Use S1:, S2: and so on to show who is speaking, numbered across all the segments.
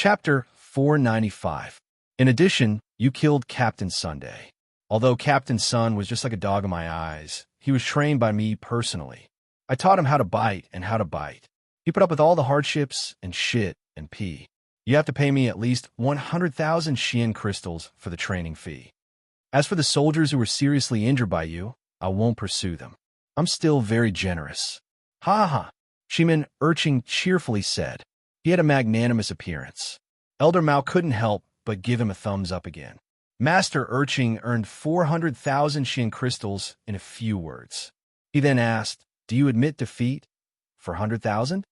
S1: Chapter 495. In addition, you killed Captain Sunday. Although Captain Sun was just like a dog in my eyes, he was trained by me personally. I taught him how to bite and how to bite. He put up with all the hardships and shit and pee. You have to pay me at least 100,000 Xian crystals for the training fee. As for the soldiers who were seriously injured by you, I won't pursue them. I'm still very generous. Ha ha, Shimin Urching cheerfully said. He had a magnanimous appearance. Elder Mao couldn't help but give him a thumbs up again. Master Urching earned 400,000 Xian crystals in a few words. He then asked, "Do you admit defeat for 100,000?"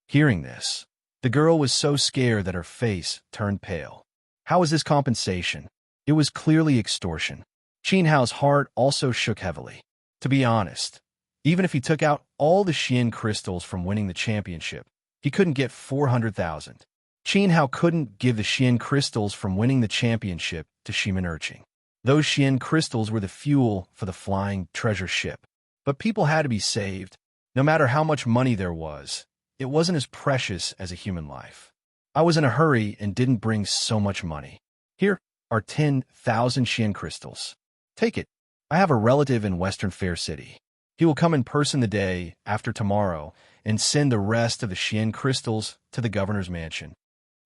S1: Hearing this, the girl was so scared that her face turned pale. How was this compensation? It was clearly extortion. Qin Hao's heart also shook heavily. To be honest, even if he took out all the Xian crystals from winning the championship, he couldn't get 400,000. Qin Hao couldn't give the Xian crystals from winning the championship to Shimin Urching. Those Xian crystals were the fuel for the flying treasure ship. But people had to be saved. No matter how much money there was, it wasn't as precious as a human life. I was in a hurry and didn't bring so much money. Here are 10,000 Xian crystals. Take it. I have a relative in Western Fair City. He will come in person the day after tomorrow and send the rest of the Xian crystals to the governor's mansion.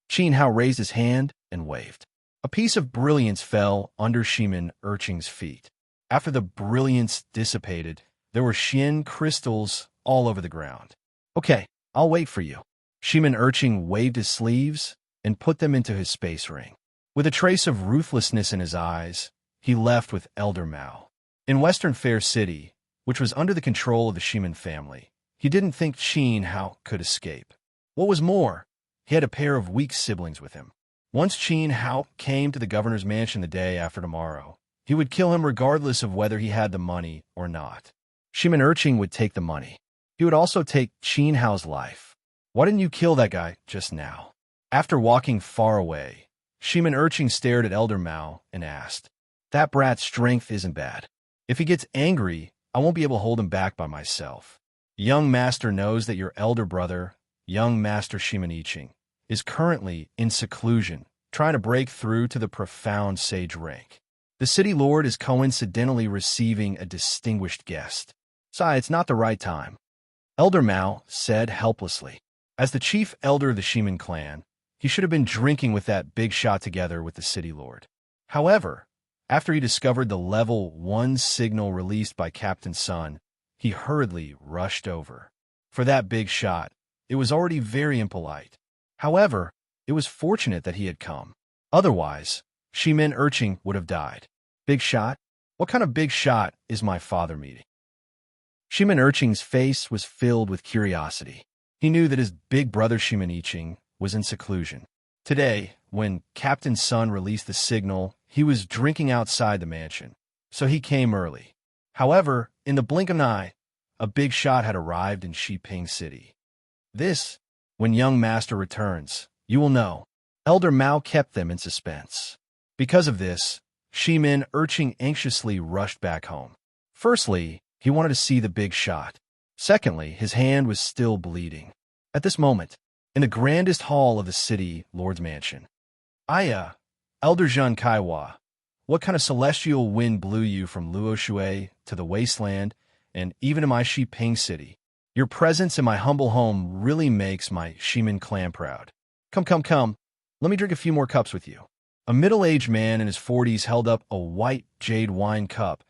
S1: Qin Hao raised his hand and waved. A piece of brilliance fell under Shimin Urching's feet. After the brilliance dissipated, there were Xian crystals all over the ground. Okay, I'll wait for you. Shimin Urching waved his sleeves and put them into his space ring. With a trace of ruthlessness in his eyes, he left with Elder Mao. In Western Fair City, which was under the control of the Shimin family, he didn't think Qin Hao could escape. What was more, he had a pair of weak siblings with him. Once Qin Hao came to the governor's mansion the day after tomorrow, he would kill him regardless of whether he had the money or not. Shimin Urching would take the money. He would also take Qin Hao's life. Why didn't you kill that guy just now? After walking far away, Shimin Urching stared at Elder Mao and asked, "That brat's strength isn't bad. If he gets angry, I won't be able to hold him back by myself. Young Master knows that your elder brother, young Master Shimin Urching, is currently in seclusion, trying to break through to the profound sage rank. The city lord is coincidentally receiving a distinguished guest. Besides, it's not the right time." Elder Mao said helplessly. As the chief elder of the Shimin clan, he should have been drinking with that big shot together with the city lord. However, after he discovered the level 1 signal released by Captain Sun, he hurriedly rushed over. For that big shot, it was already very impolite. However, it was fortunate that he had come. Otherwise, Shimin Urching would have died. Big shot? What kind of big shot is my father meeting? Shimin Urching's face was filled with curiosity. He knew that his big brother Shimin Urching was in seclusion. Today, when Captain Sun released the signal, he was drinking outside the mansion, so he came early. However, in the blink of an eye, a big shot had arrived in Shiping City. This, when young master returns, you will know. Elder Mao kept them in suspense. Because of this, Shimin Urching anxiously rushed back home. Firstly, he wanted to see the big shot. Secondly, his hand was still bleeding. At this moment, in the grandest hall of the city lord's mansion. Elder Zhen Kaiwa, what kind of celestial wind blew you from Luoshui to the wasteland and even to my Shiping City? Your presence in my humble home really makes my Shimin clan proud. Come. Let me drink a few more cups with you. A middle-aged man in his 40s held up a white jade wine cup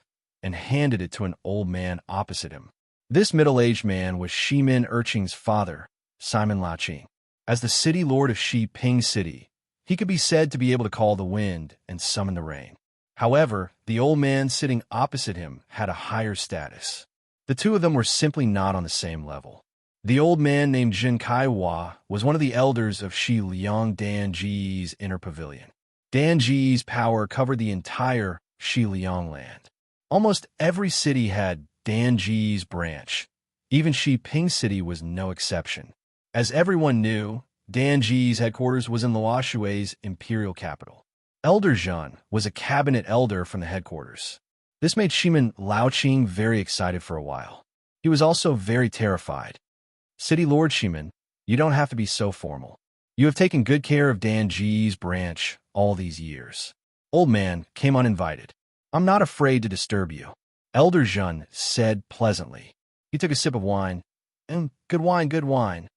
S1: and handed it to an old man opposite him. This middle-aged man was Shimin Urching's father, Simon Laching. As the city lord of Shiping City, he could be said to be able to call the wind and summon the rain. However, the old man sitting opposite him had a higher status. The two of them were simply not on the same level. The old man named Zhen Kaiwa was one of the elders of Shi Liang Danji's inner pavilion. Danji's power covered the entire Shi Liang land. Almost every city had Danji's branch. Even Shiping City was no exception. As everyone knew, Danji's headquarters was in Luoshui's imperial capital. Elder Zhen was a cabinet elder from the headquarters. This made Shimin Laoqing very excited for a while. He was also very terrified. City Lord Shimin, you don't have to be so formal. You have taken good care of Dan G's branch all these years. Old man came uninvited. I'm not afraid to disturb you, Elder Jun said pleasantly. He took a sip of wine. Good wine, good wine.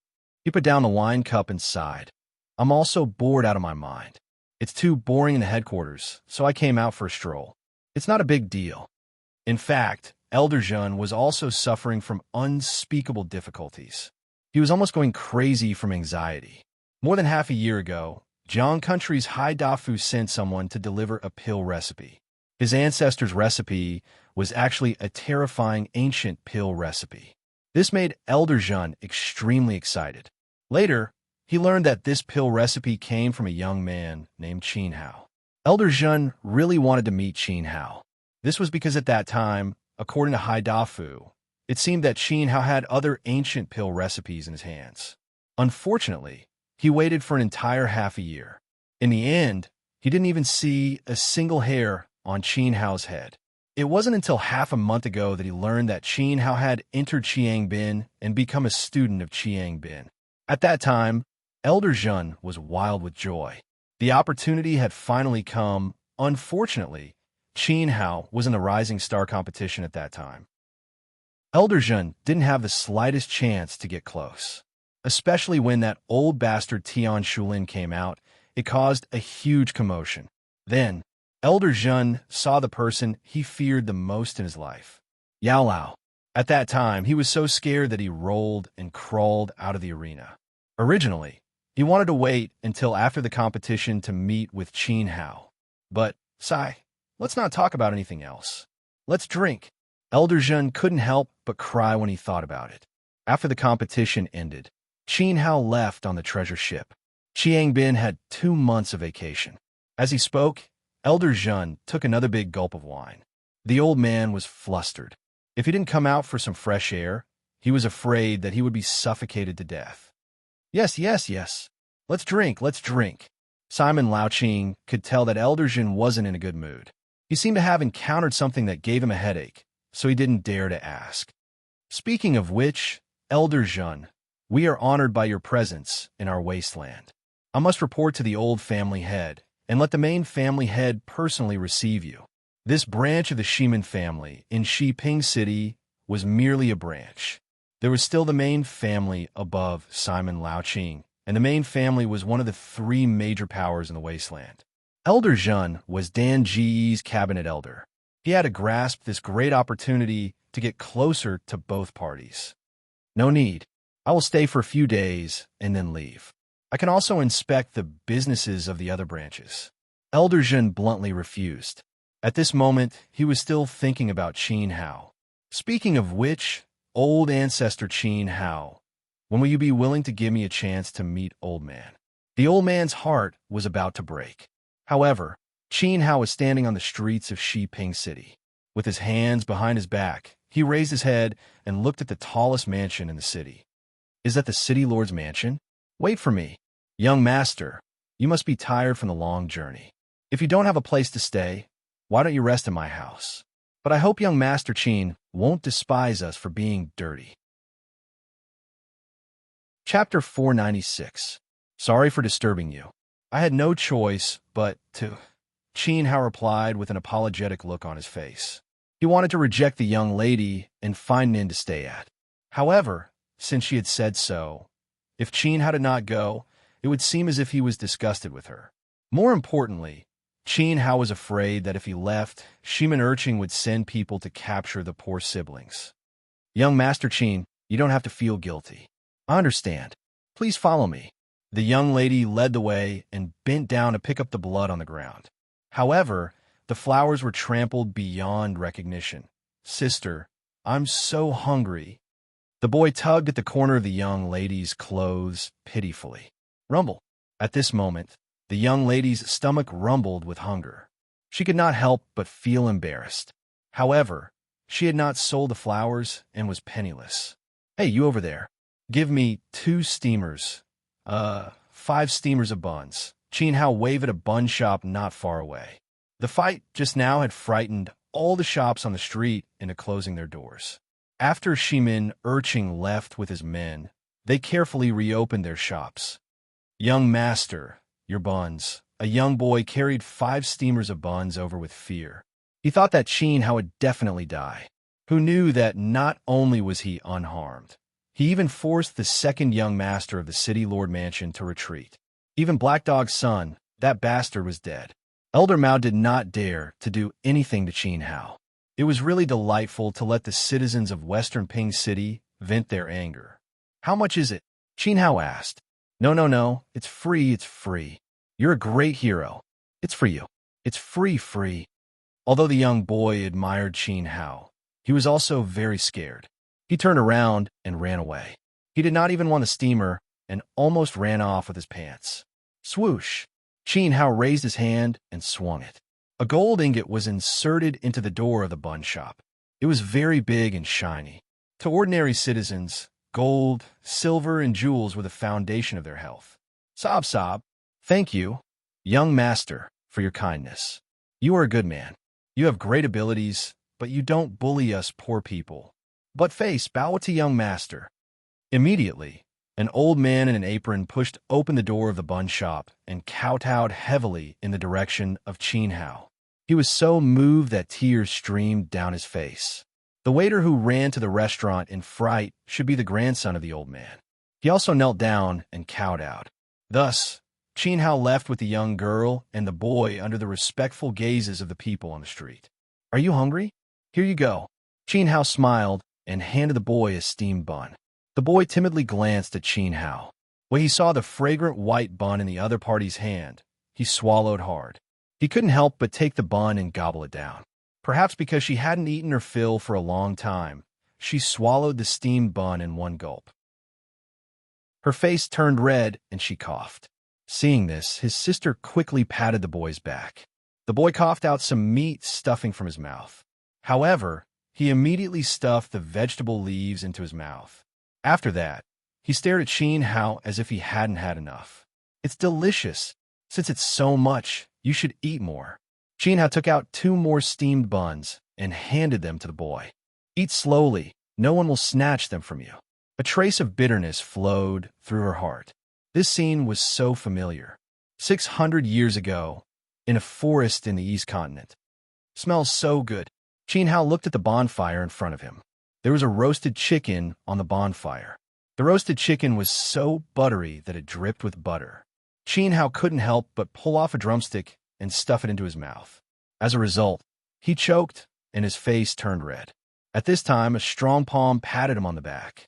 S1: He put down the wine cup and sighed. I'm also bored out of my mind. It's too boring in the headquarters, so I came out for a stroll. It's not a big deal. In fact, Elder Jun was also suffering from unspeakable difficulties. He was almost going crazy from anxiety. More than half a year ago, Jiang Country's Hai Dafu sent someone to deliver a pill recipe. His ancestor's recipe was actually a terrifying ancient pill recipe. This made Elder Jun extremely excited. Later, he learned that this pill recipe came from a young man named Qin Hao. Elder Jun really wanted to meet Qin Hao. This was because at that time, according to Hai Dafu, it seemed that Qin Hao had other ancient pill recipes in his hands. Unfortunately, he waited for an entire half a year. In the end, he didn't even see a single hair on Qin Hao's head. It wasn't until half a month ago that he learned that Qin Hao had entered Qiangbin and become a student of Qiangbin. At that time, Elder Jun was wild with joy. The opportunity had finally come. Unfortunately, Qin Hao was in the Rising Star competition at that time. Elder Jun didn't have the slightest chance to get close. Especially when that old bastard Tian Shulin came out, it caused a huge commotion. Then, Elder Jun saw the person he feared the most in his life, Yao Lao. At that time, he was so scared that he rolled and crawled out of the arena. Originally, he wanted to wait until after the competition to meet with Qin Hao. But, Sai, let's not talk about anything else. Let's drink. Elder Jun couldn't help but cry when he thought about it. After the competition ended, Qin Hao left on the treasure ship. Qiangbin had 2 months of vacation. As he spoke, Elder Jun took another big gulp of wine. The old man was flustered. If he didn't come out for some fresh air, he was afraid that he would be suffocated to death. Yes. Let's drink. Simon Laoqing could tell that Elder Jun wasn't in a good mood. He seemed to have encountered something that gave him a headache, so he didn't dare to ask. Speaking of which, Elder Jun, we are honored by your presence in our wasteland. I must report to the old family head, and let the main family head personally receive you. This branch of the Shimin family in Shiping City was merely a branch. There was still the main family above Simon Laoqing, and the main family was one of the 3 major powers in the wasteland. Elder Jun was Dan Ji's cabinet elder. He had to grasp this great opportunity to get closer to both parties. No need. I will stay for a few days and then leave. I can also inspect the businesses of the other branches. Elder Jun bluntly refused. At this moment, he was still thinking about Qin Hao. Speaking of which, old ancestor Qin Hao, when will you be willing to give me a chance to meet old man? The old man's heart was about to break. However, Qin Hao was standing on the streets of Shiping City. With his hands behind his back, he raised his head and looked at the tallest mansion in the city. Is that the city lord's mansion? Wait for me. Young master, you must be tired from the long journey. If you don't have a place to stay, why don't you rest in my house? But I hope young Master Qin won't despise us for being dirty. Chapter 496. Sorry for disturbing you. I had no choice but to... Qin Hao replied with an apologetic look on his face. He wanted to reject the young lady and find an inn to stay at. However, since she had said so, if Qin Hao did not go, it would seem as if he was disgusted with her. More importantly, Qin Hao was afraid that if he left, Shimin Urching would send people to capture the poor siblings. Young Master Qin, you don't have to feel guilty. I understand. Please follow me. The young lady led the way and bent down to pick up the blood on the ground. However, the flowers were trampled beyond recognition. Sister, I'm so hungry. The boy tugged at the corner of the young lady's clothes pitifully. Rumble. At this moment, the young lady's stomach rumbled with hunger. She could not help but feel embarrassed. However, she had not sold the flowers and was penniless. Hey, you over there. Give me 2 steamers. 5 steamers of buns. Qin Hao waved at a bun shop not far away. The fight just now had frightened all the shops on the street into closing their doors. After Shimin Urching left with his men, they carefully reopened their shops. Young master, your buns. A young boy carried 5 steamers of buns over with fear. He thought that Qin Hao would definitely die. Who knew that not only was he unharmed, he even forced the second young master of the city lord mansion to retreat. Even Black Dog's son, that bastard, was dead. Elder Mao did not dare to do anything to Qin Hao. It was really delightful to let the citizens of Western Ping City vent their anger. How much is it? Qin Hao asked. No. It's free, it's free. You're a great hero. It's for you. It's free. Although the young boy admired Qin Hao, he was also very scared. He turned around and ran away. He did not even want the steamer and almost ran off with his pants. Swoosh! Qin Hao raised his hand and swung it. A gold ingot was inserted into the door of the bun shop. It was very big and shiny. To ordinary citizens, gold, silver, and jewels were the foundation of their health. Sob. Thank you, young master, for your kindness. You are a good man. You have great abilities, but you don't bully us poor people. But face, bow to young master. Immediately, an old man in an apron pushed open the door of the bun shop and kowtowed heavily in the direction of Qin Hao. He was so moved that tears streamed down his face. The waiter who ran to the restaurant in fright should be the grandson of the old man. He also knelt down and kowtowed. Thus, Qin Hao left with the young girl and the boy under the respectful gazes of the people on the street. Are you hungry? Here you go. Qin Hao smiled and handed the boy a steamed bun. The boy timidly glanced at Qin Hao. When he saw the fragrant white bun in the other party's hand, he swallowed hard. He couldn't help but take the bun and gobble it down. Perhaps because she hadn't eaten her fill for a long time, she swallowed the steamed bun in one gulp. Her face turned red and she coughed. Seeing this, his sister quickly patted the boy's back. The boy coughed out some meat stuffing from his mouth. However, he immediately stuffed the vegetable leaves into his mouth. After that, he stared at Qin Hao as if he hadn't had enough. It's delicious. Since it's so much, you should eat more. Qin Hao took out 2 more steamed buns and handed them to the boy. Eat slowly. No one will snatch them from you. A trace of bitterness flowed through her heart. This scene was so familiar. 600 years ago, in a forest in the East Continent. Smells so good. Qin Hao looked at the bonfire in front of him. There was a roasted chicken on the bonfire. The roasted chicken was so buttery that it dripped with butter. Qin Hao couldn't help but pull off a drumstick and stuff it into his mouth. As a result, he choked and his face turned red. At this time, a strong palm patted him on the back.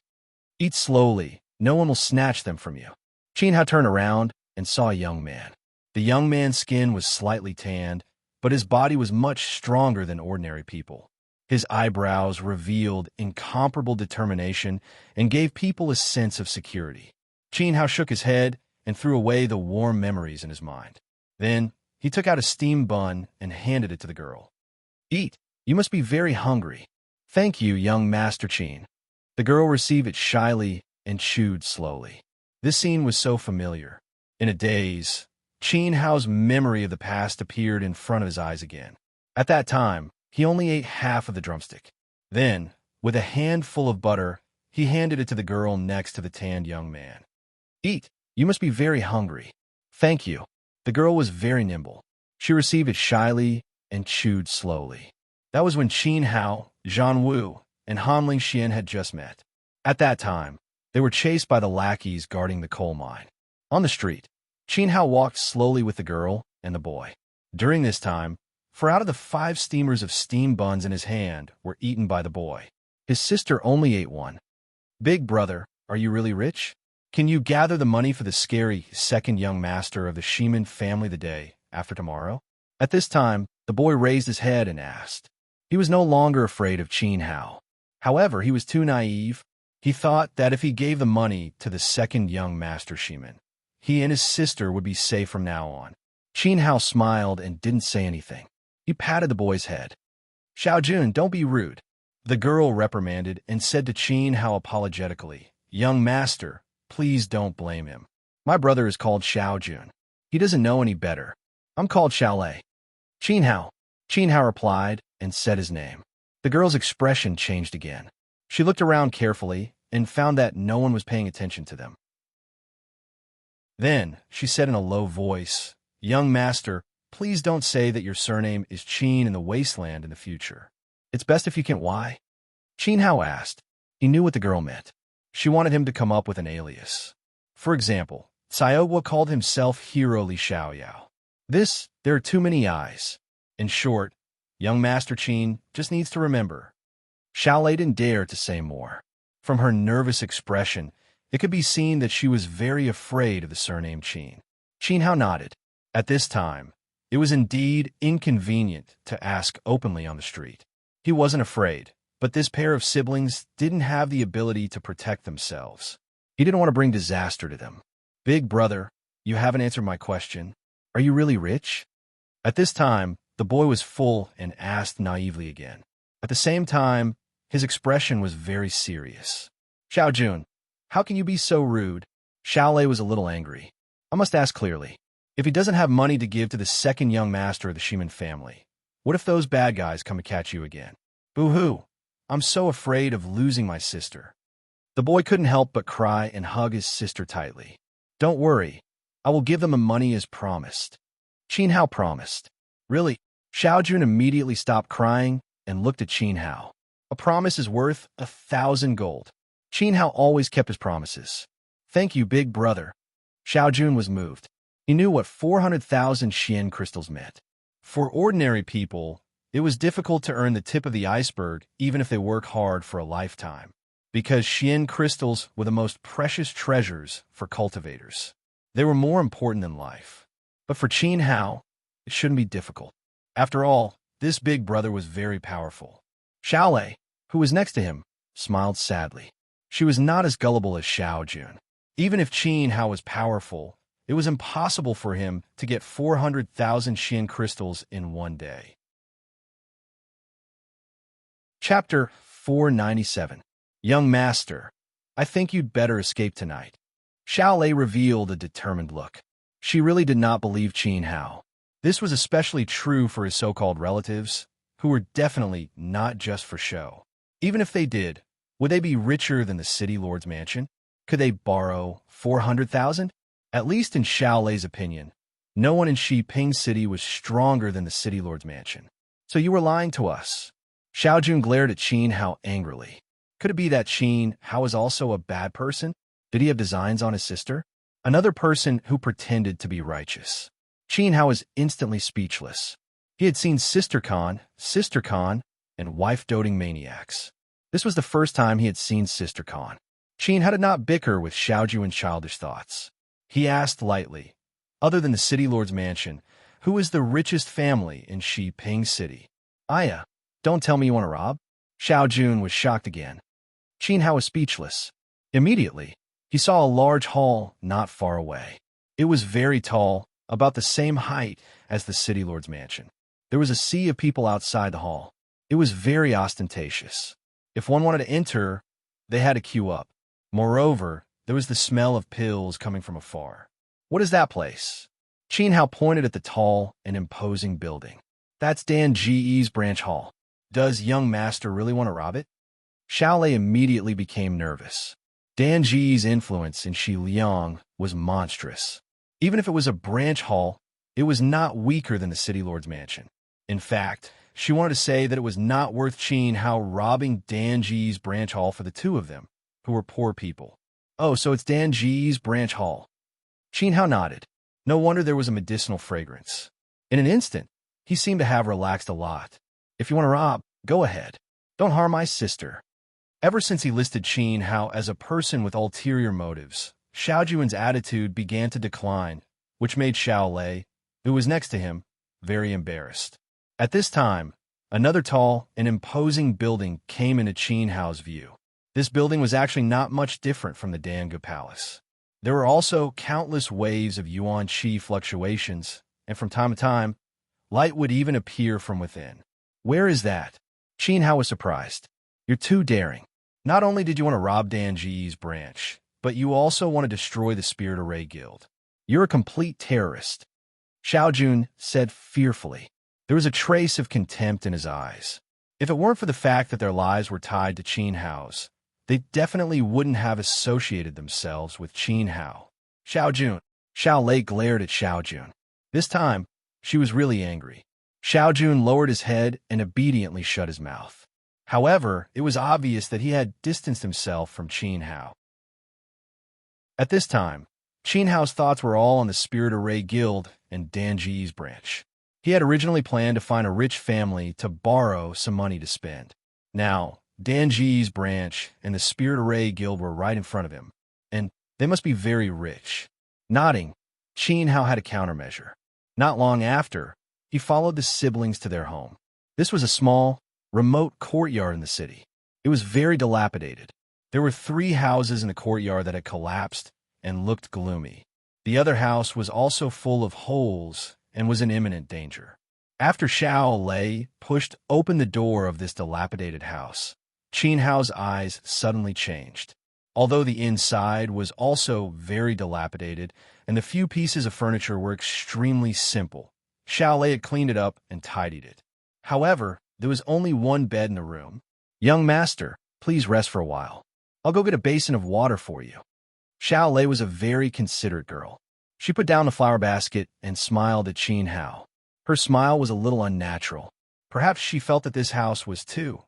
S1: Eat slowly. No one will snatch them from you. Qin Hao turned around and saw a young man. The young man's skin was slightly tanned, but his body was much stronger than ordinary people. His eyebrows revealed incomparable determination and gave people a sense of security. Qin Hao shook his head and threw away the warm memories in his mind. Then, he took out a steamed bun and handed it to the girl. Eat. You must be very hungry. Thank you, young Master Qin. The girl received it shyly and chewed slowly. This scene was so familiar. In a daze, Qin Hao's memory of the past appeared in front of his eyes again. At that time, he only ate half of the drumstick. Then, with a handful of butter, he handed it to the girl next to the tanned young man. Eat. You must be very hungry. Thank you. The girl was very nimble. She received it shyly and chewed slowly. That was when Qin Hao, Zhan Wu, and Han Lingxian had just met. At that time, they were chased by the lackeys guarding the coal mine. On the street, Qin Hao walked slowly with the girl and the boy. During this time, 4 out of the 5 steamers of steamed buns in his hand were eaten by the boy. His sister only ate 1. Big brother, are you really rich? Can you gather the money for the scary second young master of the Shiman family the day after tomorrow? At this time, the boy raised his head and asked. He was no longer afraid of Qin Hao. However, he was too naive. He thought that if he gave the money to the second young master Shiman, he and his sister would be safe from now on. Qin Hao smiled and didn't say anything. He patted the boy's head. Xiaojun, don't be rude. The girl reprimanded and said to Qin Hao apologetically, Young master, please don't blame him. My brother is called Xiaojun. He doesn't know any better. I'm called Xiaolei. Qin Hao replied and said his name. The girl's expression changed again. She looked around carefully and found that no one was paying attention to them. Then she said in a low voice, "Young master, please don't say that your surname is Qin in the wasteland in the future. It's best if you can't." "Why?" Qin Hao asked. He knew what the girl meant. She wanted him to come up with an alias. For example, Xiaohua called himself Hero Li Xiaoyao. There are too many eyes. In short, young Master Qin just needs to remember. Xiaolei didn't dare to say more. From her nervous expression, it could be seen that she was very afraid of the surname Qin. Qin Hao nodded. At this time, it was indeed inconvenient to ask openly on the street. He wasn't afraid, but this pair of siblings didn't have the ability to protect themselves. He didn't want to bring disaster to them. "Big brother, you haven't answered my question. Are you really rich?" At this time, the boy was full and asked naively again. At the same time, his expression was very serious. "Xiao Jun, how can you be so rude?" Xiaolei was a little angry. "I must ask clearly. If he doesn't have money to give to the second young master of the Shiman family, what if those bad guys come to catch you again?" "Boo-hoo. I'm so afraid of losing my sister." The boy couldn't help but cry and hug his sister tightly. "Don't worry. I will give them the money as promised." Qin Hao promised. "Really?" Xiao Jun immediately stopped crying and looked at Qin Hao. "A promise is worth 1,000 gold." Qin Hao always kept his promises. "Thank you, big brother." Xiao Jun was moved. He knew what 400,000 Xian crystals meant. For ordinary people, it was difficult to earn the tip of the iceberg even if they work hard for a lifetime, because Xian crystals were the most precious treasures for cultivators. They were more important than life. But for Qin Hao, it shouldn't be difficult. After all, this big brother was very powerful. Xiaolei, who was next to him, smiled sadly. She was not as gullible as Xiao Jun. Even if Qin Hao was powerful, it was impossible for him to get 400,000 Xian crystals in one day. Chapter 497. Young Master, I think you'd better escape tonight. Xiaolei revealed a determined look. She really did not believe Qin Hao. This was especially true for his so-called relatives, who were definitely not just for show. Even if they did, would they be richer than the city lord's mansion? Could they borrow 400,000? At least in Xiaolei's opinion, no one in Ping City was stronger than the city lord's mansion. "So you were lying to us." Xiao Jun glared at Qin Hao angrily. Could it be that Qin Hao was also a bad person? Did he have designs on his sister? Another person who pretended to be righteous. Qin Hao was instantly speechless. He had seen sister con, and wife-doting maniacs. This was the first time he had seen sister con. Qin Hao did not bicker with Xiao Ju's childish thoughts. He asked lightly, "Other than the city lord's mansion, who is the richest family in Ping City?" "Aya, don't tell me you want to rob?" Xiao Jun was shocked again. Qin Hao was speechless. Immediately, he saw a large hall not far away. It was very tall, about the same height as the city lord's mansion. There was a sea of people outside the hall. It was very ostentatious. If one wanted to enter, they had to queue up. Moreover, there was the smell of pills coming from afar. "What is that place?" Qin Hao pointed at the tall and imposing building. "That's Dan Ji's branch hall. Does young master really want to rob it?" Xiaolei immediately became nervous. Dan Ji's influence in Liang was monstrous. Even if it was a branch hall, it was not weaker than the city lord's mansion. In fact, she wanted to say that it was not worth Qin Hao robbing Dan Ji's branch hall for the two of them, who were poor people. "Oh, so it's Dan Ji's branch hall." Qin Hao nodded. No wonder there was a medicinal fragrance. In an instant, he seemed to have relaxed a lot. "If you want to rob, go ahead. Don't harm my sister." Ever since he listed Qin Hao as a person with ulterior motives, Xiao Juan's attitude began to decline, which made Xiaolei, who was next to him, very embarrassed. At this time, another tall and imposing building came into Qin Hao's view. This building was actually not much different from the Danga Palace. There were also countless waves of yuan qi fluctuations, and from time to time, light would even appear from within. "Where is that?" Qin Hao was surprised. "You're too daring. Not only did you want to rob Dan Ji's branch, but you also want to destroy the Spirit Array Guild. You're a complete terrorist." Xiao Jun said fearfully. There was a trace of contempt in his eyes. If it weren't for the fact that their lives were tied to Qin Hao's, they definitely wouldn't have associated themselves with Qin Hao. "Xiao Jun, Xiao Lei glared at Xiao Jun. This time, she was really angry. Xiao Jun lowered his head and obediently shut his mouth. However, it was obvious that he had distanced himself from Qin Hao. At this time, Qin Hao's thoughts were all on the Spirit Array Guild and Dan Ji's branch. He had originally planned to find a rich family to borrow some money to spend. Now, Dan Ji's branch and the Spirit Array Guild were right in front of him, and they must be very rich. Nodding, Qin Hao had a countermeasure. Not long after, he followed the siblings to their home. This was a small, remote courtyard in the city. It was very dilapidated. There were 3 houses in the courtyard that had collapsed and looked gloomy. The other house was also full of holes and was in imminent danger. After Xiao Lei pushed open the door of this dilapidated house, Qin Hao's eyes suddenly changed. Although the inside was also very dilapidated and the few pieces of furniture were extremely simple, Xiao Lei had cleaned it up and tidied it. However, there was only one bed in the room. "Young master, please rest for a while. I'll go get a basin of water for you." Xiao Lei was a very considerate girl. She put down the flower basket and smiled at Qin Hao. Her smile was a little unnatural. Perhaps she felt that this house was too.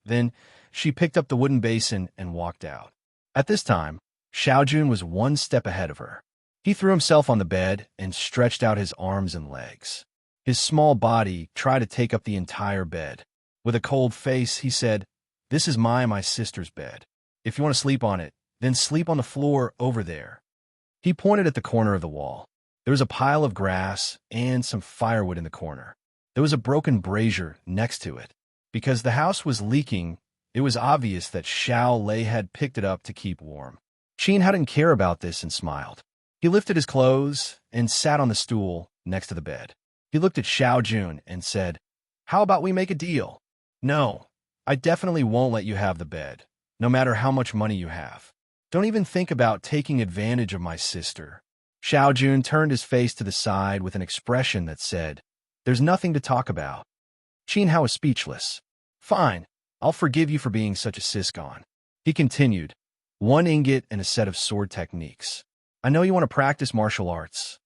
S1: Then she picked up the wooden basin and walked out. At this time, Xiao Jun was one step ahead of her. He threw himself on the bed and stretched out his arms and legs. His small body tried to take up the entire bed. With a cold face, he said, "This is my sister's bed. If you want to sleep on it, then sleep on the floor over there." He pointed at the corner of the wall. There was a pile of grass and some firewood in the corner. There was a broken brazier next to it. Because the house was leaking, it was obvious that Xiao Lei had picked it up to keep warm. Qin Hao didn't care about this and smiled. He lifted his clothes and sat on the stool next to the bed. He looked at Xiao Jun and said, "How about we make a deal? No, I definitely won't let you have the bed, no matter how much money you have. Don't even think about taking advantage of my sister." Xiao Jun turned his face to the side with an expression that said, "There's nothing to talk about." Qin Hao was speechless. "Fine, I'll forgive you for being such a siscon." He continued, "1 ingot and a set of sword techniques. I know you want to practice martial arts."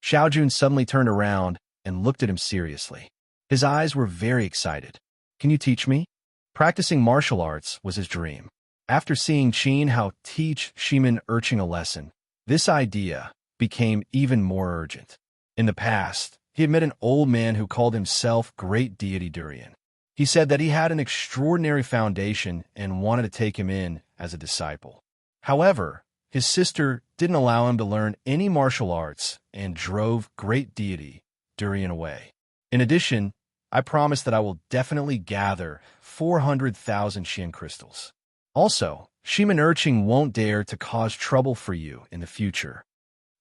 S1: Xiao Jun suddenly turned around and looked at him seriously. His eyes were very excited. "Can you teach me?" Practicing martial arts was his dream. After seeing Qin Hao teach Shimin Urching a lesson, this idea became even more urgent. In the past, he had met an old man who called himself Great Deity Durian. He said that he had an extraordinary foundation and wanted to take him in as a disciple. However, his sister didn't allow him to learn any martial arts and drove Great Deity Durian away. In addition, I promise that I will definitely gather 400,000 Xian crystals. Also, Shimin Urching won't dare to cause trouble for you in the future.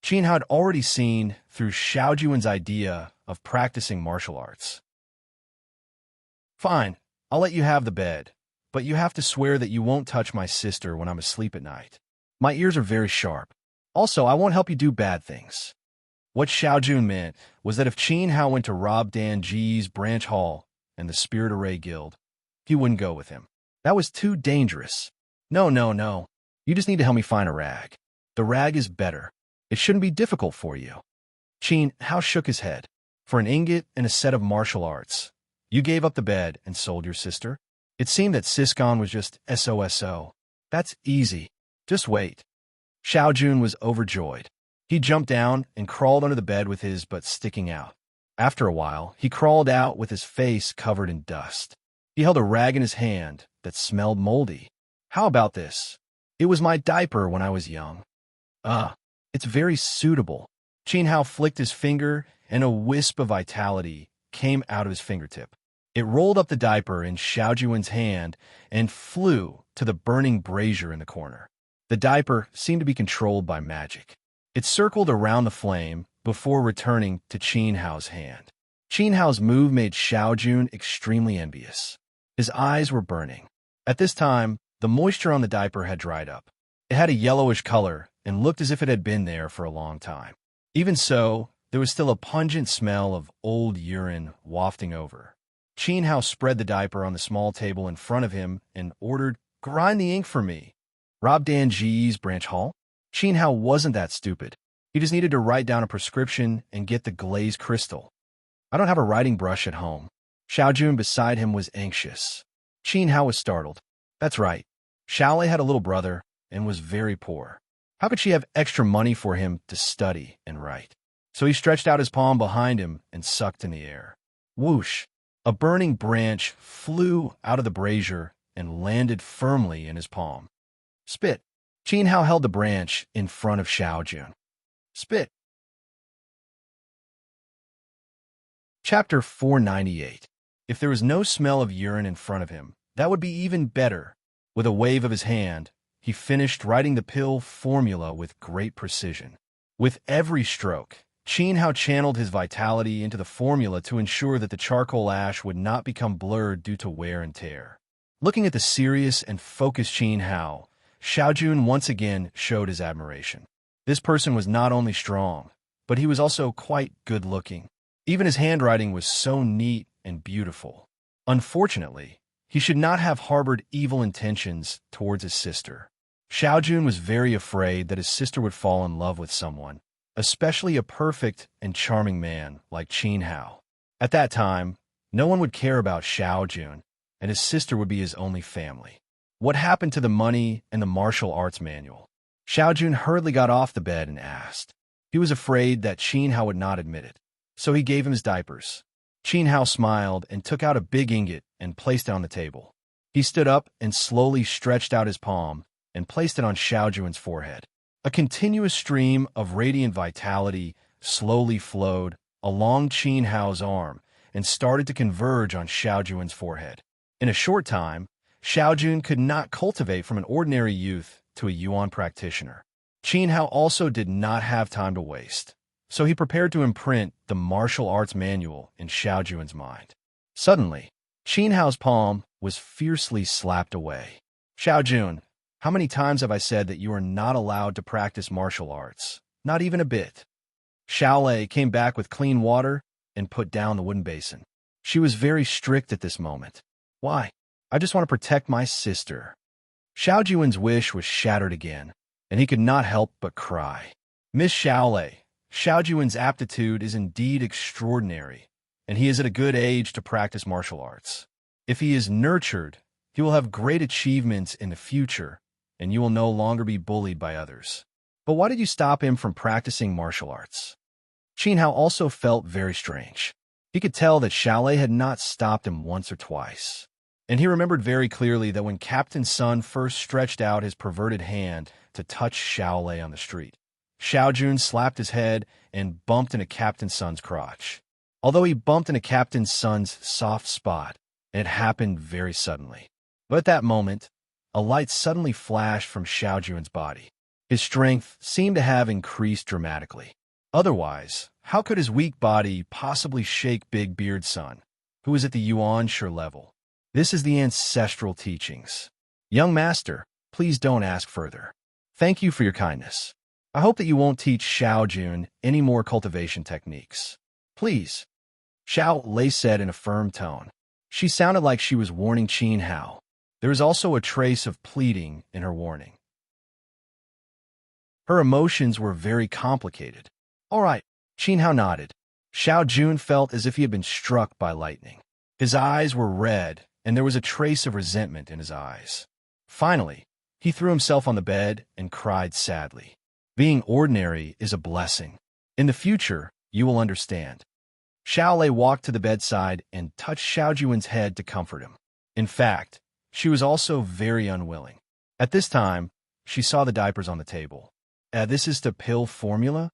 S1: Qin Hao had already seen through Xiao Jun's idea of practicing martial arts. "Fine, I'll let you have the bed, but you have to swear that you won't touch my sister when I'm asleep at night. My ears are very sharp. Also, I won't help you do bad things." What Xiao Jun meant was that if Qin Hao went to rob Dan Ji's branch hall and the Spirit Array Guild, he wouldn't go with him. That was too dangerous. No. You just need to help me find a rag. The rag is better. It shouldn't be difficult for you." Qin Hao shook his head. "For an ingot and a set of martial arts, you gave up the bed and sold your sister?" It seemed that Siscon was just SOSO. "That's easy. Just wait." Xiao Jun was overjoyed. He jumped down and crawled under the bed with his butt sticking out. After a while, he crawled out with his face covered in dust. He held a rag in his hand that smelled moldy. "How about this? It was my diaper when I was young. It's very suitable." Qin Hao flicked his finger, and a wisp of vitality came out of his fingertip. It rolled up the diaper in Xiao Jun's hand and flew to the burning brazier in the corner. The diaper seemed to be controlled by magic. It circled around the flame before returning to Qin Hao's hand. Qin Hao's move made Xiao Jun extremely envious. His eyes were burning. At this time, the moisture on the diaper had dried up. It had a yellowish color and looked as if it had been there for a long time. Even so, there was still a pungent smell of old urine wafting over. Qin Hao spread the diaper on the small table in front of him and ordered, "Grind the ink for me." Rob Dan Ji's branch hall? Qin Hao wasn't that stupid. He just needed to write down a prescription and get the glazed crystal. I don't have a writing brush at home. Xiaojun beside him was anxious. Qin Hao was startled. That's right. Xiaolei had a little brother and was very poor. How could she have extra money for him to study and write? So he stretched out his palm behind him and sucked in the air. Whoosh! A burning branch flew out of the brazier and landed firmly in his palm. Spit! Qin Hao held the branch in front of Xiaojun. Spit! Chapter 498. If there was no smell of urine in front of him, that would be even better. With a wave of his hand, he finished writing the pill formula with great precision. With every stroke, Qin Hao channeled his vitality into the formula to ensure that the charcoal ash would not become blurred due to wear and tear. Looking at the serious and focused Qin Hao, Xiaojun once again showed his admiration. This person was not only strong, but he was also quite good-looking. Even his handwriting was so neat and beautiful. Unfortunately, he should not have harbored evil intentions towards his sister. Xiaojun was very afraid that his sister would fall in love with someone, especially a perfect and charming man like Qin Hao. At that time, no one would care about Xiaojun, and his sister would be his only family. What happened to the money and the martial arts manual? Xiaojun hurriedly got off the bed and asked. He was afraid that Qin Hao would not admit it, so he gave him his diapers. Qin Hao smiled and took out a big ingot and placed it on the table. He stood up and slowly stretched out his palm and placed it on Xiaojun's forehead. A continuous stream of radiant vitality slowly flowed along Qin Hao's arm and started to converge on Xiaojun's forehead. In a short time, Xiaojun could not cultivate from an ordinary youth to a Yuan practitioner. Qin Hao also did not have time to waste, so he prepared to imprint the martial arts manual in Xiaojun's mind. Suddenly, Qin Hao's palm was fiercely slapped away. Xiaojun, how many times have I said that you are not allowed to practice martial arts? Not even a bit. Xiaolei came back with clean water and put down the wooden basin. She was very strict at this moment. Why? I just want to protect my sister. Xiaojun's wish was shattered again, and he could not help but cry. Miss Xiaolei, Xiaojun's aptitude is indeed extraordinary, and he is at a good age to practice martial arts. If he is nurtured, he will have great achievements in the future, and you will no longer be bullied by others. But why did you stop him from practicing martial arts? Qin Hao also felt very strange. He could tell that Xiaolei had not stopped him once or twice. And he remembered very clearly that when Captain Sun first stretched out his perverted hand to touch Xiaolei on the street, Xiaojun slapped his head and bumped into Captain Sun's crotch. Although he bumped into Captain Sun's soft spot, and it happened very suddenly. But at that moment, a light suddenly flashed from Xiaojun's body. His strength seemed to have increased dramatically. Otherwise, how could his weak body possibly shake Big Beard Sun, who was at the Yuan-Shi level? This is the ancestral teachings. Young master, please don't ask further. Thank you for your kindness. I hope that you won't teach Xiaojun any more cultivation techniques. Please. Xiaolei said in a firm tone. She sounded like she was warning Qin Hao. There was also a trace of pleading in her warning. Her emotions were very complicated. All right, Qin Hao nodded. Xiaojun felt as if he had been struck by lightning. His eyes were red, and there was a trace of resentment in his eyes. Finally, he threw himself on the bed and cried sadly. Being ordinary is a blessing. In the future, you will understand. Xiaolei walked to the bedside and touched Xiaojun's head to comfort him. In fact, she was also very unwilling. At this time, she saw the diapers on the table. This is the pill formula?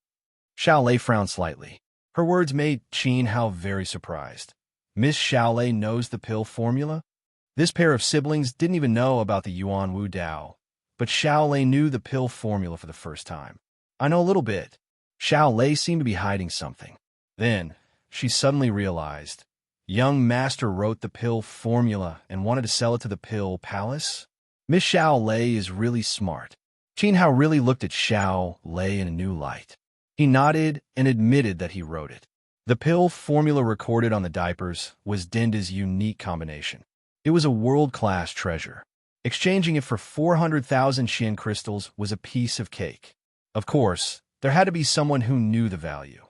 S1: Xiaolei frowned slightly. Her words made Qin Hao very surprised. Miss Xiaolei knows the pill formula? This pair of siblings didn't even know about the Yuan Wu Dao, but Xiaolei knew the pill formula for the first time. I know a little bit. Xiaolei seemed to be hiding something. Then, she suddenly realized. Young master wrote the pill formula and wanted to sell it to the pill palace? Miss Xiaolei is really smart. Qin Hao really looked at Xiaolei in a new light. He nodded and admitted that he wrote it. The pill formula recorded on the diapers was Denda's unique combination. It was a world-class treasure. Exchanging it for 400,000 Xian crystals was a piece of cake. Of course, There had to be someone who knew the value.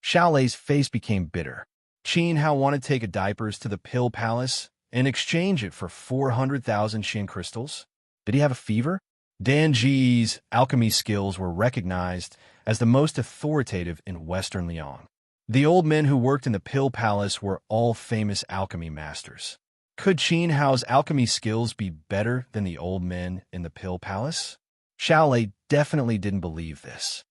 S1: Xiao Lei's face became bitter. Qin Hao wanted to take a diapers to the Pill Palace and exchange it for 400,000 Xian crystals? Did he have a fever? Dan Ji's alchemy skills were recognized as the most authoritative in Western Lyon. The old men who worked in the Pill Palace were all famous alchemy masters. Could Qin Hao's alchemy skills be better than the old men in the Pill Palace? Xiao Lei definitely didn't believe this.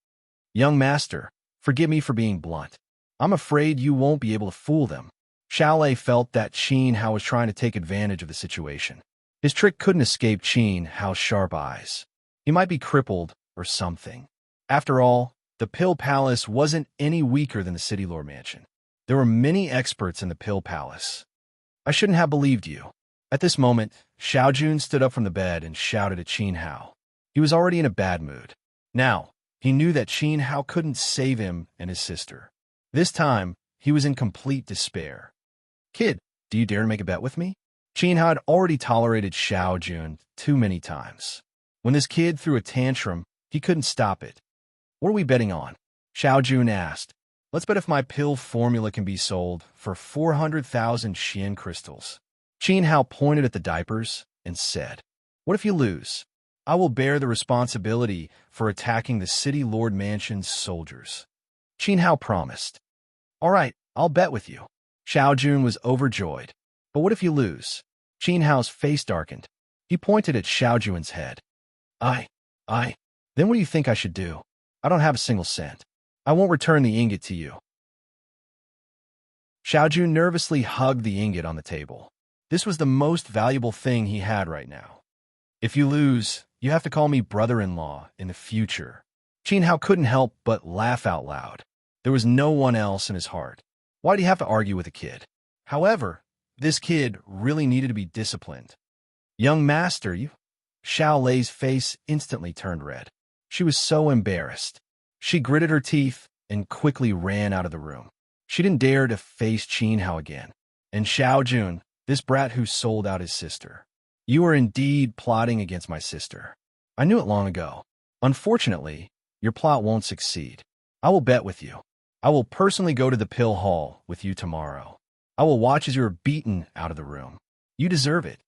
S1: Young master, forgive me for being blunt. I'm afraid you won't be able to fool them. Xiao Lei felt that Qin Hao was trying to take advantage of the situation. His trick couldn't escape Qin Hao's sharp eyes. He might be crippled or something. After all, the Pill Palace wasn't any weaker than the City Lord Mansion. There were many experts in the Pill Palace. I shouldn't have believed you. At this moment, Xiao Jun stood up from the bed and shouted at Qin Hao. He was already in a bad mood. Now, he knew that Qin Hao couldn't save him and his sister. This time, he was in complete despair. Kid, do you dare to make a bet with me? Qin Hao had already tolerated Xiao Jun too many times. When this kid threw a tantrum, he couldn't stop it. What are we betting on? Xiao Jun asked. Let's bet if my pill formula can be sold for 400,000 Xian crystals. Qin Hao pointed at the diapers and said, What if you lose? I will bear the responsibility for attacking the City Lord Mansion's soldiers. Qin Hao promised. All right, I'll bet with you. Xiao Jun was overjoyed. But what if you lose? Qin Hao's face darkened. He pointed at Xiao Jun's head. Then what do you think I should do? I don't have a single cent. I won't return the ingot to you. Xiao Jun nervously hugged the ingot on the table. This was the most valuable thing he had right now. If you lose, you have to call me brother-in-law in the future. Qin Hao couldn't help but laugh out loud. There was no one else in his heart. Why did he have to argue with a kid? However, this kid really needed to be disciplined. Young master, you... Xiao Lei's face instantly turned red. She was so embarrassed. She gritted her teeth and quickly ran out of the room. She didn't dare to face Qin Hao again. And Xiao Jun, this brat who sold out his sister. You are indeed plotting against my sister. I knew it long ago. Unfortunately, your plot won't succeed. I will bet with you. I will personally go to the pill hall with you tomorrow. I will watch as you are beaten out of the room. You deserve it.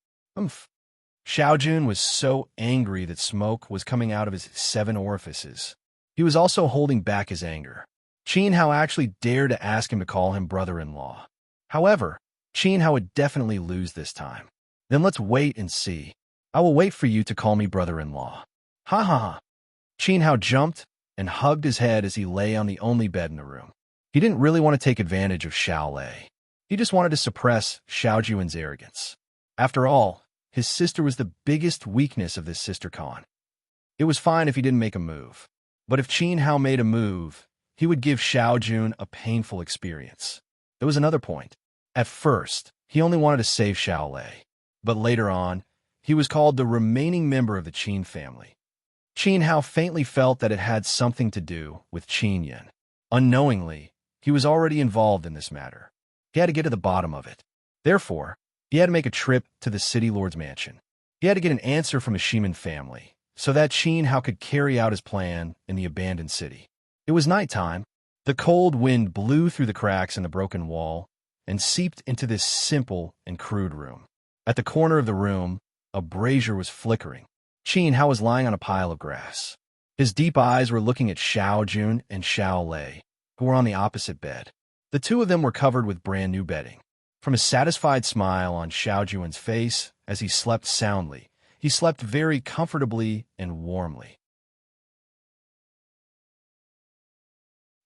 S1: Xiao Jun was so angry that smoke was coming out of his 7 orifices. He was also holding back his anger. Qin Hao actually dared to ask him to call him brother-in-law. However, Qin Hao would definitely lose this time. Then let's wait and see. I will wait for you to call me brother-in-law. Ha ha ha. Qin Hao jumped and hugged his head as he lay on the only bed in the room. He didn't really want to take advantage of Xiao Lei. He just wanted to suppress Xiao Jun's arrogance. After all, his sister was the biggest weakness of this sister con. It was fine if he didn't make a move. But if Qin Hao made a move, he would give Xiao Jun a painful experience. There was another point. At first, he only wanted to save Xiao Lei. But later on, he was called the remaining member of the Qin family. Qin Hao faintly felt that it had something to do with Qin Yan. Unknowingly, he was already involved in this matter. He had to get to the bottom of it. Therefore, he had to make a trip to the City Lord's mansion. He had to get an answer from his Shiman family, so that Qin Hao could carry out his plan in the abandoned city. It was nighttime. The cold wind blew through the cracks in the broken wall and seeped into this simple and crude room. At the corner of the room, a brazier was flickering. Qin Hao was lying on a pile of grass. His deep eyes were looking at Xiao Jun and Xiao Lei, who were on the opposite bed. The two of them were covered with brand new bedding. From a satisfied smile on Xiao Jun's face as he slept soundly, he slept very comfortably and warmly.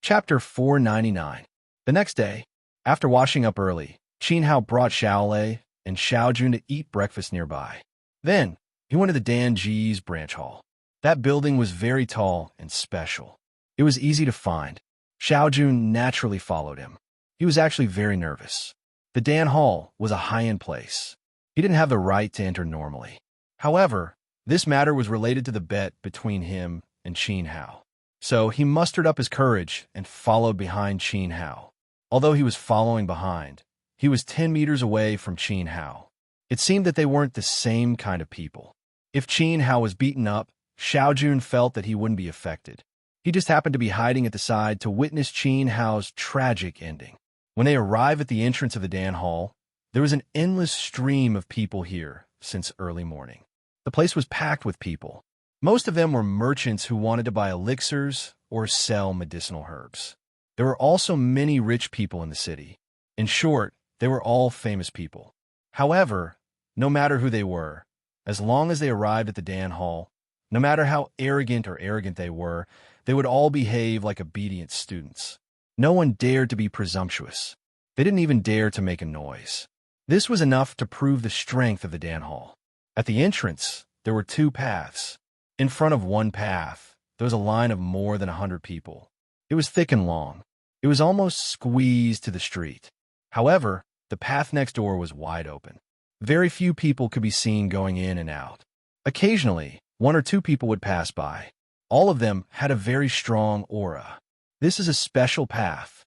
S1: Chapter 499. The next day, after washing up early, Qin Hao brought Xiao Lei and Xiao Jun to eat breakfast nearby. Then, he went to the Dan Ji's branch hall. That building was very tall and special. It was easy to find. Xiao Jun naturally followed him. He was actually very nervous. The Dan Hall was a high-end place. He didn't have the right to enter normally. However, this matter was related to the bet between him and Qin Hao. So he mustered up his courage and followed behind Qin Hao. Although he was following behind, he was 10 meters away from Qin Hao. It seemed that they weren't the same kind of people. If Qin Hao was beaten up, Xiao Jun felt that he wouldn't be affected. He just happened to be hiding at the side to witness Qin Hao's tragic ending. When they arrive at the entrance of the Dan Hall, there was an endless stream of people here since early morning. The place was packed with people. Most of them were merchants who wanted to buy elixirs or sell medicinal herbs. There were also many rich people in the city. In short, they were all famous people. However, no matter who they were, as long as they arrived at the Dan Hall, no matter how arrogant they were, they would all behave like obedient students. No one dared to be presumptuous. They didn't even dare to make a noise. This was enough to prove the strength of the Dan Hall. At the entrance, there were two paths. In front of one path, there was a line of more than 100 people. It was thick and long. It was almost squeezed to the street. However, the path next door was wide open. Very few people could be seen going in and out. Occasionally, one or two people would pass by. All of them had a very strong aura. This is a special path.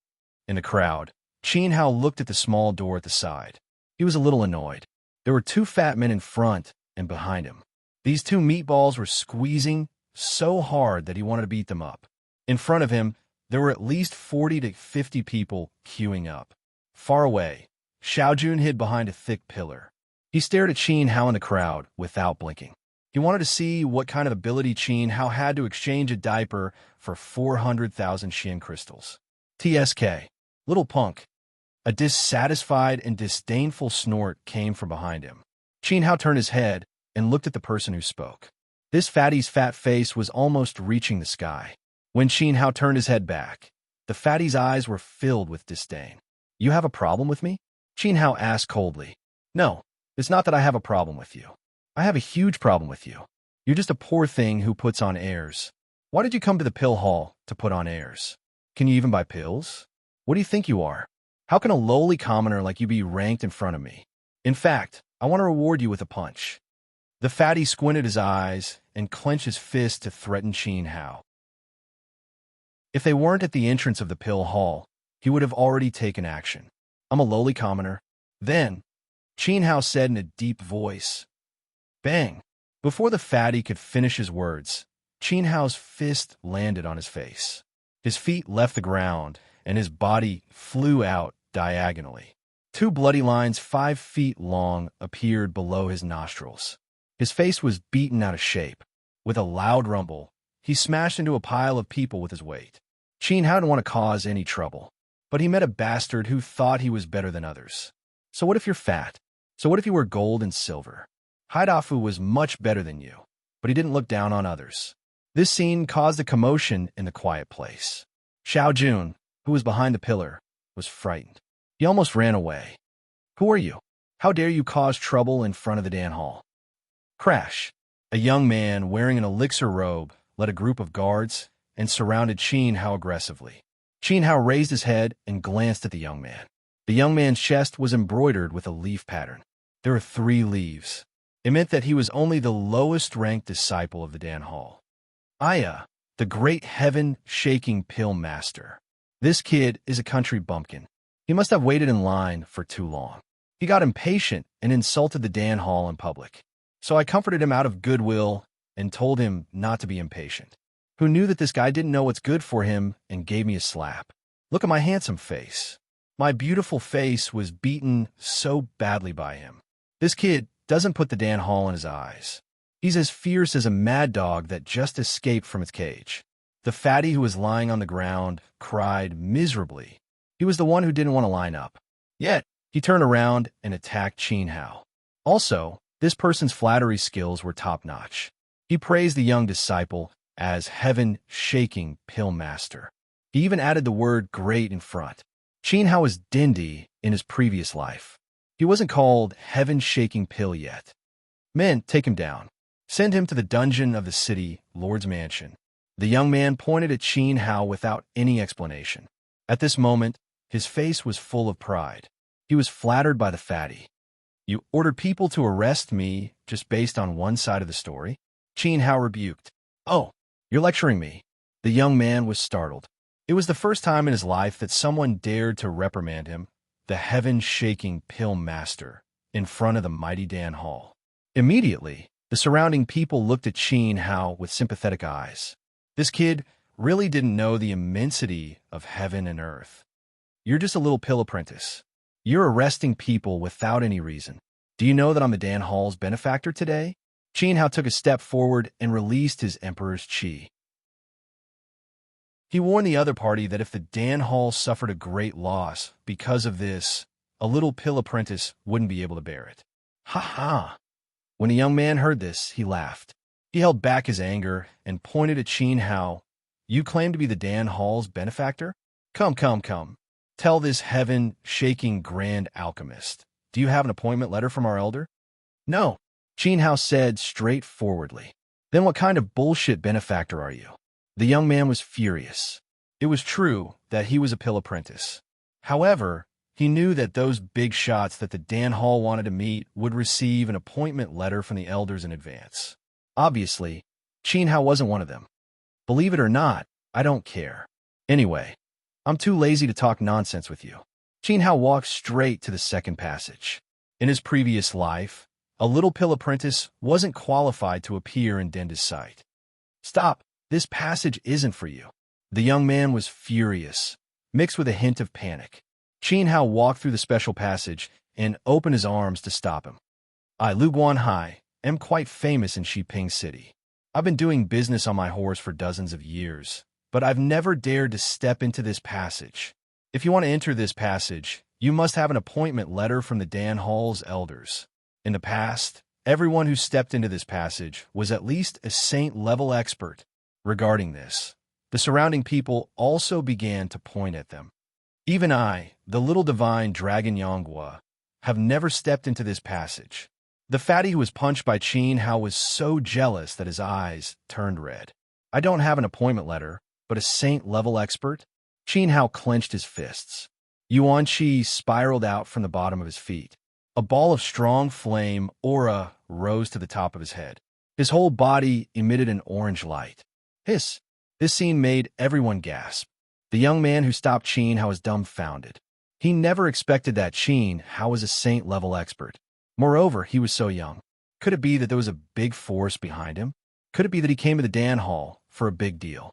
S1: In the crowd, Qin Hao looked at the small door at the side. He was a little annoyed. There were two fat men in front and behind him. These two meatballs were squeezing so hard that he wanted to beat them up. In front of him, there were at least 40 to 50 people queuing up. Far away, Xiaojun hid behind a thick pillar. He stared at Qin Hao in the crowd without blinking. He wanted to see what kind of ability Qin Hao had to exchange a diaper for 400,000 Xian crystals. TSK. Little punk. A dissatisfied and disdainful snort came from behind him. Qin Hao turned his head and looked at the person who spoke. This fatty's fat face was almost reaching the sky. When Qin Hao turned his head back, the fatty's eyes were filled with disdain. You have a problem with me? Qin Hao asked coldly. No, it's not that I have a problem with you. I have a huge problem with you. You're just a poor thing who puts on airs. Why did you come to the pill hall to put on airs? Can you even buy pills? What do you think you are? How can a lowly commoner like you be ranked in front of me? In fact, I want to reward you with a punch. The fatty squinted his eyes and clenched his fist to threaten Qin Hao. If they weren't at the entrance of the pill hall, he would have already taken action. I'm a lowly commoner. Then, Qin Hao said in a deep voice, bang! Before the fatty could finish his words, Qin Hao's fist landed on his face. His feet left the ground, and his body flew out diagonally. Two bloody lines 5 feet long appeared below his nostrils. His face was beaten out of shape. With a loud rumble, he smashed into a pile of people with his weight. Qin Hao didn't want to cause any trouble, but he met a bastard who thought he was better than others. So what if you're fat? So what if you were gold and silver? Haidafu was much better than you, but he didn't look down on others. This scene caused a commotion in the quiet place. Xiaojun, who was behind the pillar, was frightened. He almost ran away. Who are you? How dare you cause trouble in front of the Dan Hall? Crash! A young man wearing an elixir robe led a group of guards and surrounded Qin Hao aggressively. Qin Hao raised his head and glanced at the young man. The young man's chest was embroidered with a leaf pattern. There were 3 leaves. It meant that he was only the lowest-ranked disciple of the Dan Hall. Aya, the great heaven-shaking pill master. This kid is a country bumpkin. He must have waited in line for too long. He got impatient and insulted the Dan Hall in public. So I comforted him out of goodwill and told him not to be impatient. Who knew that this guy didn't know what's good for him and gave me a slap. Look at my handsome face. My beautiful face was beaten so badly by him. This kid doesn't put the Dan Hall in his eyes. He's as fierce as a mad dog that just escaped from its cage. The fatty who was lying on the ground cried miserably. He was the one who didn't want to line up. Yet, he turned around and attacked Qin Hao. Also, this person's flattery skills were top-notch. He praised the young disciple as heaven-shaking pill master. He even added the word great in front. Qin Hao was dindy in his previous life. He wasn't called heaven-shaking pill yet. Men, take him down. Send him to the dungeon of the city lord's mansion. The young man pointed at Qin Hao without any explanation. At this moment, his face was full of pride. He was flattered by the fatty. You ordered people to arrest me just based on one side of the story? Qin Hao rebuked. Oh, you're lecturing me. The young man was startled. It was the first time in his life that someone dared to reprimand him, the heaven-shaking pill master, in front of the mighty Dan Hall. Immediately, the surrounding people looked at Qin Hao with sympathetic eyes. This kid really didn't know the immensity of heaven and earth. You're just a little pill apprentice. You're arresting people without any reason. Do you know that I'm the Dan Hall's benefactor today? Qin Hao took a step forward and released his emperor's chi. He warned the other party that if the Dan Hall suffered a great loss because of this, a little pill apprentice wouldn't be able to bear it. Ha ha! When the young man heard this, he laughed. He held back his anger and pointed at Qin Hao. You claim to be the Dan Hall's benefactor? Come, come, come. Tell this heaven-shaking grand alchemist. Do you have an appointment letter from our elder? No, Qin Hao said straightforwardly. Then what kind of bullshit benefactor are you? The young man was furious. It was true that he was a pill apprentice. However, he knew that those big shots that the Dan Hall wanted to meet would receive an appointment letter from the elders in advance. Obviously, Qin Hao wasn't one of them. Believe it or not, I don't care. Anyway, I'm too lazy to talk nonsense with you. Qin Hao walked straight to the second passage. In his previous life, a little pill apprentice wasn't qualified to appear in Denda's sight. Stop, this passage isn't for you. The young man was furious, mixed with a hint of panic. Qin Hao walked through the special passage and opened his arms to stop him. I, Lu Guanhai, am quite famous in Xiping City. I've been doing business on my horse for dozens of years, but I've never dared to step into this passage. If you want to enter this passage, you must have an appointment letter from the Dan Hall's elders. In the past, everyone who stepped into this passage was at least a saint-level expert. Regarding this, the surrounding people also began to point at them. Even I, the little divine dragon Yonghua, have never stepped into this passage. The fatty who was punched by Qin Hao was so jealous that his eyes turned red. I don't have an appointment letter, but a saint-level expert? Qin Hao clenched his fists. Yuan Qi spiraled out from the bottom of his feet. A ball of strong flame aura rose to the top of his head. His whole body emitted an orange light. Hiss! This scene made everyone gasp. The young man who stopped Qin Hao was dumbfounded. He never expected that Qin Hao was a saint-level expert. Moreover, he was so young. Could it be that there was a big force behind him? Could it be that he came to the Dan Hall for a big deal?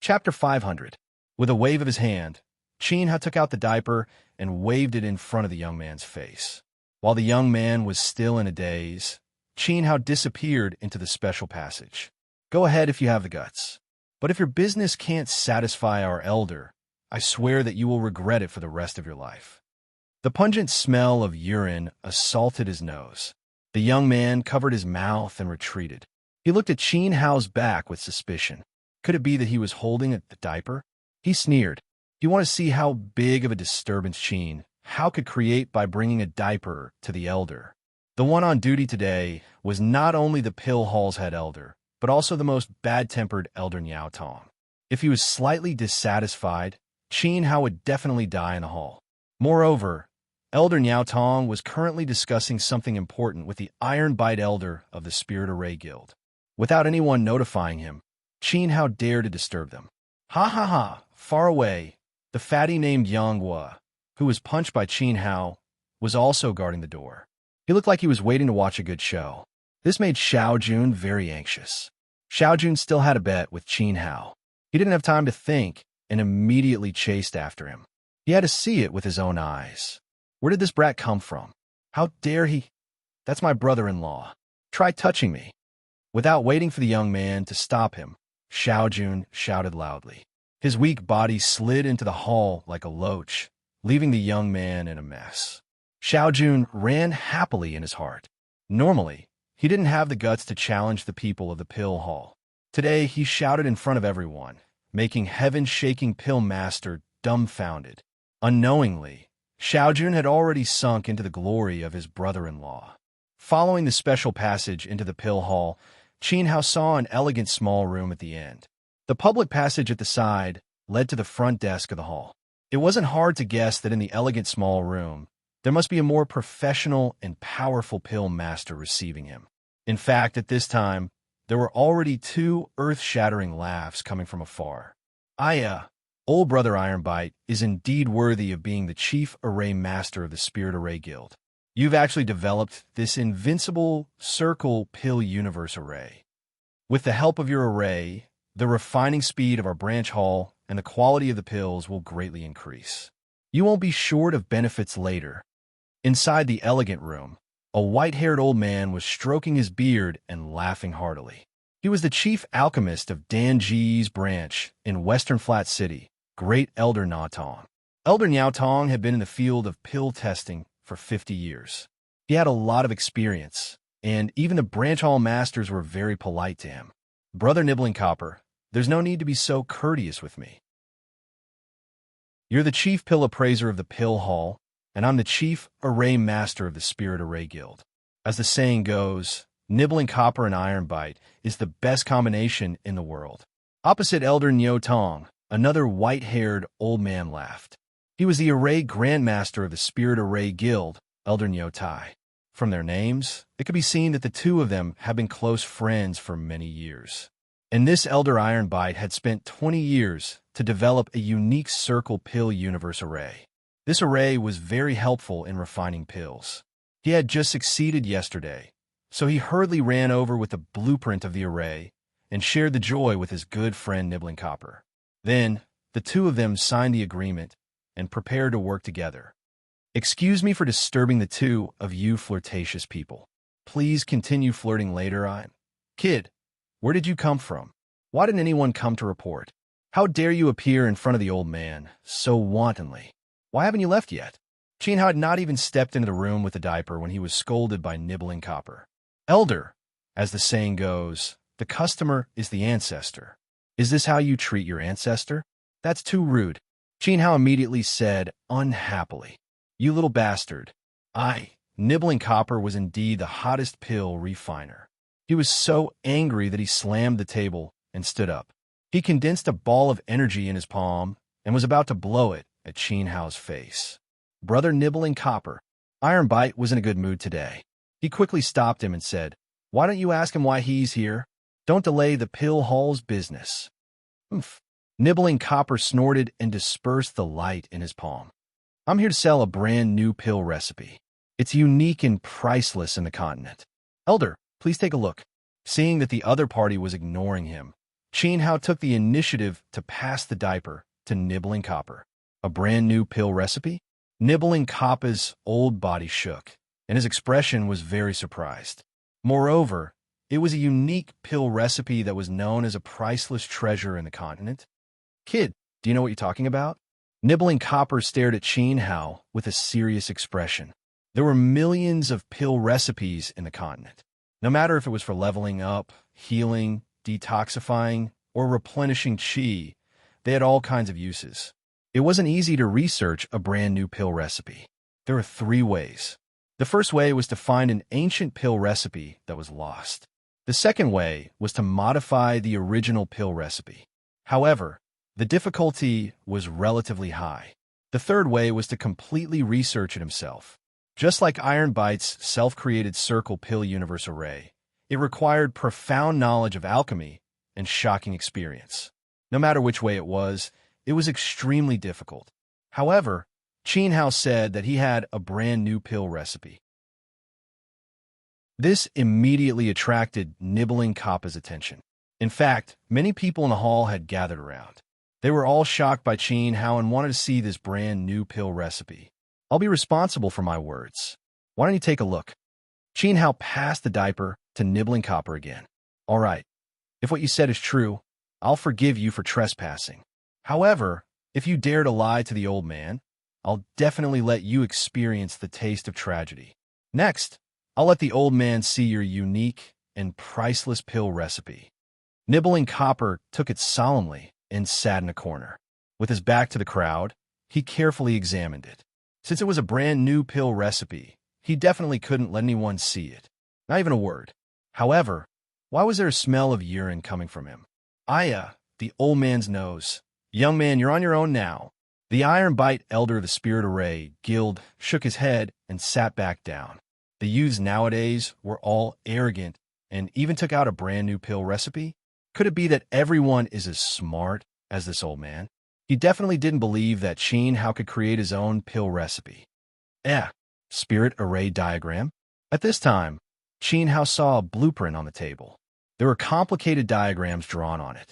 S1: Chapter 500. With a wave of his hand, Qin Hao took out the diaper and waved it in front of the young man's face. While the young man was still in a daze, Qin Hao disappeared into the special passage. Go ahead if you have the guts. But if your business can't satisfy our elder, I swear that you will regret it for the rest of your life. The pungent smell of urine assaulted his nose. The young man covered his mouth and retreated. He looked at Qin Hao's back with suspicion. Could it be that he was holding the diaper? He sneered. You want to see how big of a disturbance Qin Hao could create by bringing a diaper to the elder? The one on duty today was not only the Pill Hall's head elder, but also the most bad-tempered elder Niao Tong. If he was slightly dissatisfied, Qin Hao would definitely die in the hall. Moreover, Elder Niao Tong was currently discussing something important with the Iron Bite Elder of the Spirit Array Guild. Without anyone notifying him, Qin Hao dared to disturb them. Ha ha ha! Far away, the fatty named Yonghua, who was punched by Qin Hao, was also guarding the door. He looked like he was waiting to watch a good show. This made Xiao Jun very anxious. Xiao Jun still had a bet with Qin Hao. He didn't have time to think and immediately chased after him. He had to see it with his own eyes. Where did this brat come from? How dare he? That's my brother-in-law. Try touching me. Without waiting for the young man to stop him, Xiao Jun shouted loudly. His weak body slid into the hall like a loach, leaving the young man in a mess. Xiao Jun ran happily in his heart. Normally, he didn't have the guts to challenge the people of the Pill Hall. Today, he shouted in front of everyone, making heaven-shaking Pill Master dumbfounded. Unknowingly, Xiao Jun had already sunk into the glory of his brother-in-law. Following the special passage into the Pill Hall, Qin Hao saw an elegant small room at the end. The public passage at the side led to the front desk of the hall. It wasn't hard to guess that in the elegant small room, there must be a more professional and powerful Pill Master receiving him. In fact, at this time, there were already two earth-shattering laughs coming from afar. Old Brother Ironbite is indeed worthy of being the chief array master of the Spirit Array Guild. You've actually developed this invincible circle pill universe array. With the help of your array, the refining speed of our branch haul and the quality of the pills will greatly increase. You won't be short of benefits later. Inside the elegant room, a white-haired old man was stroking his beard and laughing heartily. He was the chief alchemist of Dan G's branch in Western Flat City, Great Elder Na Tong. Elder Niao Tong had been in the field of pill testing for 50 years. He had a lot of experience, and even the branch hall masters were very polite to him. Brother Nibbling Copper, there's no need to be so courteous with me. You're the chief pill appraiser of the pill hall, and I'm the chief array master of the Spirit Array Guild. As the saying goes, Nibbling Copper and Iron Bite is the best combination in the world. Opposite Elder Niao Tong, another white-haired old man laughed. He was the Array Grandmaster of the Spirit Array Guild, Elder Niao Tai. From their names, it could be seen that the two of them have been close friends for many years. And this Elder Iron Bite had spent 20 years to develop a unique circle pill universe array. This array was very helpful in refining pills. He had just succeeded yesterday, so he hurriedly ran over with the blueprint of the array and shared the joy with his good friend Nibbling Copper. Then, the two of them signed the agreement and prepared to work together. Excuse me for disturbing the two of you flirtatious people. Please continue flirting later. Kid, where did you come from? Why didn't anyone come to report? How dare you appear in front of the old man so wantonly? Why haven't you left yet? Qin had not even stepped into the room with the diaper when he was scolded by Nibbling Copper. Elder, as the saying goes, the customer is the ancestor. Is this how you treat your ancestor? That's too rude. Qin Hao immediately said, unhappily. You little bastard. Nibbling Copper was indeed the hottest pill refiner. He was so angry that he slammed the table and stood up. He condensed a ball of energy in his palm and was about to blow it at Qin Hao's face. Brother Nibbling Copper, Iron Bite was in a good mood today. He quickly stopped him and said, why don't you ask him why he's here? Don't delay the pill hall's business. Oomph. Nibbling Copper snorted and dispersed the light in his palm. I'm here to sell a brand new pill recipe. It's unique and priceless in the continent. Elder, please take a look. Seeing that the other party was ignoring him, Qin Hao took the initiative to pass the diaper to Nibbling Copper. A brand new pill recipe? Nibbling Copper's old body shook, and his expression was very surprised. Moreover, it was a unique pill recipe that was known as a priceless treasure in the continent. Kid, do you know what you're talking about? Nibbling Copper stared at Qin Hao with a serious expression. There were millions of pill recipes in the continent. No matter if it was for leveling up, healing, detoxifying, or replenishing qi, they had all kinds of uses. It wasn't easy to research a brand new pill recipe. There were 3 ways. The first way was to find an ancient pill recipe that was lost. The second way was to modify the original pill recipe. However, the difficulty was relatively high. The third way was to completely research it himself. Just like Iron Bite's self-created circle pill universe array, it required profound knowledge of alchemy and shocking experience. No matter which way it was extremely difficult. However, Qin Hao said that he had a brand new pill recipe. This immediately attracted Nibbling Copper's attention. In fact, many people in the hall had gathered around. They were all shocked by Qin Hao and wanted to see this brand new pill recipe. I'll be responsible for my words. Why don't you take a look? Qin Hao passed the diaper to Nibbling Copper again. All right, if what you said is true, I'll forgive you for trespassing. However, if you dare to lie to the old man, I'll definitely let you experience the taste of tragedy. Next, I'll let the old man see your unique and priceless pill recipe. Nibbling Copper took it solemnly and sat in a corner. With his back to the crowd, he carefully examined it. Since it was a brand new pill recipe, he definitely couldn't let anyone see it. Not even a word. However, why was there a smell of urine coming from him? The old man's nose. Young man, you're on your own now. The Iron Bite Elder of the Spirit Array Guild shook his head and sat back down. The youths nowadays were all arrogant and even took out a brand new pill recipe. Could it be that everyone is as smart as this old man? He definitely didn't believe that Qin Hao could create his own pill recipe. Spirit Array Diagram? At this time, Qin Hao saw a blueprint on the table. There were complicated diagrams drawn on it.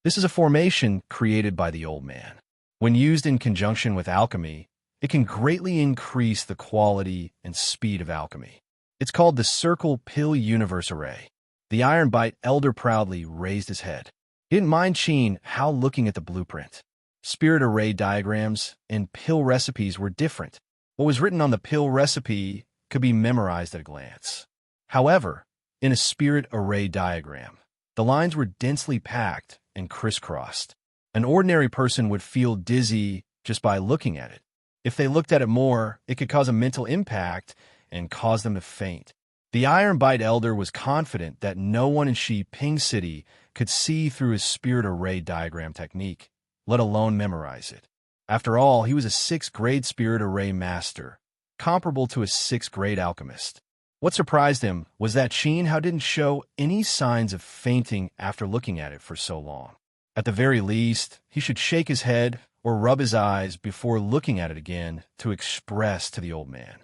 S1: This is a formation created by the old man. When used in conjunction with alchemy, it can greatly increase the quality and speed of alchemy. It's called the Circle Pill Universe Array. The Ironbite Elder proudly raised his head. He didn't mind Qin Hao looking at the blueprint. Spirit array diagrams and pill recipes were different. What was written on the pill recipe could be memorized at a glance. However, in a spirit array diagram, the lines were densely packed and crisscrossed. An ordinary person would feel dizzy just by looking at it. If they looked at it more, it could cause a mental impact and cause them to faint. The Ironbite Elder was confident that no one in Shi Ping City could see through his spirit array diagram technique, let alone memorize it. After all, he was a 6th grade spirit array master, comparable to a 6th grade alchemist. What surprised him was that Qin Hao didn't show any signs of fainting after looking at it for so long. At the very least, he should shake his head or rub his eyes before looking at it again to express to the old man.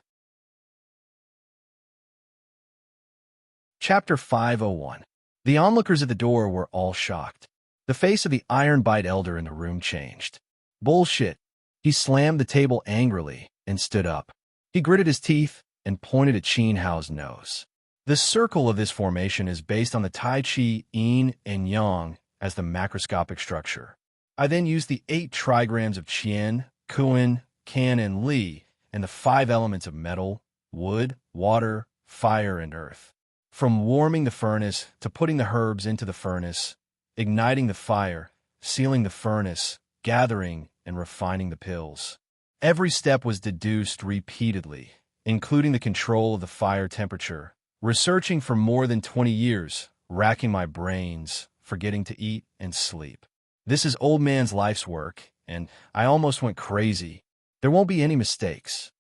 S1: Chapter 501. The onlookers at the door were all shocked. The face of the Ironbite Elder in the room changed. Bullshit. He slammed the table angrily and stood up. He gritted his teeth and pointed at Qin Hao's nose. The circle of this formation is based on the Tai Chi, Yin, and Yang as the macroscopic structure. I then used the 8 trigrams of Qian, Kuan, Kan, and Li, and the 5 elements of metal, wood, water, fire, and earth. From warming the furnace to putting the herbs into the furnace, igniting the fire, sealing the furnace, gathering and refining the pills. Every step was deduced repeatedly, including the control of the fire temperature. Researching for more than 20 years, racking my brains, forgetting to eat and sleep. This is old man's life's work, and I almost went crazy. There won't be any mistakes.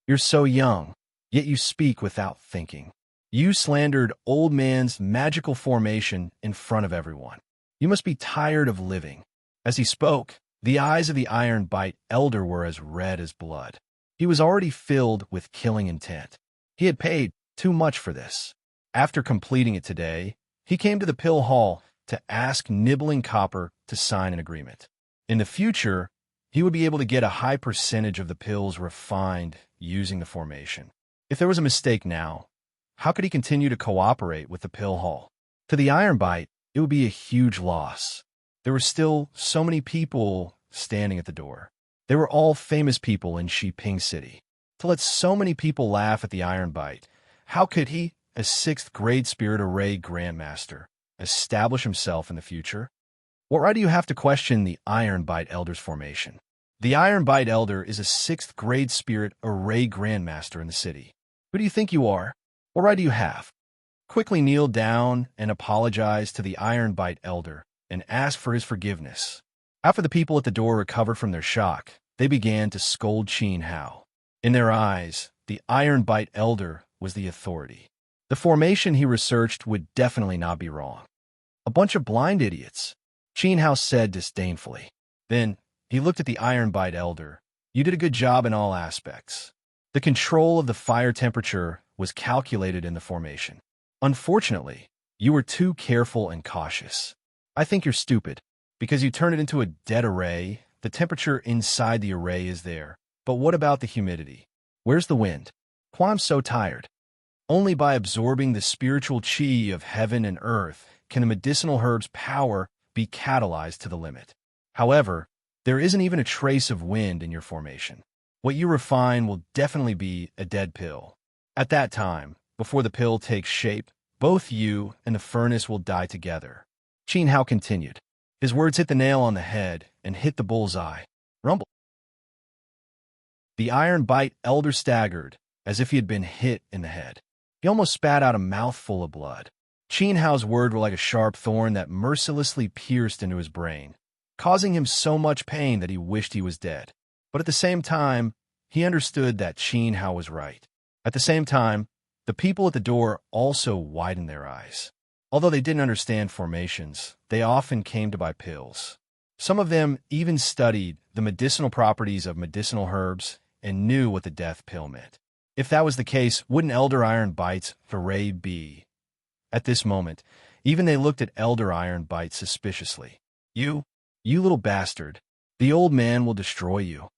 S1: You're so young, yet you speak without thinking. You slandered old man's magical formation in front of everyone. You must be tired of living. As he spoke, the eyes of the Ironbite Elder were as red as blood. He was already filled with killing intent. He had paid too much for this. After completing it today, he came to the pill hall to ask Nibbling Copper to sign an agreement. In the future, he would be able to get a high percentage of the pills refined using the formation. If there was a mistake now, how could he continue to cooperate with the pill hall? To the Ironbite, it would be a huge loss. There were still so many people standing at the door. They were all famous people in Shi Ping City. To let so many people laugh at the Ironbite, how could he, a 6th grade spirit array grandmaster, establish himself in the future? Why do you have to question the Ironbite Elder's formation? The Ironbite Elder is a 6th grade spirit array grandmaster in the city. Who do you think you are? What right do you have? Quickly kneel down and apologize to the Ironbite Elder and ask for his forgiveness. After the people at the door recovered from their shock, they began to scold Qin Hao. In their eyes, the Ironbite Elder was the authority. The formation he researched would definitely not be wrong. A bunch of blind idiots, Qin Hao said disdainfully. Then he looked at the Ironbite Elder. You did a good job in all aspects. The control of the fire temperature was calculated in the formation. Unfortunately, you were too careful and cautious. I think you're stupid. Because you turn it into a dead array, the temperature inside the array is there. But what about the humidity? Where's the wind? Why I'm so tired. Only by absorbing the spiritual chi of heaven and earth can the medicinal herb's power be catalyzed to the limit. However, there isn't even a trace of wind in your formation. What you refine will definitely be a dead pill. At that time, before the pill takes shape, both you and the furnace will die together. Qin Hao continued. His words hit the nail on the head and hit the bullseye. Rumble. The Ironbite Elder staggered, as if he had been hit in the head. He almost spat out a mouthful of blood. Qin Hao's words were like a sharp thorn that mercilessly pierced into his brain, causing him so much pain that he wished he was dead. But at the same time, he understood that Qin Hao was right. At the same time, the people at the door also widened their eyes. Although they didn't understand formations, they often came to buy pills. Some of them even studied the medicinal properties of medicinal herbs and knew what the death pill meant. If that was the case, wouldn't Elder Ironbite's foray be? At this moment, Even they looked at Elder Ironbite suspiciously. You little bastard. The old man will destroy you.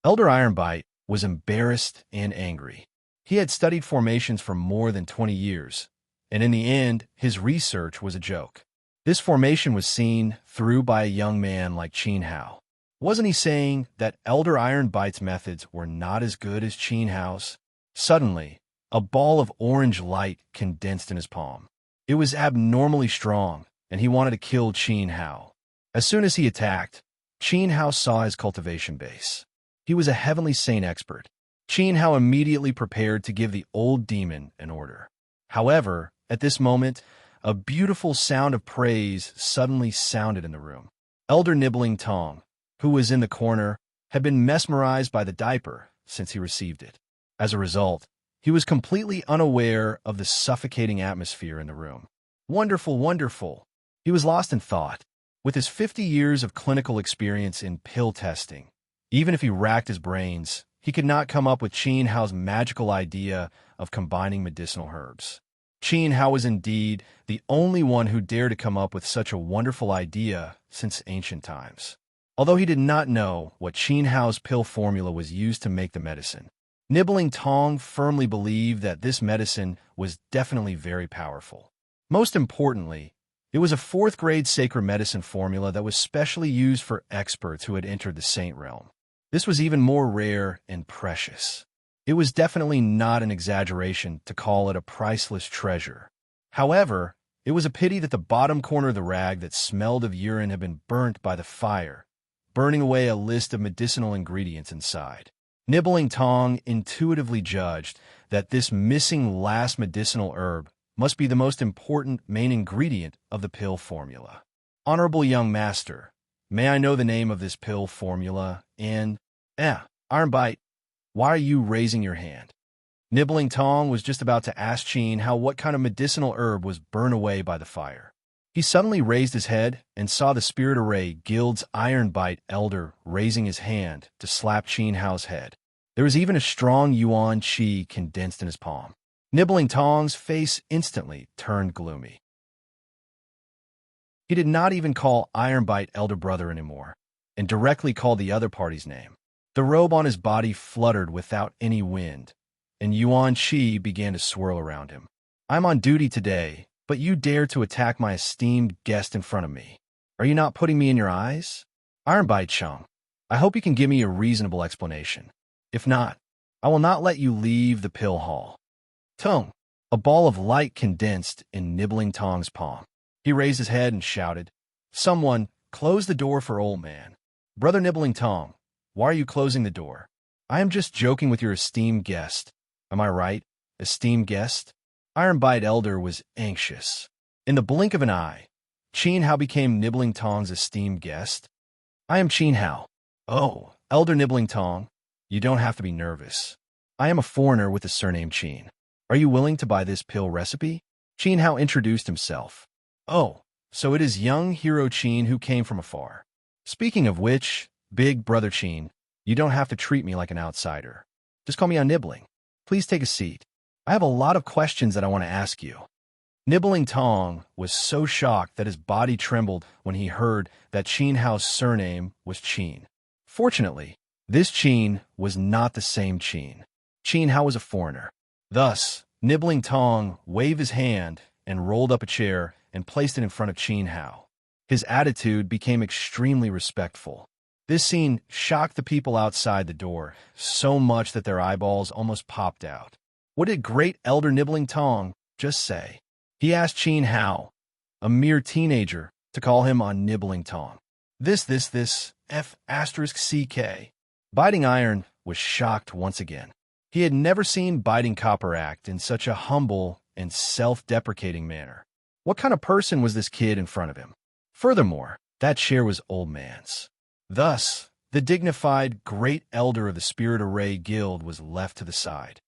S1: Elder Ironbite was embarrassed and angry. He had studied formations for more than 20 years, and in the end, his research was a joke. This formation was seen through by a young man like Qin Hao. Wasn't he saying that Elder Ironbite's methods were not as good as Qin Hao's? Suddenly, a ball of orange light condensed in his palm. It was abnormally strong, and he wanted to kill Qin Hao. As soon as he attacked, Qin Hao saw his cultivation base. He was a heavenly saint expert. Qin Hao immediately prepared to give the old demon an order. However, at this moment, a beautiful sound of praise suddenly sounded in the room. Elder Nibbling Tong, who was in the corner, had been mesmerized by the diaper since he received it. As a result, he was completely unaware of the suffocating atmosphere in the room. Wonderful, wonderful. He was lost in thought. With his 50 years of clinical experience in pill testing, even if he racked his brains, he could not come up with Qin Hao's magical idea of combining medicinal herbs. Qin Hao was indeed the only one who dared to come up with such a wonderful idea since ancient times. Although he did not know what Qin Hao's pill formula was used to make the medicine, Nibbling Tong firmly believed that this medicine was definitely very powerful. Most importantly, it was a 4th-grade sacred medicine formula that was specially used for experts who had entered the saint realm. This was even more rare and precious. It was definitely not an exaggeration to call it a priceless treasure. However, it was a pity that the bottom corner of the rag that smelled of urine had been burnt by the fire, burning away a list of medicinal ingredients inside. Nibbling Tong intuitively judged that this missing last medicinal herb must be the most important main ingredient of the pill formula. Honorable young master, may I know the name of this pill formula and... Ironbite, why are you raising your hand? Nibbling Tong was just about to ask Qin Hao what kind of medicinal herb was burned away by the fire. He suddenly raised his head and saw the Spirit Array Guild's Ironbite Elder raising his hand to slap Qin Hao's head. There was even a strong yuan qi condensed in his palm. Nibbling Tong's face instantly turned gloomy. He did not even call Ironbite Elder Brother anymore, and directly called the other party's name. The robe on his body fluttered without any wind, and yuan qi began to swirl around him. I'm on duty today, but you dare to attack my esteemed guest in front of me. Are you not putting me in your eyes? Ironbite Chung, I hope you can give me a reasonable explanation. If not, I will not let you leave the pill hall. Tung, a ball of light condensed in Nibbling Tong's palm. He raised his head and shouted, Someone, close the door for old man. Brother Nibbling Tong, why are you closing the door? I am just joking with your esteemed guest. Am I right, esteemed guest? Ironbite Elder was anxious. In the blink of an eye, Qin Hao became Nibbling Tong's esteemed guest. I am Qin Hao. Oh, Elder Nibbling Tong, you don't have to be nervous. I am a foreigner with the surname Qin. Are you willing to buy this pill recipe? Qin Hao introduced himself. Oh, so it is young hero Qin who came from afar. Speaking of which, big brother Qin, you don't have to treat me like an outsider. Just call me on Nibbling. Please take a seat. I have a lot of questions that I want to ask you. Nibbling Tong was so shocked that his body trembled when he heard that Qin Hao's surname was Qin. Fortunately, this Qin was not the same Qin. Qin Hao was a foreigner. Thus, Nibbling Tong waved his hand and rolled up a chair and placed it in front of Qin Hao. His attitude became extremely respectful. This scene shocked the people outside the door so much that their eyeballs almost popped out. What did great Elder Nibbling Tong just say? He asked Qin Hao, a mere teenager, to call him on Nibbling Tong. This, F***CK. Biting Iron was shocked once again. He had never seen Biting Copper act in such a humble and self-deprecating manner. What kind of person was this kid in front of him? Furthermore, that chair was old man's. Thus, the dignified great elder of the Spirit Array Guild was left to the side.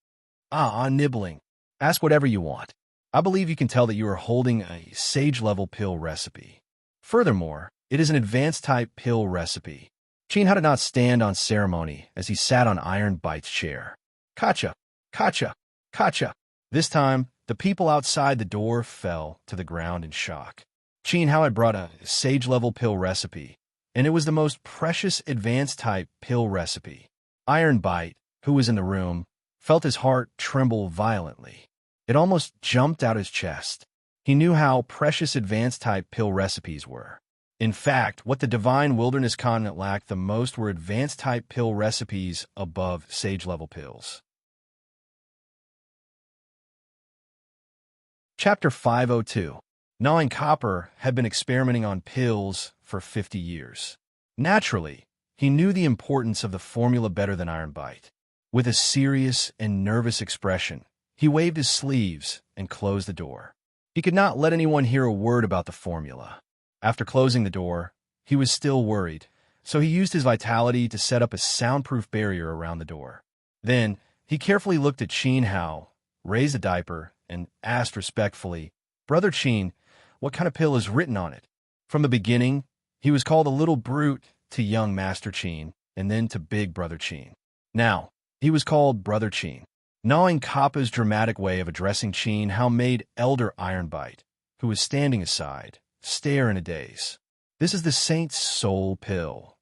S1: Nibbling. Ask whatever you want. I believe you can tell that you are holding a sage-level pill recipe. Furthermore, it is an advanced-type pill recipe. Qin Hao did not stand on ceremony as he sat on Ironbite's chair. Kacha, kacha, kacha. This time, The people outside the door fell to the ground in shock. Qin Hao had brought a sage-level pill recipe, and it was the most precious advanced-type pill recipe. Iron Bite, who was in the room, felt his heart tremble violently. It almost jumped out his chest. He knew how precious advanced-type pill recipes were. In fact, what the divine wilderness continent lacked the most were advanced-type pill recipes above sage-level pills. Chapter 502. Gnawing Copper had been experimenting on pills for 50 years. Naturally, he knew the importance of the formula better than Iron Bite. With a serious and nervous expression, he waved his sleeves and closed the door. He could not let anyone hear a word about the formula. After closing the door, he was still worried, so he used his vitality to set up a soundproof barrier around the door. Then, he carefully looked at Qin Hao, raised a diaper, and asked respectfully, "Brother Qin, what kind of pill is written on it?" From the beginning, he was called a little brute to young Master Qin, and then to Big Brother Qin. Now, he was called Brother Qin. Gnawing Coppa's dramatic way of addressing Qin Hao made Elder Iron Bite, who was standing aside, stare in a daze. "This is the Saint's Soul Pill."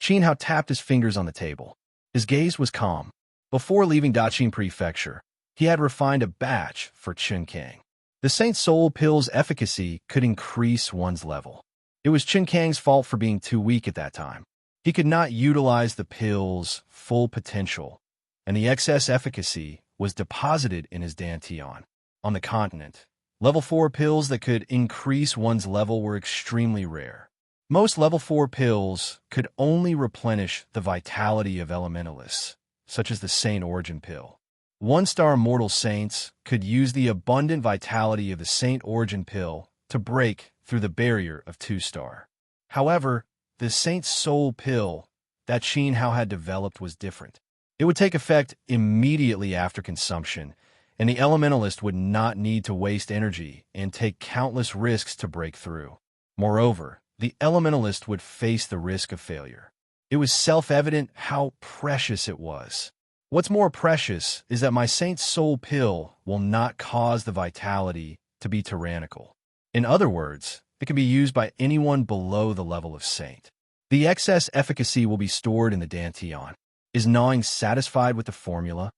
S1: Qin Hao tapped his fingers on the table. His gaze was calm. Before leaving Daqing Prefecture, he had refined a batch for Qinkang. The Saint's Soul Pill's efficacy could increase one's level. It was Qinkang's fault for being too weak at that time. He could not utilize the pill's full potential, and the excess efficacy was deposited in his dantian. On the continent, level 4 pills that could increase one's level were extremely rare. Most level 4 pills could only replenish the vitality of elementalists, such as the Saint Origin pill. 1-star mortal saints could use the abundant vitality of the Saint Origin pill to break through the barrier of 2-star. However, the Saint's Soul pill that Qin Hao had developed was different. It would take effect immediately after consumption, and the elementalist would not need to waste energy and take countless risks to break through. Moreover, the elementalist would face the risk of failure. It was self-evident how precious it was. What's more precious is that my Saint's Soul pill will not cause the vitality to be tyrannical. In other words, it can be used by anyone below the level of Saint. The excess efficacy will be stored in the dantian. Is Gnawing satisfied with the formula?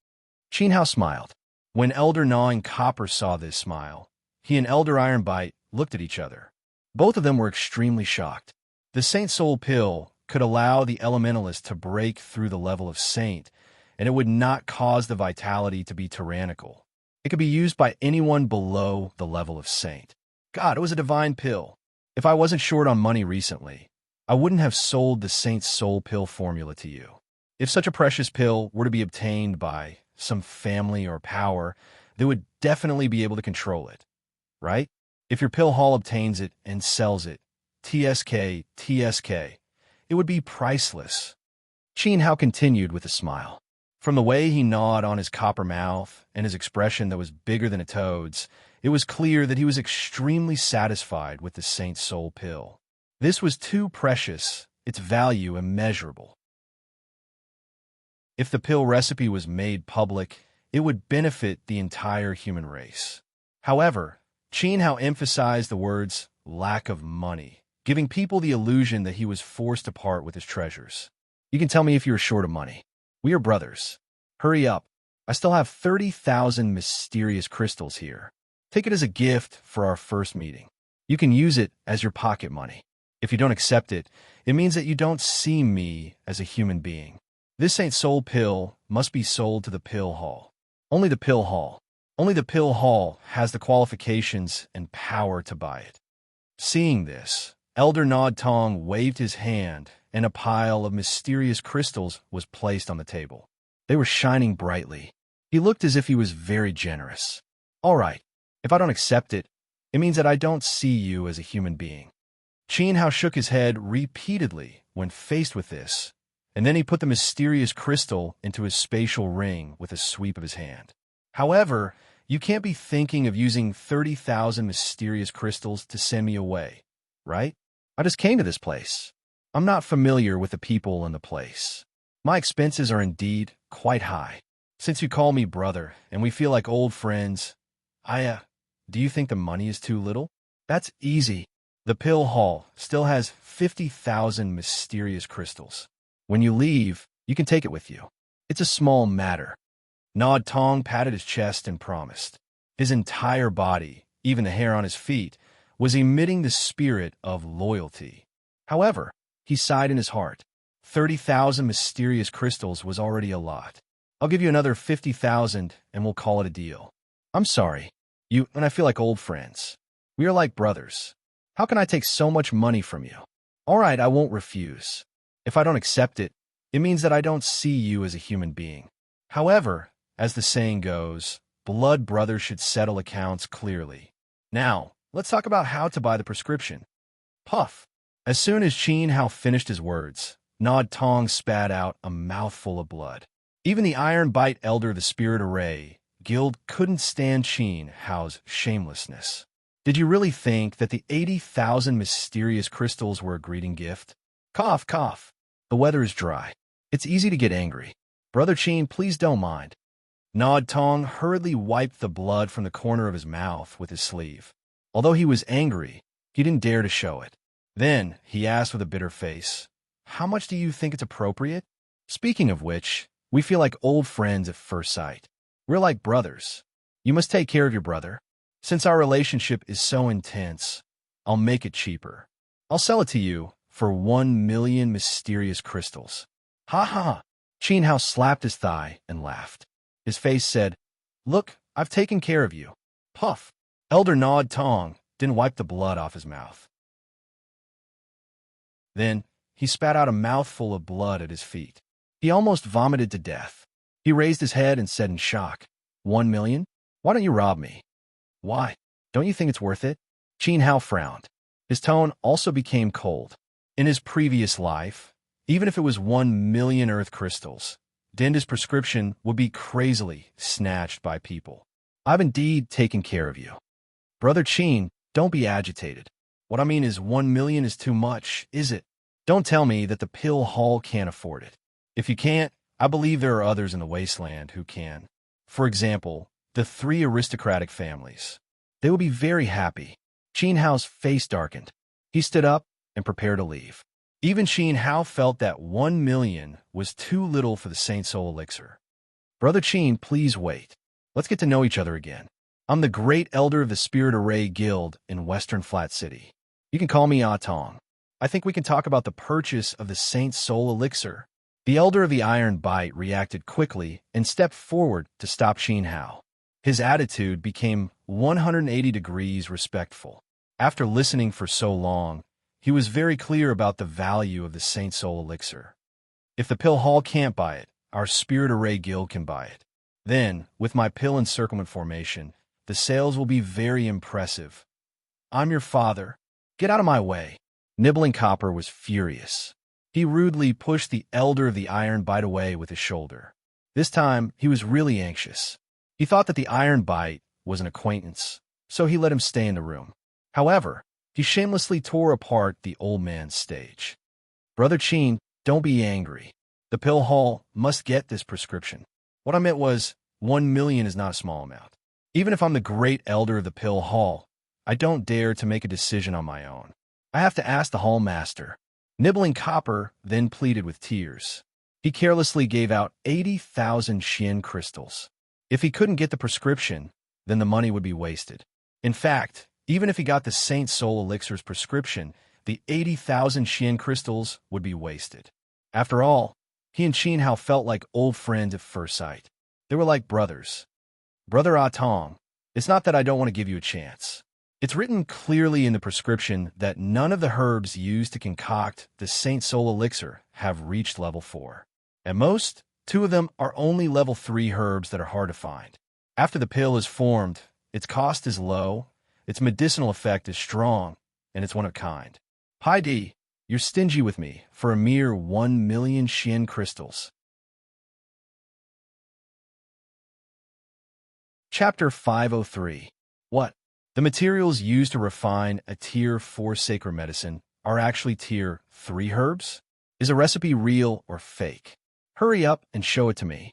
S1: Qin Hao smiled. When Elder Gnawing Copper saw this smile, he and Elder Iron Bite looked at each other. Both of them were extremely shocked. The Saint's Soul pill could allow the elementalist to break through the level of Saint, and it would not cause the vitality to be tyrannical. It could be used by anyone below the level of Saint. God, it was a divine pill. If I wasn't short on money recently, I wouldn't have sold the Saint's Soul pill formula to you. If such a precious pill were to be obtained by some family or power, they would definitely be able to control it, right? If your pill hall obtains it and sells it, TSK, it would be priceless. Qin Hao continued with a smile. From the way he gnawed on his copper mouth and his expression that was bigger than a toad's, it was clear that he was extremely satisfied with the Saint's Soul pill. This was too precious, its value immeasurable. If the pill recipe was made public, it would benefit the entire human race. However, Qin Hao emphasized the words lack of money, giving people the illusion that he was forced to part with his treasures. You can tell me if you are short of money. We are brothers. Hurry up. I still have 30,000 mysterious crystals here. Take it as a gift for our first meeting. You can use it as your pocket money. If you don't accept it, it means that you don't see me as a human being. This Saint Soul pill must be sold to the pill hall. Only the pill hall. Only the pill hall has the qualifications and power to buy it. Seeing this, Elder Nod Tong waved his hand, and a pile of mysterious crystals was placed on the table. They were shining brightly. He looked as if he was very generous. All right, if I don't accept it, it means that I don't see you as a human being. Qin Hao shook his head repeatedly when faced with this, and then he put the mysterious crystal into his spatial ring with a sweep of his hand. However, you can't be thinking of using 30,000 mysterious crystals to send me away, right? I just came to this place. I'm not familiar with the people in the place. My expenses are indeed quite high. Since you call me brother and we feel like old friends, Do you think the money is too little? That's easy. The pill hall still has 50,000 mysterious crystals. When you leave, you can take it with you. It's a small matter. Nod Tong patted his chest and promised. His entire body, even the hair on his feet, was emitting the spirit of loyalty. However, he sighed in his heart. 30,000 mysterious crystals was already a lot. I'll give you another 50,000 and we'll call it a deal. I'm sorry. You and I feel like old friends. We are like brothers. How can I take so much money from you? All right, I won't refuse. If I don't accept it, it means that I don't see you as a human being. However, as the saying goes, blood brothers should settle accounts clearly. Now, let's talk about how to buy the prescription. Puff. As soon as Qin Hao finished his words, Nod Tong spat out a mouthful of blood. Even the Iron Bite Elder of the Spirit Array Guild couldn't stand Qin Hao's shamelessness. Did you really think that the 80,000 mysterious crystals were a greeting gift? Cough, cough. The weather is dry. It's easy to get angry. Brother Qin, please don't mind. Nod Tong hurriedly wiped the blood from the corner of his mouth with his sleeve. Although he was angry, he didn't dare to show it. Then he asked with a bitter face, "How much do you think it's appropriate? Speaking of which, we feel like old friends at first sight. We're like brothers. You must take care of your brother. Since our relationship is so intense, I'll make it cheaper. I'll sell it to you for 1,000,000 mysterious crystals." Ha ha! Qin Hao slapped his thigh and laughed. His face said, "Look, I've taken care of you." Puff. Elder Nod Tong didn't wipe the blood off his mouth. Then he spat out a mouthful of blood at his feet. He almost vomited to death. He raised his head and said in shock, 1,000,000? Why don't you rob me? Why? Don't you think it's worth it? Qin Hao frowned. His tone also became cold. In his previous life, even if it was 1,000,000 earth crystals, Dinda's prescription would be crazily snatched by people. I've indeed taken care of you. Brother Qin, don't be agitated. What I mean is 1,000,000 is too much, is it? Don't tell me that the pill hall can't afford it. If you can't, I believe there are others in the wasteland who can. For example, the 3 aristocratic families. They will be very happy. Qin Hao's face darkened. He stood up and prepared to leave. Even Qin Hao felt that 1,000,000 was too little for the Saint Soul Elixir. Brother Qin, please wait. Let's get to know each other again. I'm the Great Elder of the Spirit Array Guild in Western Flat City. You can call me Ah Tong. I think we can talk about the purchase of the Saint Soul Elixir. The Elder of the Iron Bite reacted quickly and stepped forward to stop Qin Hao. His attitude became 180 degrees respectful. After listening for so long, he was very clear about the value of the Saint Soul Elixir. If the Pill Hall can't buy it, our Spirit Array Guild can buy it. Then, with my pill encirclement formation, the sales will be very impressive. I'm your father. Get out of my way. Nibbling Copper was furious. He rudely pushed the Elder of the Iron Bite away with his shoulder. This time, he was really anxious. He thought that the Iron Bite was an acquaintance, so he let him stay in the room. However, he shamelessly tore apart the old man's stage. Brother Qin, don't be angry. The Pill Hall must get this prescription. What I meant was, 1,000,000 is not a small amount. Even if I'm the Great Elder of the Pill Hall, I don't dare to make a decision on my own. I have to ask the Hall Master. Nibbling Copper then pleaded with tears. He carelessly gave out 80,000 Xian crystals. If he couldn't get the prescription, then the money would be wasted. In fact, even if he got the Saint Soul Elixir's prescription, the 80,000 Xian crystals would be wasted. After all, he and Qin Hao felt like old friends at first sight. They were like brothers. Brother Ah Tong, it's not that I don't want to give you a chance. It's written clearly in the prescription that none of the herbs used to concoct the Saint Soul Elixir have reached level 4. At most, 2 of them are only level 3 herbs that are hard to find. After the pill is formed, its cost is low, its medicinal effect is strong, and it's one of a kind. Pai Di, you're stingy with me for a mere 1,000,000 Xian crystals. Chapter 503. What? The materials used to refine a Tier 4 sacred medicine are actually Tier 3 herbs? Is a recipe real or fake? Hurry up and show it to me.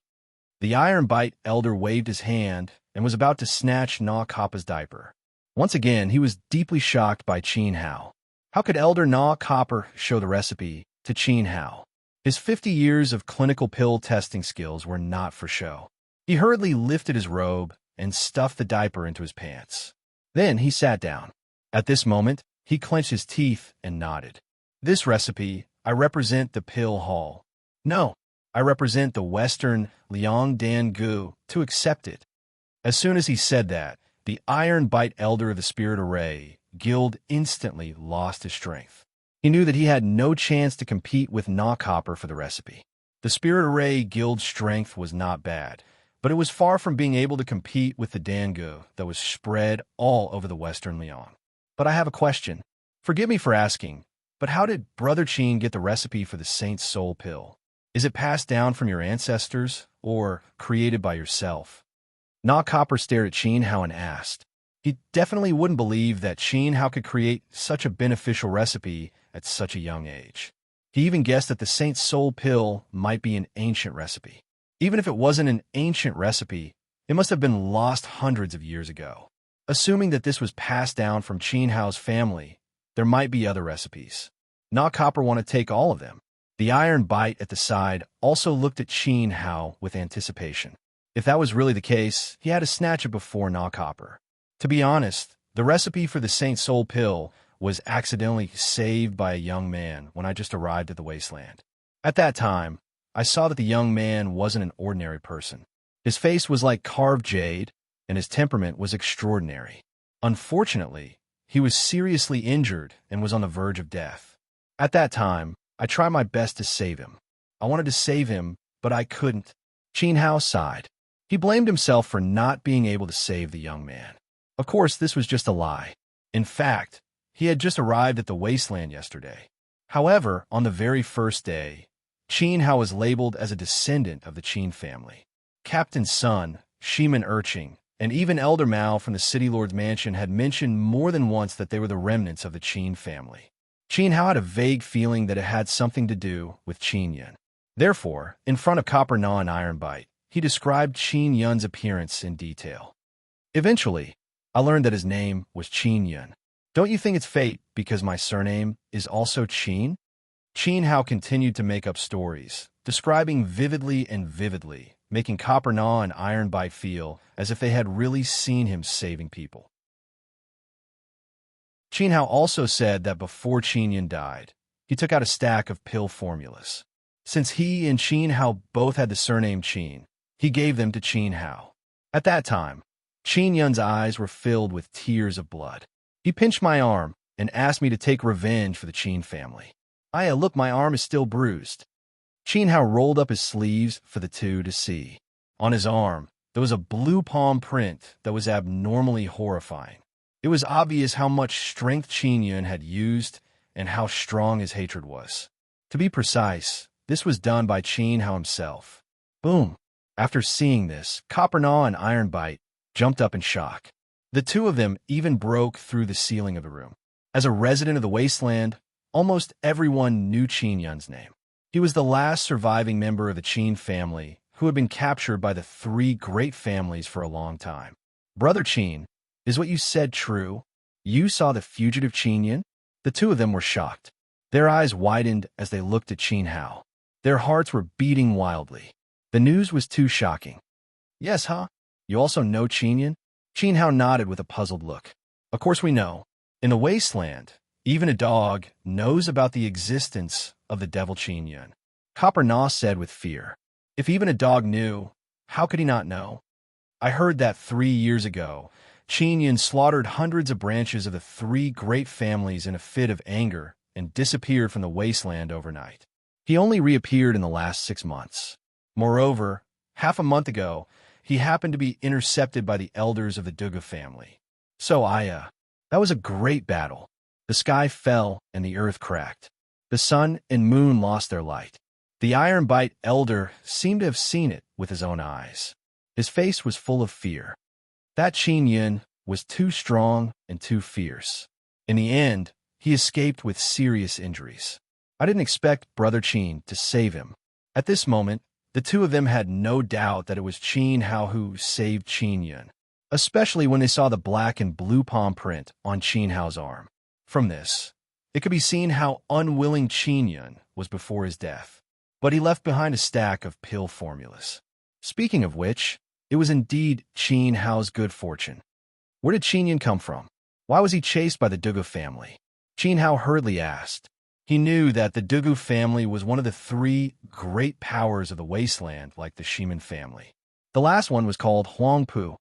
S1: The Iron Bite Elder waved his hand and was about to snatch Na Kappa's diaper. Once again, he was deeply shocked by Qin Hao. How could Elder Na Kappa show the recipe to Qin Hao? His 50 years of clinical pill testing skills were not for show. He hurriedly lifted his robe and stuffed the diaper into his pants. Then he sat down. At this moment, he clenched his teeth and nodded. This recipe, I represent the pill hall. No, I represent the Western Liangdan Gu to accept it. As soon as he said that, the Iron Bite Elder of the Spirit Array Guild instantly lost his strength. He knew that he had no chance to compete with Na Kappa for the recipe. The Spirit Array Guild's strength was not bad, but it was far from being able to compete with the Dangu that was spread all over the Western Liang. But I have a question. Forgive me for asking, but how did Brother Qin get the recipe for the Saint's Soul Pill? Is it passed down from your ancestors, or created by yourself? Na Kappa stared at Qin Hao and asked. He definitely wouldn't believe that Qin Hao could create such a beneficial recipe at such a young age. He even guessed that the Saint's Soul Pill might be an ancient recipe. Even if it wasn't an ancient recipe, it must have been lost hundreds of years ago. Assuming that this was passed down from Qin Hao's family, there might be other recipes. Na Kappa wanted to take all of them. The Iron Bite at the side also looked at Qin Hao with anticipation. If that was really the case, he had to snatch it before Na Kappa. To be honest, the recipe for the Saint Soul Pill was accidentally saved by a young man when I just arrived at the wasteland. At that time, I saw that the young man wasn't an ordinary person. His face was like carved jade, and his temperament was extraordinary. Unfortunately, he was seriously injured and was on the verge of death. At that time, I tried my best to save him. I wanted to save him, but I couldn't. Qin Hao sighed. He blamed himself for not being able to save the young man. Of course, this was just a lie. In fact, he had just arrived at the wasteland yesterday. However, on the very first day, Qin Hao was labeled as a descendant of the Qin family. Captain Sun, Shiman Urching, and even Elder Mao from the City Lord's mansion had mentioned more than once that they were the remnants of the Qin family. Qin Hao had a vague feeling that it had something to do with Qin Yun. Therefore, in front of Copper Na and Iron Bite, he described Qin Yun's appearance in detail. Eventually, I learned that his name was Qin Yun. Don't you think it's fate because my surname is also Qin? Qin Hao continued to make up stories, describing vividly and vividly, making Copper Na and Iron Bite feel as if they had really seen him saving people. Qin Hao also said that before Qin Yun died, he took out a stack of pill formulas. Since he and Qin Hao both had the surname Qin, he gave them to Qin Hao. At that time, Qin Yun's eyes were filled with tears of blood. He pinched my arm and asked me to take revenge for the Qin family. Look, my arm is still bruised. Qin Hao rolled up his sleeves for the two to see. On his arm, there was a blue palm print that was abnormally horrifying. It was obvious how much strength Qin Yun had used and how strong his hatred was. To be precise, this was done by Qin Hao himself. Boom! After seeing this, Copper Na and Iron Bite jumped up in shock. The two of them even broke through the ceiling of the room. As a resident of the wasteland, almost everyone knew Qin Yun's name. He was the last surviving member of the Qin family who had been captured by the three great families for a long time. Brother Qin, is what you said true? You saw the fugitive Qin Yun? The two of them were shocked. Their eyes widened as they looked at Qin Hao. Their hearts were beating wildly. The news was too shocking. Yes, huh? You also know Qin Yun? Qin Hao nodded with a puzzled look. Of course we know. In the wasteland, even a dog knows about the existence of the devil Qin Yun. Copper Na said with fear. If even a dog knew, how could he not know? I heard that 3 years ago, Qin Yun slaughtered hundreds of branches of the three great families in a fit of anger and disappeared from the wasteland overnight. He only reappeared in the last 6 months. Moreover, half a month ago, he happened to be intercepted by the elders of the Duga family. So that was a great battle. The sky fell and the earth cracked. The sun and moon lost their light. The Iron Bite elder seemed to have seen it with his own eyes. His face was full of fear. That Qin Yun was too strong and too fierce. In the end, he escaped with serious injuries. I didn't expect Brother Qin to save him. At this moment, the two of them had no doubt that it was Qin Hao who saved Qin Yun. especially when they saw the black and blue palm print on Qin Hao's arm. From this, it could be seen how unwilling Qin Yun was before his death, but he left behind a stack of pill formulas. Speaking of which, it was indeed Qin Hao's good fortune. Where did Qin Yun come from? Why was he chased by the Dugu family? Qin Hao hurriedly asked. He knew that the Dugu family was one of the three great powers of the wasteland, like the Shiman family. The last one was called Huangpu.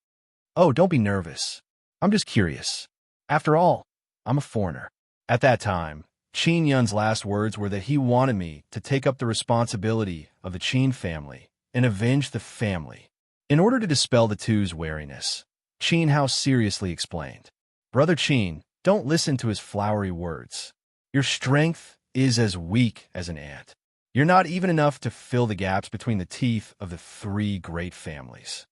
S1: Oh, don't be nervous. I'm just curious. After all, I'm a foreigner. At that time, Qin Yun's last words were that he wanted me to take up the responsibility of the Qin family and avenge the family. In order to dispel the two's wariness, Qin Hao seriously explained, Brother Qin, don't listen to his flowery words. Your strength is as weak as an ant. You're not even enough to fill the gaps between the teeth of the three great families.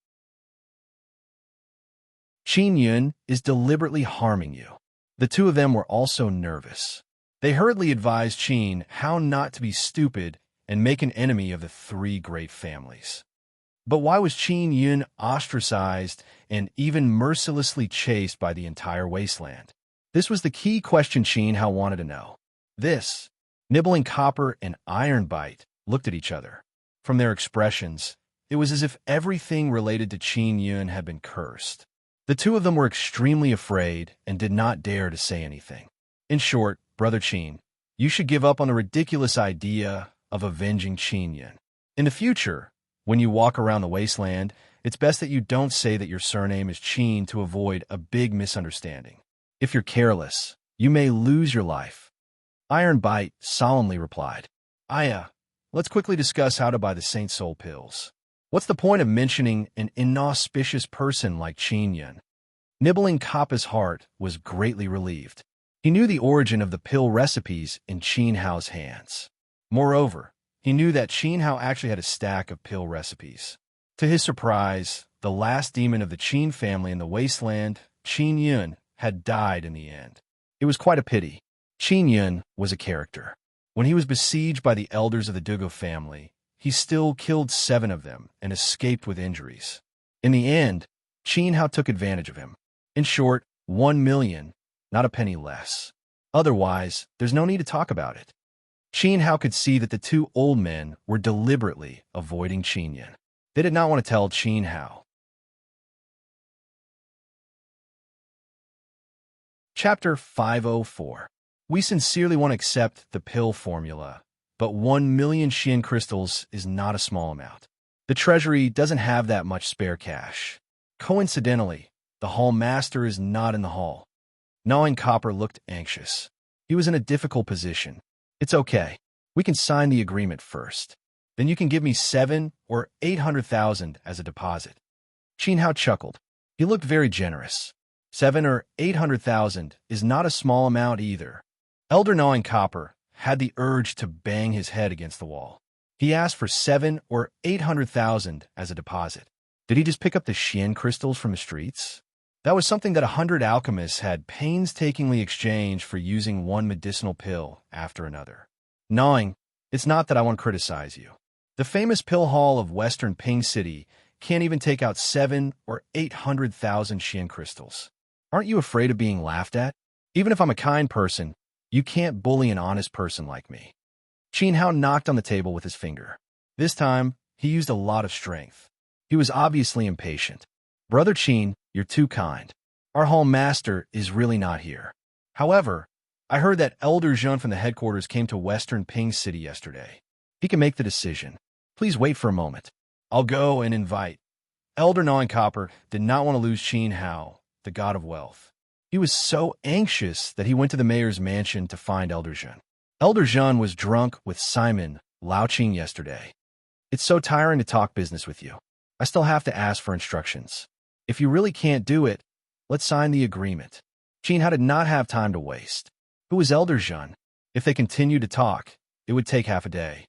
S1: Qin Yun is deliberately harming you. The two of them were also nervous. They hurriedly advised Qin how not to be stupid and make an enemy of the three great families. But why was Qin Yun ostracized and even mercilessly chased by the entire wasteland? This was the key question Qin Hao wanted to know. This, Nibbling Copper and Iron Bite looked at each other. From their expressions, it was as if everything related to Qin Yun had been cursed. The two of them were extremely afraid and did not dare to say anything. In short, Brother Qin, you should give up on the ridiculous idea of avenging Qin Yun. In the future, when you walk around the wasteland, it's best that you don't say that your surname is Qin to avoid a big misunderstanding. If you're careless, you may lose your life. Iron Bite solemnly replied, Aya, let's quickly discuss how to buy the Saint Soul pills. What's the point of mentioning an inauspicious person like Qin Yun? Nibbling Coppa's heart was greatly relieved. He knew the origin of the pill recipes in Qin Hao's hands. Moreover, he knew that Qin Hao actually had a stack of pill recipes. To his surprise, the last demon of the Qin family in the wasteland, Qin Yun, had died in the end. It was quite a pity. Qin Yun was a character. When he was besieged by the elders of the Dugu family, he still killed 7 of them and escaped with injuries. In the end, Qin Hao took advantage of him. In short, 1 million, not a penny less. Otherwise, there's no need to talk about it. Qin Hao could see that the two old men were deliberately avoiding Qin Yun. They did not want to tell Qin Hao. Chapter 504. We sincerely want to accept the pill formula, but 1 million Xian crystals is not a small amount. The treasury doesn't have that much spare cash. Coincidentally, the hall master is not in the hall. Gnawing Copper looked anxious. He was in a difficult position. It's okay. We can sign the agreement first. Then you can give me 7 or 800,000 as a deposit. Qin Hao chuckled. He looked very generous. 7 or 800,000 is not a small amount either. Elder Gnawing Copper had the urge to bang his head against the wall. He asked for 7 or 800,000 as a deposit. Did he just pick up the Xian crystals from the streets? That was something that 100 alchemists had painstakingly exchanged for using one medicinal pill after another. Gnawing, it's not that I want to criticize you. The famous pill hall of Western Ping City can't even take out 7 or 800,000 Xian crystals. Aren't you afraid of being laughed at? Even if I'm a kind person, you can't bully an honest person like me. Qin Hao knocked on the table with his finger. This time, he used a lot of strength. He was obviously impatient. Brother Qin, you're too kind. Our hall master is really not here. However, I heard that Elder Zhun from the headquarters came to Western Ping City yesterday. He can make the decision. Please wait for a moment. I'll go and invite. Elder Gnawing Copper did not want to lose Qin Hao, the god of wealth. He was so anxious that he went to the mayor's mansion to find Elder Zhun. Elder Zhun was drunk with Simon Laoqing yesterday. It's so tiring to talk business with you. I still have to ask for instructions. If you really can't do it, let's sign the agreement. Qin Hao did not have time to waste. Who was Elder Zhun? If they continued to talk, it would take half a day.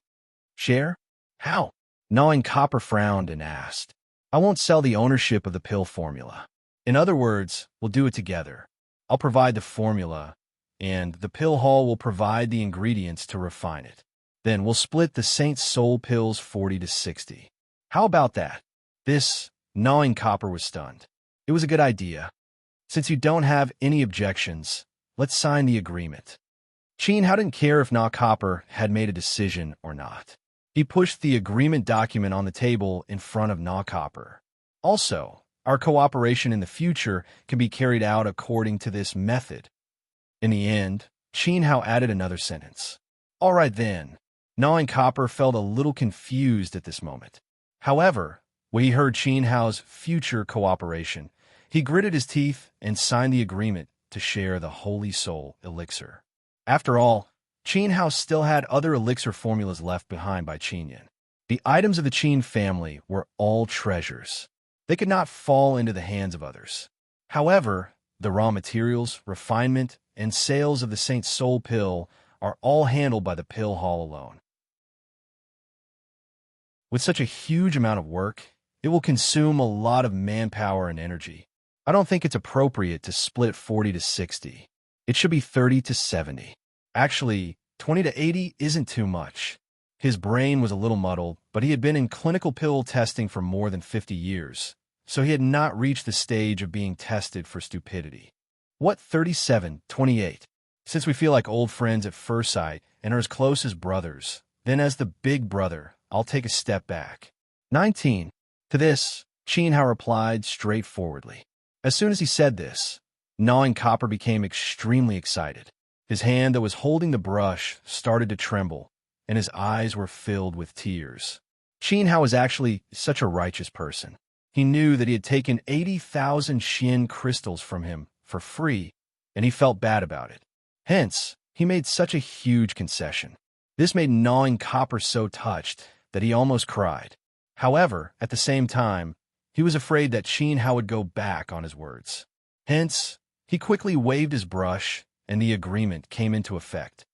S1: Share? How? Gnawing Copper frowned and asked. I won't sell the ownership of the pill formula. In other words, we'll do it together. I'll provide the formula, and the pill hall will provide the ingredients to refine it. Then we'll split the Saint Soul pills 40 to 60. How about that? This, Gnawing Copper was stunned. It was a good idea. Since you don't have any objections, let's sign the agreement. Qin Hao didn't care if Na Copper had made a decision or not. He pushed the agreement document on the table in front of Na Copper. Also, our cooperation in the future can be carried out according to this method. In the end, Qin Hao added another sentence. All right then. Na and Copper felt a little confused at this moment. However, when he heard Qin Hao's future cooperation, he gritted his teeth and signed the agreement to share the Holy Soul elixir. After all, Qin Hao still had other elixir formulas left behind by Qin Yin. The items of the Qin family were all treasures. They could not fall into the hands of others. However, the raw materials, refinement, and sales of the Saint Soul pill are all handled by the pill hall alone. With such a huge amount of work, it will consume a lot of manpower and energy. I don't think it's appropriate to split 40 to 60. It should be 30 to 70. Actually, 20 to 80 isn't too much. His brain was a little muddled, but he had been in clinical pill testing for more than 50 years, so he had not reached the stage of being tested for stupidity. What 37, 28? Since we feel like old friends at first sight and are as close as brothers, then as the big brother, I'll take a step back. 19. To this, Qin Hao replied straightforwardly. As soon as he said this, Gnawing Copper became extremely excited. His hand that was holding the brush started to tremble, and his eyes were filled with tears. Qin Hao was actually such a righteous person. He knew that he had taken 80,000 Xian crystals from him for free, and he felt bad about it. Hence, he made such a huge concession. This made Gnawing Copper so touched that he almost cried. However, at the same time, he was afraid that Qin Hao would go back on his words. Hence, he quickly waved his brush, and the agreement came into effect.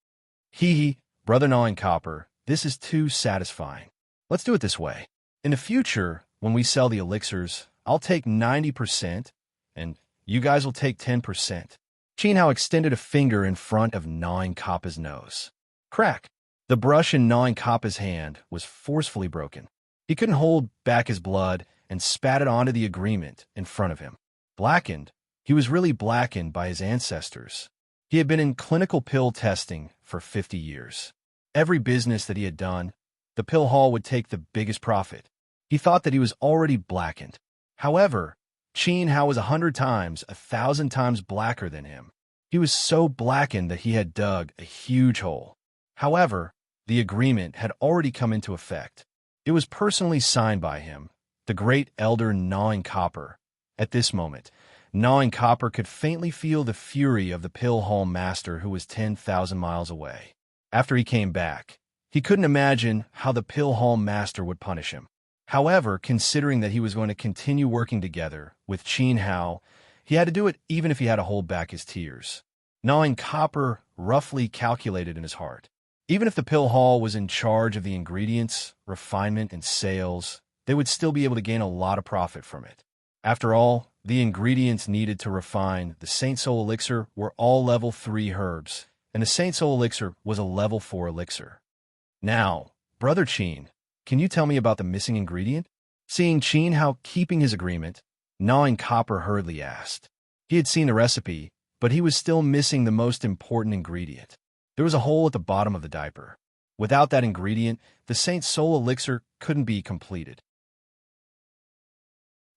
S1: Hee, Brother Gnawing Copper, this is too satisfying. Let's do it this way. In the future, when we sell the elixirs, I'll take 90%, and you guys will take 10%. Qin Hao extended a finger in front of Gnawing Copper's nose. Crack! The brush in Gnawing Copper's hand was forcefully broken. He couldn't hold back his blood and spat it onto the agreement in front of him. Blackened, he was really blackened by his ancestors. He had been in clinical pill testing for 50 years. Every business that he had done, the pill hall would take the biggest profit. He thought that he was already blackened. However, Qin Hao was 100 times, 1,000 times blacker than him. He was so blackened that he had dug a huge hole. However, the agreement had already come into effect. It was personally signed by him, the great elder Gnawing Copper. At this moment, Gnawing Copper could faintly feel the fury of the pill hall master who was 10,000 miles away. After he came back, he couldn't imagine how the pill hall master would punish him. However, considering that he was going to continue working together with Qin Hao, he had to do it even if he had to hold back his tears. Gnawing Copper roughly calculated in his heart. Even if the pill hall was in charge of the ingredients, refinement, and sales, they would still be able to gain a lot of profit from it. After all, the ingredients needed to refine the Saint Soul elixir were all level 3 herbs, and the Saint Soul elixir was a level 4 elixir. Now, Brother Qin, can you tell me about the missing ingredient? Seeing Qin Hao keeping his agreement, Gnawing Copper hurriedly asked. He had seen the recipe, but he was still missing the most important ingredient. There was a hole at the bottom of the diaper. Without that ingredient, the Saint Soul elixir couldn't be completed.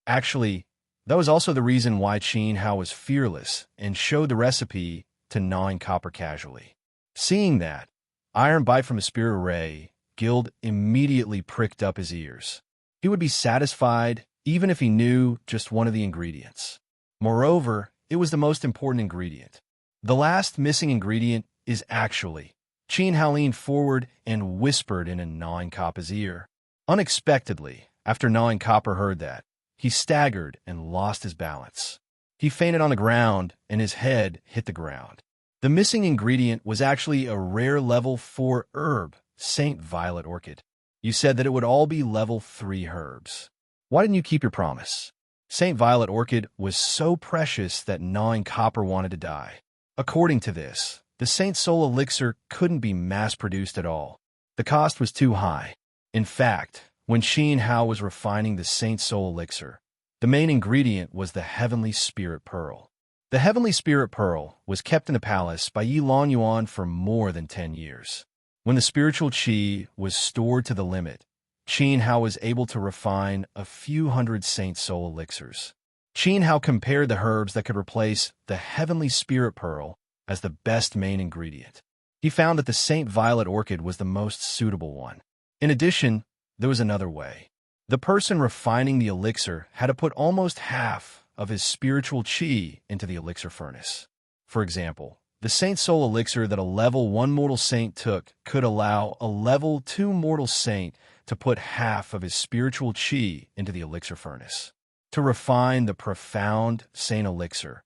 S1: Actually, that was also the reason why Qin Hao was fearless and showed the recipe to Gnawing Copper casually. Seeing that, Iron Bite from a Spirit Ray, Guild immediately pricked up his ears. He would be satisfied even if he knew just one of the ingredients. Moreover, it was the most important ingredient. The last missing ingredient is actually. Qin Hao leaned forward and whispered in Gnawing Copper's ear. Unexpectedly, after Gnawing Copper heard that, he staggered and lost his balance. He fainted on the ground, and his head hit the ground. The missing ingredient was actually a rare level 4 herb, Saint Violet Orchid. You said that it would all be level 3 herbs. Why didn't you keep your promise? Saint Violet Orchid was so precious that Gnawing Copper wanted to die. According to this, the Saint Soul elixir couldn't be mass-produced at all. The cost was too high. In fact, when Qin Hao was refining the Saint Soul elixir, The main ingredient was the heavenly spirit pearl. The heavenly spirit pearl was kept in the palace by Yi Long Yuan for more than 10 years. When the spiritual qi was stored to the limit, Qin Hao was able to refine a few hundred Saint Soul elixirs. Qin Hao compared the herbs that could replace the heavenly spirit pearl as the best main ingredient. He found that the Saint Violet orchid was the most suitable one. In addition, there was another way. The person refining the elixir had to put almost half of his spiritual qi into the elixir furnace. For example, the Saint Soul elixir that a level 1 mortal saint took could allow a level 2 mortal saint to put half of his spiritual qi into the elixir furnace. To refine the profound saint elixir,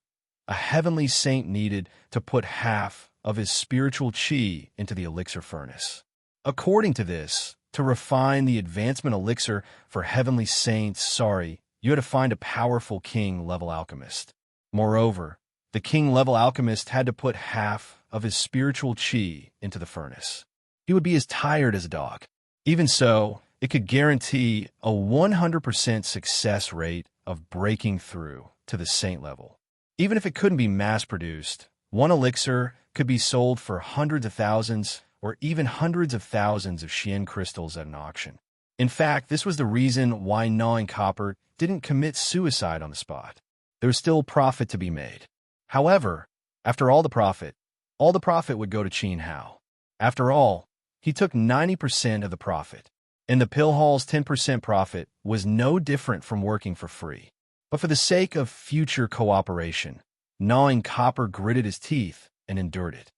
S1: a heavenly saint needed to put half of his spiritual qi into the elixir furnace. According to this, to refine the advancement elixir for heavenly saints, you had to find a powerful king-level alchemist. Moreover, the king-level alchemist had to put half of his spiritual qi into the furnace. He would be as tired as a dog. Even so, it could guarantee a 100% success rate of breaking through to the saint level. Even if it couldn't be mass-produced, one elixir could be sold for hundreds of thousands or even hundreds of thousands of Xian crystals at an auction. In fact, this was the reason why Gnawing Copper didn't commit suicide on the spot. There was still profit to be made. However, after all the profit would go to Qin Hao. After all, he took 90% of the profit, and the pill hall's 10% profit was no different from working for free. But for the sake of future cooperation, Gnawing Copper gritted his teeth and endured it.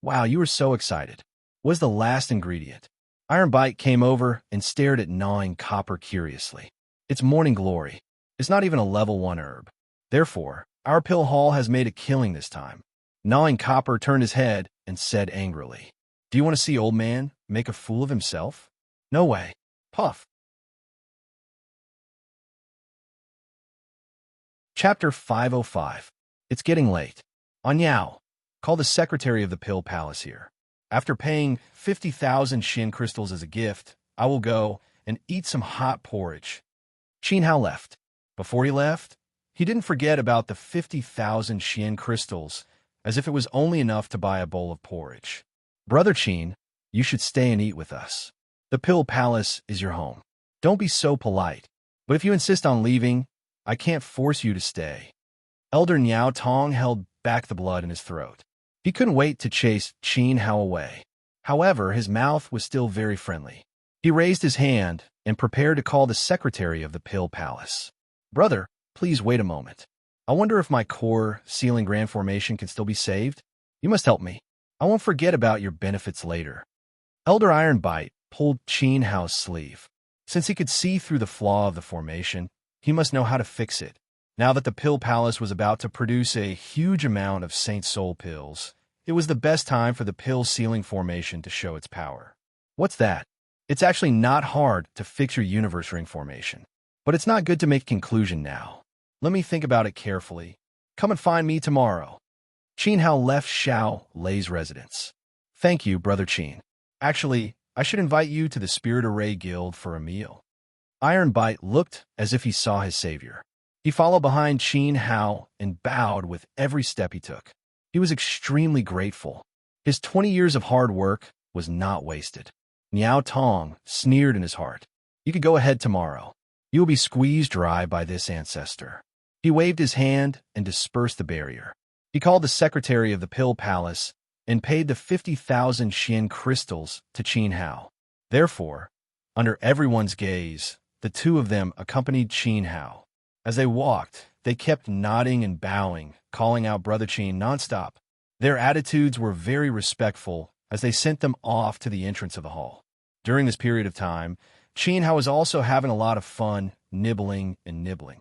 S1: Wow, you were so excited. What was the last ingredient? Iron Bite came over and stared at Gnawing Copper curiously. It's morning glory. It's not even a level 1 herb. Therefore, our pill hall has made a killing this time. Gnawing Copper turned his head and said angrily, "Do you want to see old man make a fool of himself? No way." Puff. Chapter 505. It's getting late. Anyao, call the secretary of the Pill Palace here. After paying 50,000 Xian crystals as a gift, I will go and eat some hot porridge. Qin Hao left. Before he left, he didn't forget about the 50,000 Xian crystals, as if it was only enough to buy a bowl of porridge. Brother Qin, you should stay and eat with us. The Pill Palace is your home. Don't be so polite. But if you insist on leaving, I can't force you to stay. Elder Niao Tong held back the blood in his throat. He couldn't wait to chase Qin Hao away. However, his mouth was still very friendly. He raised his hand and prepared to call the secretary of the Pill Palace. Brother, please wait a moment. I wonder if my core sealing grand formation can still be saved? You must help me. I won't forget about your benefits later. Elder Iron Bite pulled Qin Hao's sleeve. Since he could see through the flaw of the formation, he must know how to fix it. Now that the Pill Palace was about to produce a huge amount of Saint Soul pills, it was the best time for the pill sealing formation to show its power. What's that? It's actually not hard to fix your universe ring formation. But it's not good to make a conclusion now. Let me think about it carefully. Come and find me tomorrow. Qin Hao left Xiao Lei's residence. Thank you, Brother Qin. Actually, I should invite you to the Spirit Array Guild for a meal. Iron Bite looked as if he saw his savior. He followed behind Qin Hao and bowed with every step he took. He was extremely grateful. His 20 years of hard work was not wasted. Niao Tong sneered in his heart. You could go ahead tomorrow. You will be squeezed dry by this ancestor. He waved his hand and dispersed the barrier. He called the secretary of the Pill Palace and paid the 50,000 Xian crystals to Qin Hao. Therefore, under everyone's gaze, the two of them accompanied Qin Hao. As they walked, they kept nodding and bowing, calling out Brother Qin nonstop. Their attitudes were very respectful as they sent them off to the entrance of the hall. During this period of time, Qin Hao was also having a lot of fun, nibbling and nibbling.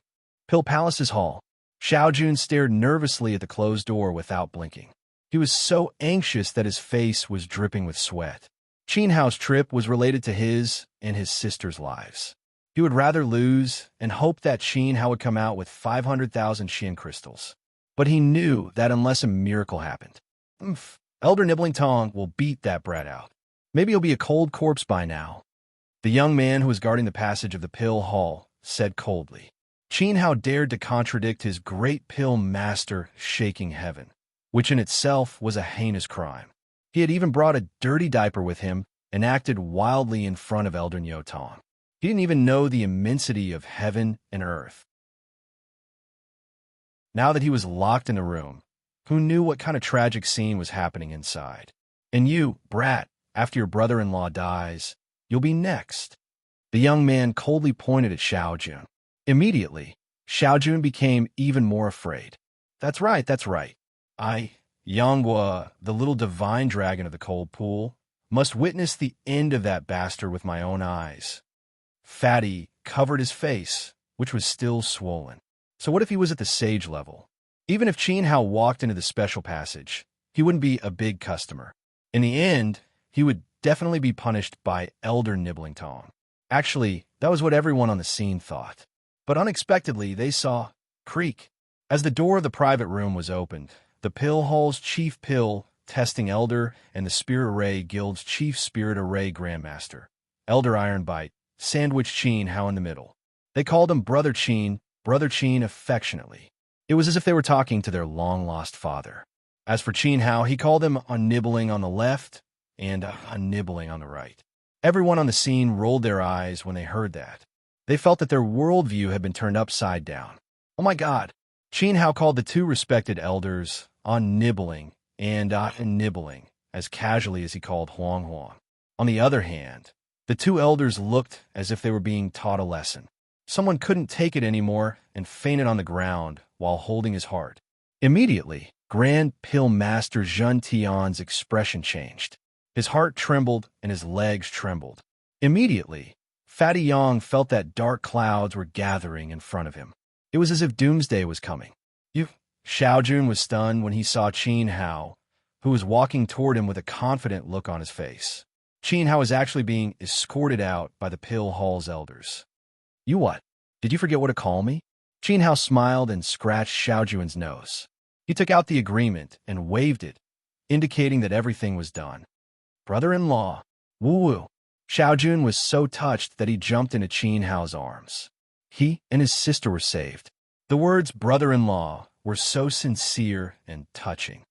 S1: Pill Palace's hall. Xiao Jun stared nervously at the closed door without blinking. He was so anxious that his face was dripping with sweat. Qin Hao's trip was related to his and his sister's lives. He would rather lose and hope that Qin Hao would come out with 500,000 Xian crystals. But he knew that unless a miracle happened, Elder Nibbling Tong will beat that brat out. Maybe he'll be a cold corpse by now. The young man who was guarding the passage of the pill hall said coldly. Qin Hao dared to contradict his great pill master shaking heaven, which in itself was a heinous crime. He had even brought a dirty diaper with him and acted wildly in front of Elder Nyo Tong. He didn't even know the immensity of heaven and earth. Now that he was locked in a room, who knew what kind of tragic scene was happening inside? And you, brat, after your brother-in-law dies, you'll be next. The young man coldly pointed at Xiaojun. Immediately, Xiaojun became even more afraid. That's right. I, Yanghua, the little divine dragon of the cold pool, must witness the end of that bastard with my own eyes. Fatty covered his face, which was still swollen. So what if he was at the sage level? Even if Qin Hao walked into the special passage, he wouldn't be a big customer. In the end, he would definitely be punished by Elder Nibbling Tong. Actually, that was what everyone on the scene thought. But unexpectedly, they saw creak. As the door of the private room was opened, the Pill Hall's chief pill testing elder and the Spirit Array Guild's chief Spirit Array Grandmaster, Elder Ironbite, sandwiched Qin Hao in the middle. They called him Brother Qin affectionately. It was as if they were talking to their long-lost father. As for Qin Hao, he called him on nibbling on the left and on nibbling on the right. Everyone on the scene rolled their eyes when they heard that. They felt that their worldview had been turned upside down. Oh my God! Qin Hao called the two respected elders on nibbling and nibbling as casually as he called Huang Huang. On the other hand, the two elders looked as if they were being taught a lesson. Someone couldn't take it anymore and fainted on the ground while holding his heart. Immediately, Grand Pill Master Zhen Tian's expression changed. His heart trembled and his legs trembled. Immediately, Fatty Yang felt that dark clouds were gathering in front of him. It was as if doomsday was coming. Xiaojun was stunned when he saw Qin Hao, who was walking toward him with a confident look on his face. Qin Hao was actually being escorted out by the Pill Hall's elders. You what? Did you forget what to call me? Qin Hao smiled and scratched Xiaojun's nose. He took out the agreement and waved it, indicating that everything was done. Brother-in-law, woo-woo. Xiaojun was so touched that he jumped into Qin Hao's arms. He and his sister were saved. The words brother-in-law were so sincere and touching.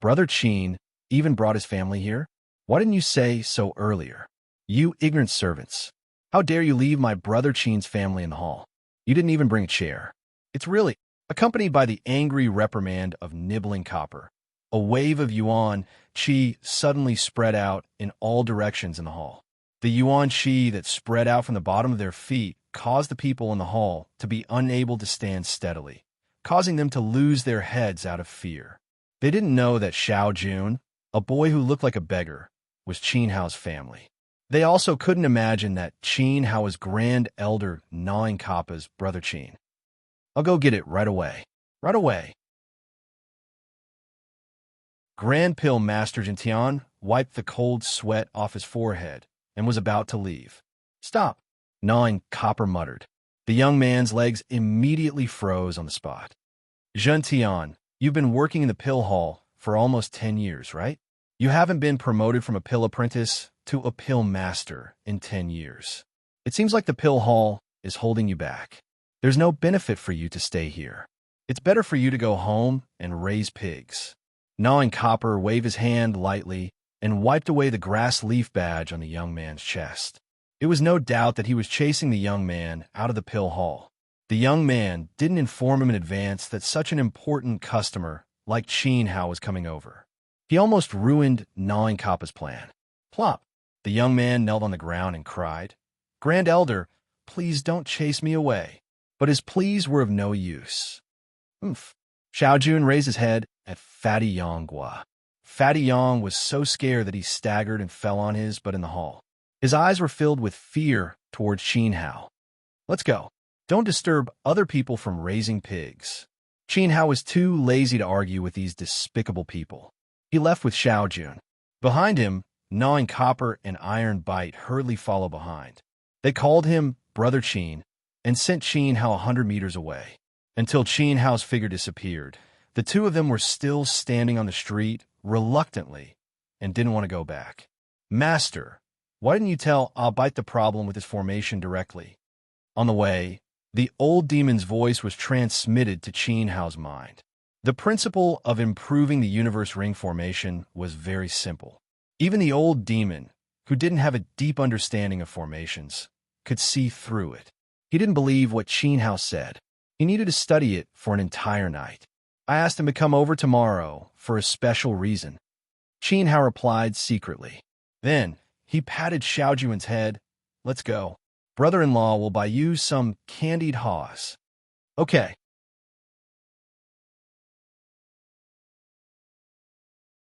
S1: Brother Qin even brought his family here? Why didn't you say so earlier? You ignorant servants. How dare you leave my brother Qin's family in the hall? You didn't even bring a chair. It's really accompanied by the angry reprimand of nibbling copper. A wave of yuan qi suddenly spread out in all directions in the hall. The yuan qi that spread out from the bottom of their feet caused the people in the hall to be unable to stand steadily, causing them to lose their heads out of fear. They didn't know that Xiaojun, a boy who looked like a beggar, was Qin Hao's family. They also couldn't imagine that Qin Hao was Grand Elder Gnawing Kappa's brother Qin. I'll go get it right away. Right away. Grand Pill Master Jintian wiped the cold sweat off his forehead and was about to leave. Stop, Gnawing Copper muttered. The young man's legs immediately froze on the spot. Jintian, you've been working in the pill hall for almost 10 years, right? You haven't been promoted from a pill apprentice to a pill master in 10 years. It seems like the pill hall is holding you back. There's no benefit for you to stay here. It's better for you to go home and raise pigs. Gnawing Copper waved his hand lightly and wiped away the grass leaf badge on the young man's chest. It was no doubt that he was chasing the young man out of the pill hall. The young man didn't inform him in advance that such an important customer like Qin Hao was coming over. He almost ruined Gnawing Kappa's plan. Plop! The young man knelt on the ground and cried, Grand Elder, please don't chase me away. But his pleas were of no use. Oomph. Xiaojun raised his head at Fatty Yanghua. Fatty Yang was so scared that he staggered and fell on his butt in the hall. His eyes were filled with fear towards Qin Hao. Let's go. Don't disturb other people from raising pigs. Qin Hao was too lazy to argue with these despicable people. He left with Xiaojun. Behind him, Gnawing Copper and Iron Bite hurriedly followed behind. They called him Brother Qin and sent Qin Hao 100 meters away. Until Qin Hao's figure disappeared, the two of them were still standing on the street, reluctantly, and didn't want to go back. Master, why didn't you tell I'll bite the problem with his formation directly? On the way, The old demon's voice was transmitted to Qin Hao's mind. The principle of improving the universe ring formation was very simple. Even the old demon, who didn't have a deep understanding of formations, could see through it. He didn't believe what Qin Hao said. He needed to study it for an entire night. I asked him to come over tomorrow for a special reason. Qin Hao replied secretly. Then, he patted Xiao Juan's head. Let's go. Brother-in-law will buy you some candied haws. Okay.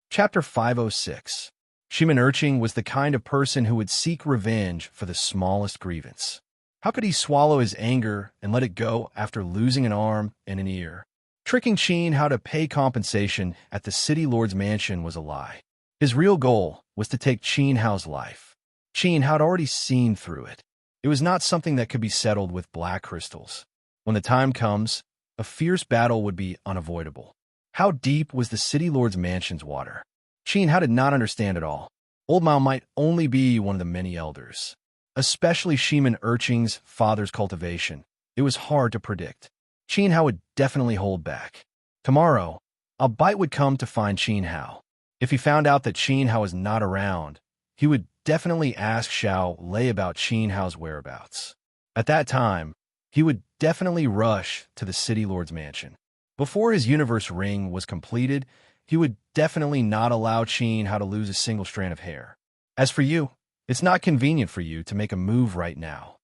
S1: Chapter 506. Shimin Urching was the kind of person who would seek revenge for the smallest grievance. How could he swallow his anger and let it go after losing an arm and an ear? Tricking Qin Hao to pay compensation at the city lord's mansion was a lie. His real goal was to take Qin Hao's life. Qin Hao had already seen through it. It was not something that could be settled with black crystals. When the time comes, a fierce battle would be unavoidable. How deep was the city lord's mansion's water? Qin Hao did not understand at all. Old Mao might only be one of the many elders. Especially Shimin Urching's father's cultivation. It was hard to predict. Qin Hao would definitely hold back. Tomorrow, Albite would come to find Qin Hao. If he found out that Qin Hao was not around, he would definitely ask Xiao Lei about Qin Hao's whereabouts. At that time, he would definitely rush to the city lord's mansion. Before his universe ring was completed, he would definitely not allow Qin Hao to lose a single strand of hair. As for you, it's not convenient for you to make a move right now.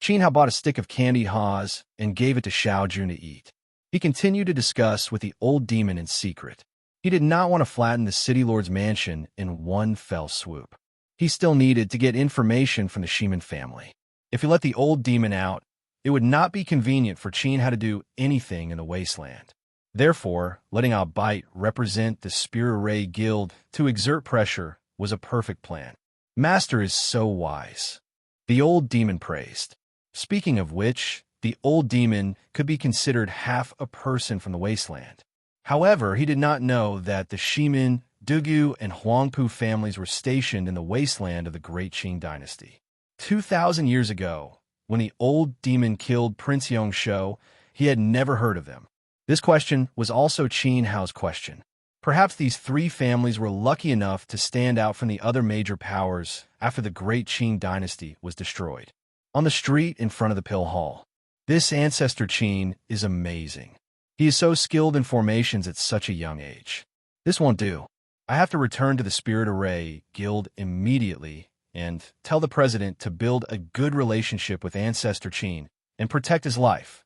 S1: Qin Hao bought a stick of candied haws and gave it to Xiao Jun to eat. He continued to discuss with the old demon in secret. He did not want to flatten the city lord's mansion in one fell swoop. He still needed to get information from the Shimin family. If he let the old demon out, it would not be convenient for Qin Hao to do anything in the wasteland. Therefore, letting Albite represent the Spirit Ray Guild to exert pressure was a perfect plan. Master is so wise. The old demon praised. Speaking of which, the old demon could be considered half a person from the wasteland. However, he did not know that the Shimin, Dugu, and Huangpu families were stationed in the wasteland of the Great Qing dynasty. 2,000 years ago, when the old demon killed Prince Yongshou, he had never heard of them. This question was also Qin Hao's question. Perhaps these three families were lucky enough to stand out from the other major powers after the Great Qing dynasty was destroyed. On the street in front of the Pill Hall. This ancestor Qin is amazing. He is so skilled in formations at such a young age. This won't do. I have to return to the Spirit Array Guild immediately and tell the president to build a good relationship with Ancestor Qin and protect his life.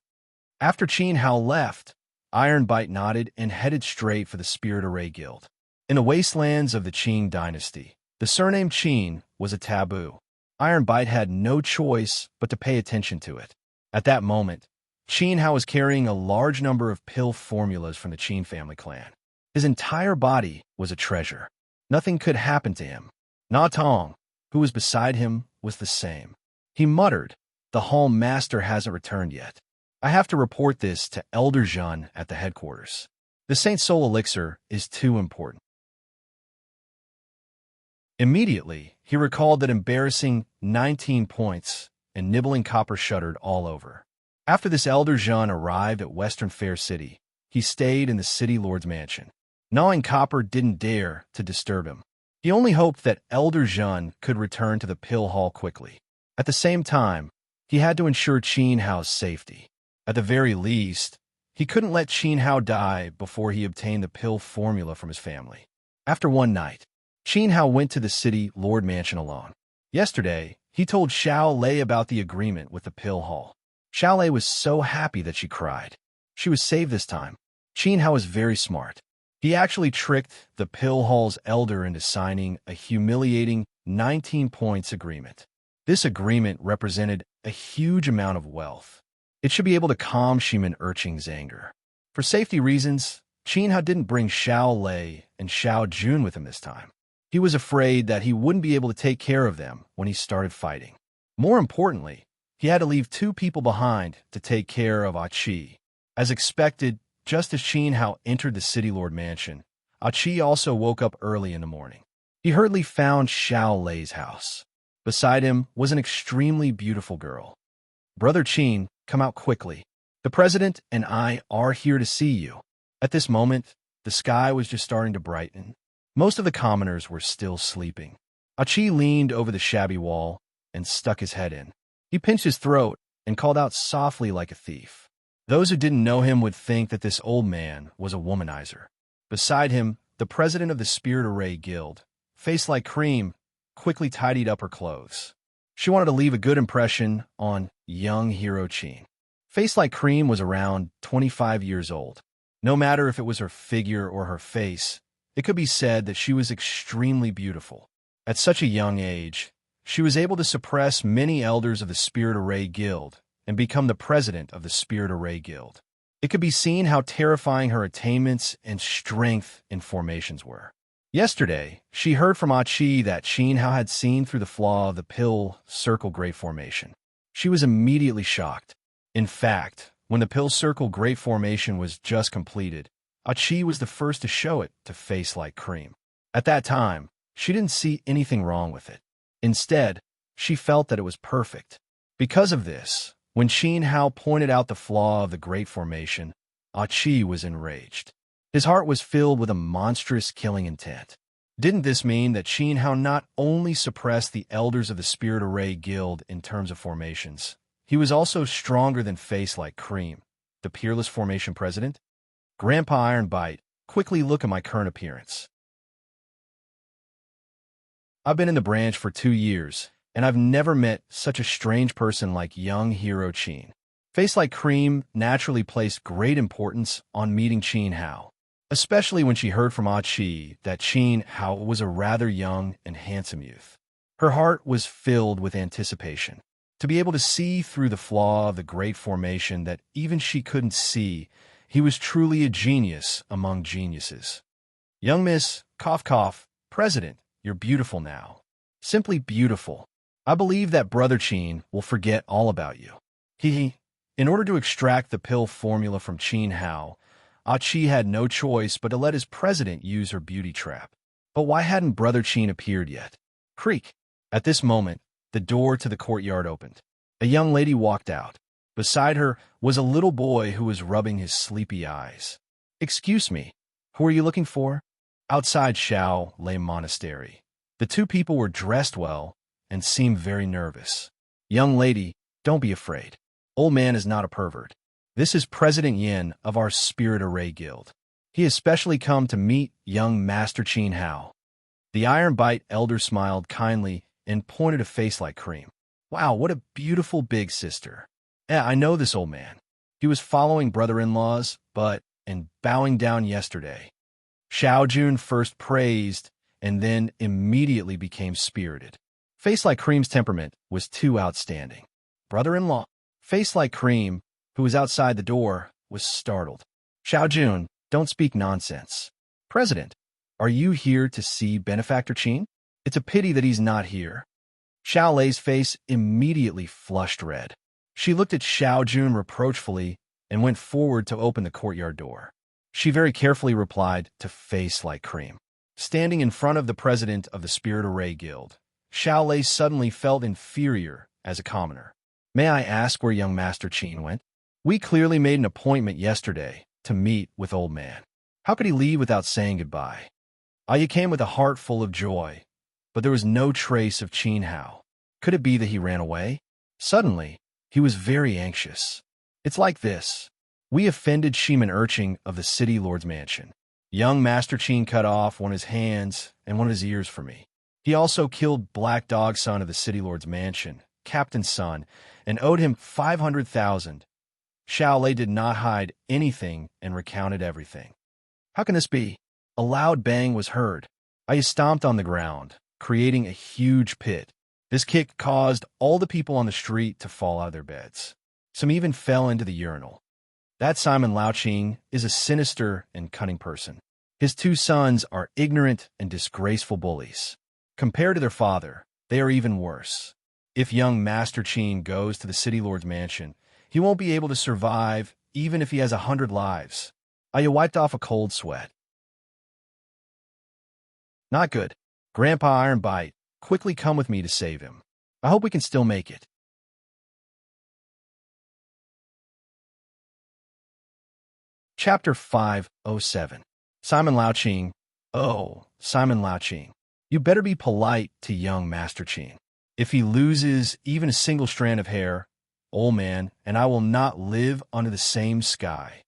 S1: After Qin Hao left, Ironbite nodded and headed straight for the Spirit Array Guild. In the wastelands of the Qing dynasty, the surname Qin was a taboo. Ironbite had no choice but to pay attention to it. At that moment, Qin Hao was carrying a large number of pill formulas from the Qin family clan. His entire body was a treasure. Nothing could happen to him. Na Tong, who was beside him, was the same. He muttered, "The Hall Master hasn't returned yet. I have to report this to Elder Zhun at the headquarters. The Saint Soul Elixir is too important." Immediately, he recalled that embarrassing 19 points and nibbling copper shuddered all over. After this, Elder Zhun arrived at Western Fair City. He stayed in the city lord's mansion. Gnawing copper didn't dare to disturb him. He only hoped that Elder Zhun could return to the pill hall quickly. At the same time, he had to ensure Qin Hao's safety. At the very least, he couldn't let Qin Hao die before he obtained the pill formula from his family. After one night, Qin Hao went to the city lord mansion alone. Yesterday, he told Xiao Lei about the agreement with the pill hall. Xiao Lei was so happy that she cried. She was saved this time. Qin Hao was very smart. He actually tricked the pill hall's elder into signing a humiliating 19 points agreement. This agreement represented a huge amount of wealth. It should be able to calm Shimin Urching's anger. For safety reasons, Qin Hao didn't bring Xiao Lei and Xiao Jun with him this time. He was afraid that he wouldn't be able to take care of them when he started fighting. More importantly, he had to leave two people behind to take care of Achi. As expected, just as Qin Hao entered the city lord mansion, Achi also woke up early in the morning. He hurriedly found Xiao Lei's house. Beside him was an extremely beautiful girl. "Brother Qin, come out quickly. The president and I are here to see you." At this moment, the sky was just starting to brighten. Most of the commoners were still sleeping. Achi leaned over the shabby wall and stuck his head in. He pinched his throat and called out softly like a thief. Those who didn't know him would think that this old man was a womanizer. Beside him, the president of the Spirit Array Guild, face like cream, quickly tidied up her clothes. She wanted to leave a good impression on young hero Chin. Face like cream was around 25 years old. No matter if it was her figure or her face, it could be said that she was extremely beautiful. At such a young age, she was able to suppress many elders of the Spirit Array Guild and become the president of the Spirit Array Guild. It could be seen how terrifying her attainments and strength in formations were. Yesterday, she heard from Achi that Chin Hao had seen through the flaw of the pill circle great formation. She was immediately shocked. In fact, when the pill circle great formation was just completed, Achi was the first to show it to face like cream. At that time, she didn't see anything wrong with it. Instead, she felt that it was perfect. Because of this, when Chin Hao pointed out the flaw of the great formation, Achi was enraged. His heart was filled with a monstrous killing intent. Didn't this mean that Chin Hao not only suppressed the elders of the Spirit Array Guild in terms of formations, he was also stronger than Face Like Cream, the peerless formation president? Grandpa Ironbite, quickly look at my current appearance. I've been in the branch for 2 years, and I've never met such a strange person like young hero Chin. Face Like Cream naturally placed great importance on meeting Chin Hao, especially when she heard from Achi that Chin Hao was a rather young and handsome youth. Her heart was filled with anticipation. To be able to see through the flaw of the great formation that even she couldn't see, he was truly a genius among geniuses. Young Miss, cough cough, President, you're beautiful now. Simply beautiful. I believe that Brother Chin will forget all about you. In order to extract the pill formula from Chin Hao, Achi had no choice but to let his president use her beauty trap. But why hadn't Brother Chin appeared yet? Creak. At this moment, the door to the courtyard opened. A young lady walked out. Beside her was a little boy who was rubbing his sleepy eyes. "Excuse me, who are you looking for?" Outside Shao Lei Monastery. The two people were dressed well and seemed very nervous. "Young lady, don't be afraid. Old man is not a pervert. This is President Yin of our Spirit Array Guild. He has specially come to meet young Master Chin Hao." The Iron Bite elder smiled kindly and pointed a face like cream. "Wow, what a beautiful big sister. Yeah, I know this old man. He was following brother-in-laws, and bowing down yesterday." Xiao Jun first praised and then immediately became spirited. Face Like Cream's temperament was too outstanding. Brother-in-law, Face Like Cream, who was outside the door, was startled. "Xiao Jun, don't speak nonsense. President, are you here to see Benefactor Chin? It's a pity that he's not here." Xiao Lei's face immediately flushed red. She looked at Xiao Jun reproachfully and went forward to open the courtyard door. She very carefully replied to Face Like Cream. Standing in front of the president of the Spirit Array Guild, Xiao Lei suddenly felt inferior as a commoner. "May I ask where young Master Chin went? We clearly made an appointment yesterday to meet with old man. How could he leave without saying goodbye?" Aya came with a heart full of joy, but there was no trace of Chin Hao. Could it be that he ran away? Suddenly, he was very anxious. "It's like this. We offended Shiman Urching of the City Lord's Mansion. Young Master Chin cut off one of his hands and one of his ears for me. He also killed Black Dog Son of the City Lord's Mansion, Captain's son, and owed him 500,000. Xiao Lei did not hide anything and recounted everything. How can this be? A loud bang was heard. I stomped on the ground, creating a huge pit. This kick caused all the people on the street to fall out of their beds. Some even fell into the urinal. That Simon Laoqing is a sinister and cunning person. His two sons are ignorant and disgraceful bullies. Compared to their father, they are even worse. If young Master Chin goes to the City Lord's Mansion, he won't be able to survive even if he has 100 lives. I wiped off a cold sweat. Not good. Grandpa Iron Bite, quickly come with me to save him. I hope we can still make it. Chapter 507. Simon Lauching. Oh, Simon Lauching. You better be polite to young Master Qin. If he loses even a single strand of hair, old man, and I will not live under the same sky.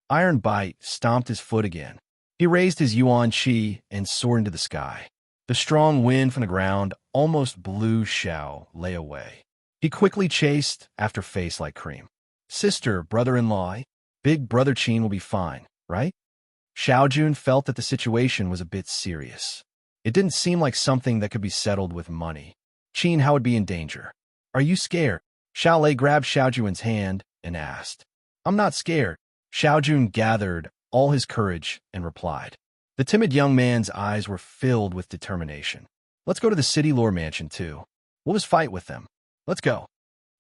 S1: Iron Bite stomped his foot again. He raised his yuan chi and soared into the sky. The strong wind from the ground almost blew Xiao Lei away. He quickly chased after Face like Cream. Sister, brother-in-law, big brother Qin will be fine, right? Xiao Jun felt that the situation was a bit serious. It didn't seem like something that could be settled with money. Qin Hao would be in danger. Are you scared? Xiao Lei grabbed Xiao Jun's hand and asked. I'm not scared. Xiao Jun gathered all his courage and replied. The timid young man's eyes were filled with determination. Let's go to the city lore mansion too. We'll just fight with them. Let's go.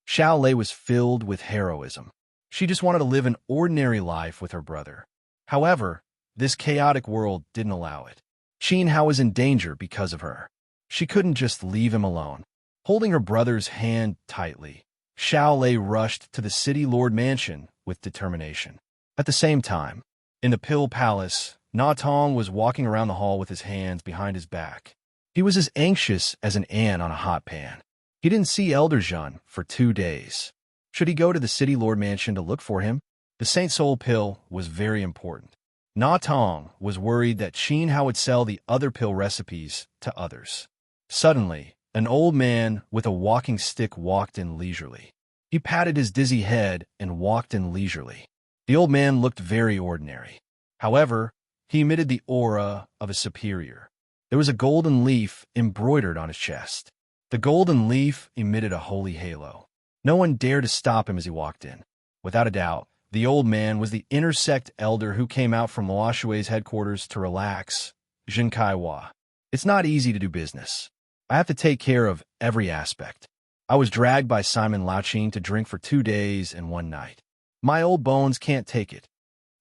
S1: Xiao Lei was filled with heroism. She just wanted to live an ordinary life with her brother. However, this chaotic world didn't allow it. Qin Hao was in danger because of her. She couldn't just leave him alone. Holding her brother's hand tightly, Xiao Lei rushed to the city lord mansion with determination. At the same time, in the Pill Palace, Na Tong was walking around the hall with his hands behind his back. He was as anxious as an ant on a hot pan. He didn't see Elder Zhen for 2 days. Should he go to the city lord mansion to look for him? The Saint Soul pill was very important. Na Tong was worried that Qin Hao would sell the other pill recipes to others. Suddenly, an old man with a walking stick walked in leisurely. He patted his dizzy head and walked in leisurely. The old man looked very ordinary. However, he emitted the aura of a superior. There was a golden leaf embroidered on his chest. The golden leaf emitted a holy halo. No one dared to stop him as he walked in. Without a doubt, the old man was the intersect elder who came out from Hua Shui's headquarters to relax. Jin Kai Hua. It's not easy to do business. I have to take care of every aspect. I was dragged by Simon Lauching to drink for 2 days and 1 night. My old bones can't take it.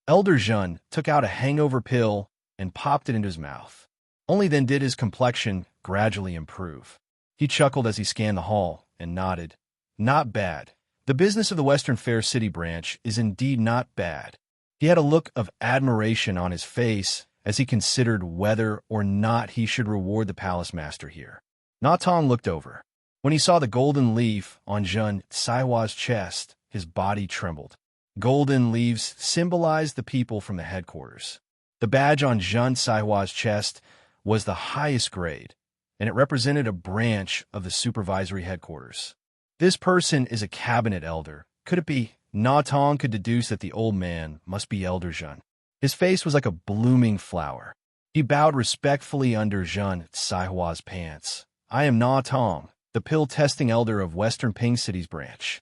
S1: Elder Zhen took out a hangover pill and popped it into his mouth. Only then did his complexion gradually improve. He chuckled as he scanned the hall and nodded. Not bad. The business of the Western Fair City branch is indeed not bad. He had a look of admiration on his face as he considered whether or not he should reward the palace master here. Na Tong looked over. When he saw the golden leaf on Zhen Saihua's chest, his body trembled. Golden leaves symbolized the people from the headquarters. The badge on Zhen Saihua's chest was the highest grade, and it represented a branch of the supervisory headquarters. This person is a cabinet elder. Could it be? Na Tong could deduce that the old man must be Elder Zhen. His face was like a blooming flower. He bowed respectfully under Zhen Saihua's pants. I am Na Tong, the pill-testing elder of Western Ping City's branch.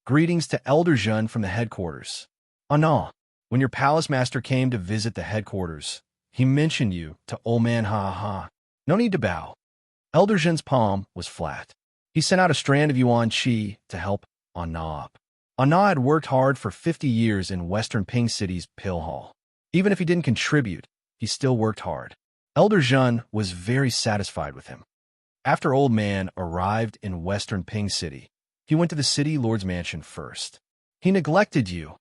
S1: Greetings to Elder Zhen from the headquarters. Na, when your palace master came to visit the headquarters, he mentioned you to old man Ha. No need to bow. Elder Zhen's palm was flat. He sent out a strand of yuan chi to help Na up. Na had worked hard for 50 years in Western Ping City's pill hall. Even if he didn't contribute, he still worked hard. Elder Zhen was very satisfied with him. After old man arrived in Western Ping City, he went to the city lord's mansion first. He neglected you.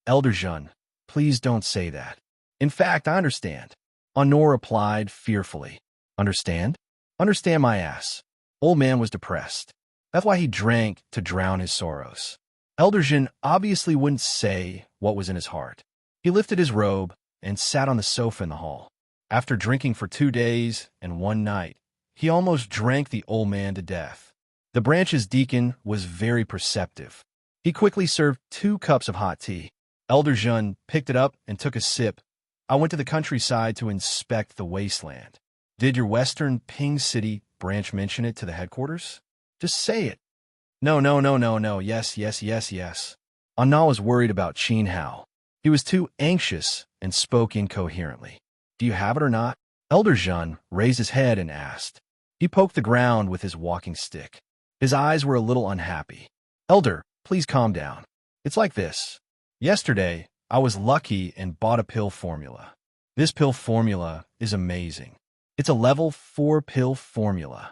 S1: Elder Zhen, please don't say that. In fact, I understand. Honor replied fearfully. Understand? Understand my ass. Old man was depressed. That's why he drank to drown his sorrows. Elder Zhen obviously wouldn't say what was in his heart. He lifted his robe and sat on the sofa in the hall. After drinking for 2 days and 1 night, he almost drank the old man to death. The branch's deacon was very perceptive. He quickly served 2 cups of hot tea. Elder Zhen picked it up and took a sip. I went to the countryside to inspect the wasteland. Did your Western Ping City branch mention it to the headquarters? Just say it. No. Yes. Na was worried about Qin Hao. He was too anxious and spoke incoherently. Do you have it or not? Elder Zhen raised his head and asked. He poked the ground with his walking stick. His eyes were a little unhappy. Elder, please calm down. It's like this. Yesterday, I was lucky and bought a pill formula. This pill formula is amazing. It's a level 4 pill formula.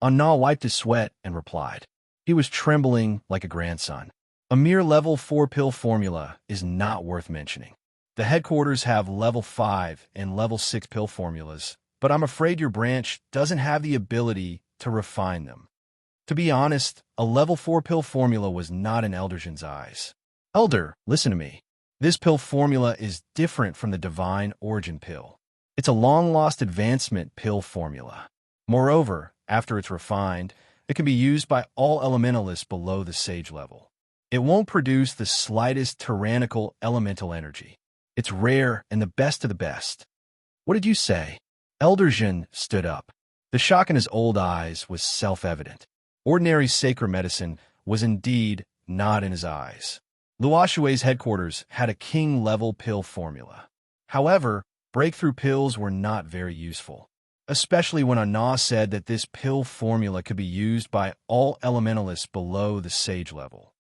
S1: Na wiped his sweat and replied. He was trembling like a grandson. A mere level 4 pill formula is not worth mentioning. The headquarters have level 5 and level 6 pill formulas, but I'm afraid your branch doesn't have the ability to refine them. To be honest, a level 4 pill formula was not in Eldergen's eyes. Elder, listen to me. This pill formula is different from the divine origin pill. It's a long-lost advancement pill formula. Moreover, after it's refined, it can be used by all elementalists below the sage level. It won't produce the slightest tyrannical elemental energy. It's rare and the best of the best. What did you say? Eldergen stood up. The shock in his old eyes was self-evident. Ordinary sacred medicine was indeed not in his eyes. Luoshue's headquarters had a king-level pill formula. However, breakthrough pills were not very useful, especially when Ana said that this pill formula could be used by all elementalists below the sage level.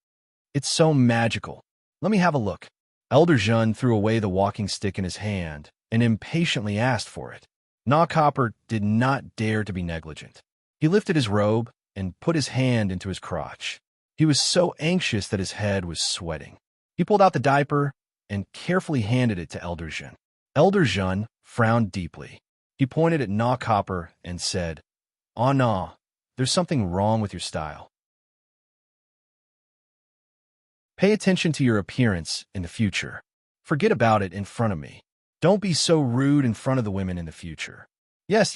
S1: It's so magical. Let me have a look. Elder Jun threw away the walking stick in his hand and impatiently asked for it. Na Copper did not dare to be negligent. He lifted his robe and put his hand into his crotch. He was so anxious that his head was sweating. He pulled out the diaper and carefully handed it to Elder Jun. Elder Jun frowned deeply. He pointed at Na Copper and said, "Ah, Na, there's something wrong with your style. Pay attention to your appearance in the future. Forget about it in front of me. Don't be so rude in front of the women in the future." Yes.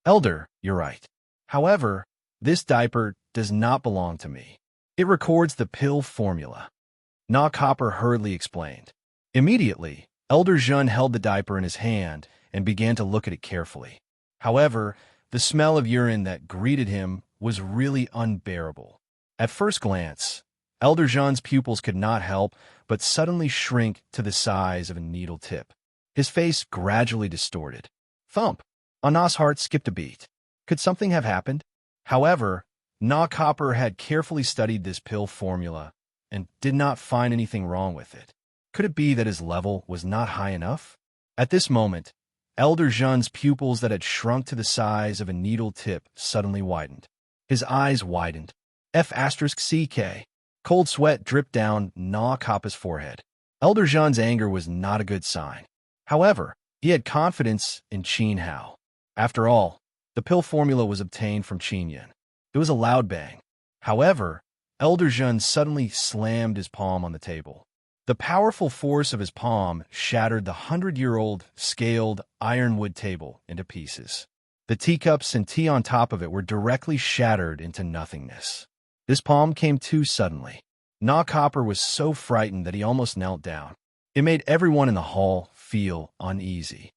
S1: Elder, you're right. However, this diaper does not belong to me. It records the pill formula. Na Copper hurriedly explained. Immediately, Elder Jun held the diaper in his hand and began to look at it carefully. However, the smell of urine that greeted him was really unbearable. At first glance, Elder Jun's pupils could not help but suddenly shrink to the size of a needle tip. His face gradually distorted. Thump! Ana's heart skipped a beat. Could something have happened? However, Na Copper had carefully studied this pill formula and did not find anything wrong with it. Could it be that his level was not high enough? At this moment, Elder Jun's pupils that had shrunk to the size of a needle tip suddenly widened. His eyes widened. F*CK. Cold sweat dripped down Na Copper's forehead. Elder Jun's anger was not a good sign. However, he had confidence in Qin Hao. After all, the pill formula was obtained from Qin Yin. It was a loud bang. However, Elder Jun suddenly slammed his palm on the table. The powerful force of his palm shattered the 100-year-old scaled ironwood table into pieces. The teacups and tea on top of it were directly shattered into nothingness. This palm came too suddenly. Na Copper was so frightened that he almost knelt down. It made everyone in the hall feel uneasy.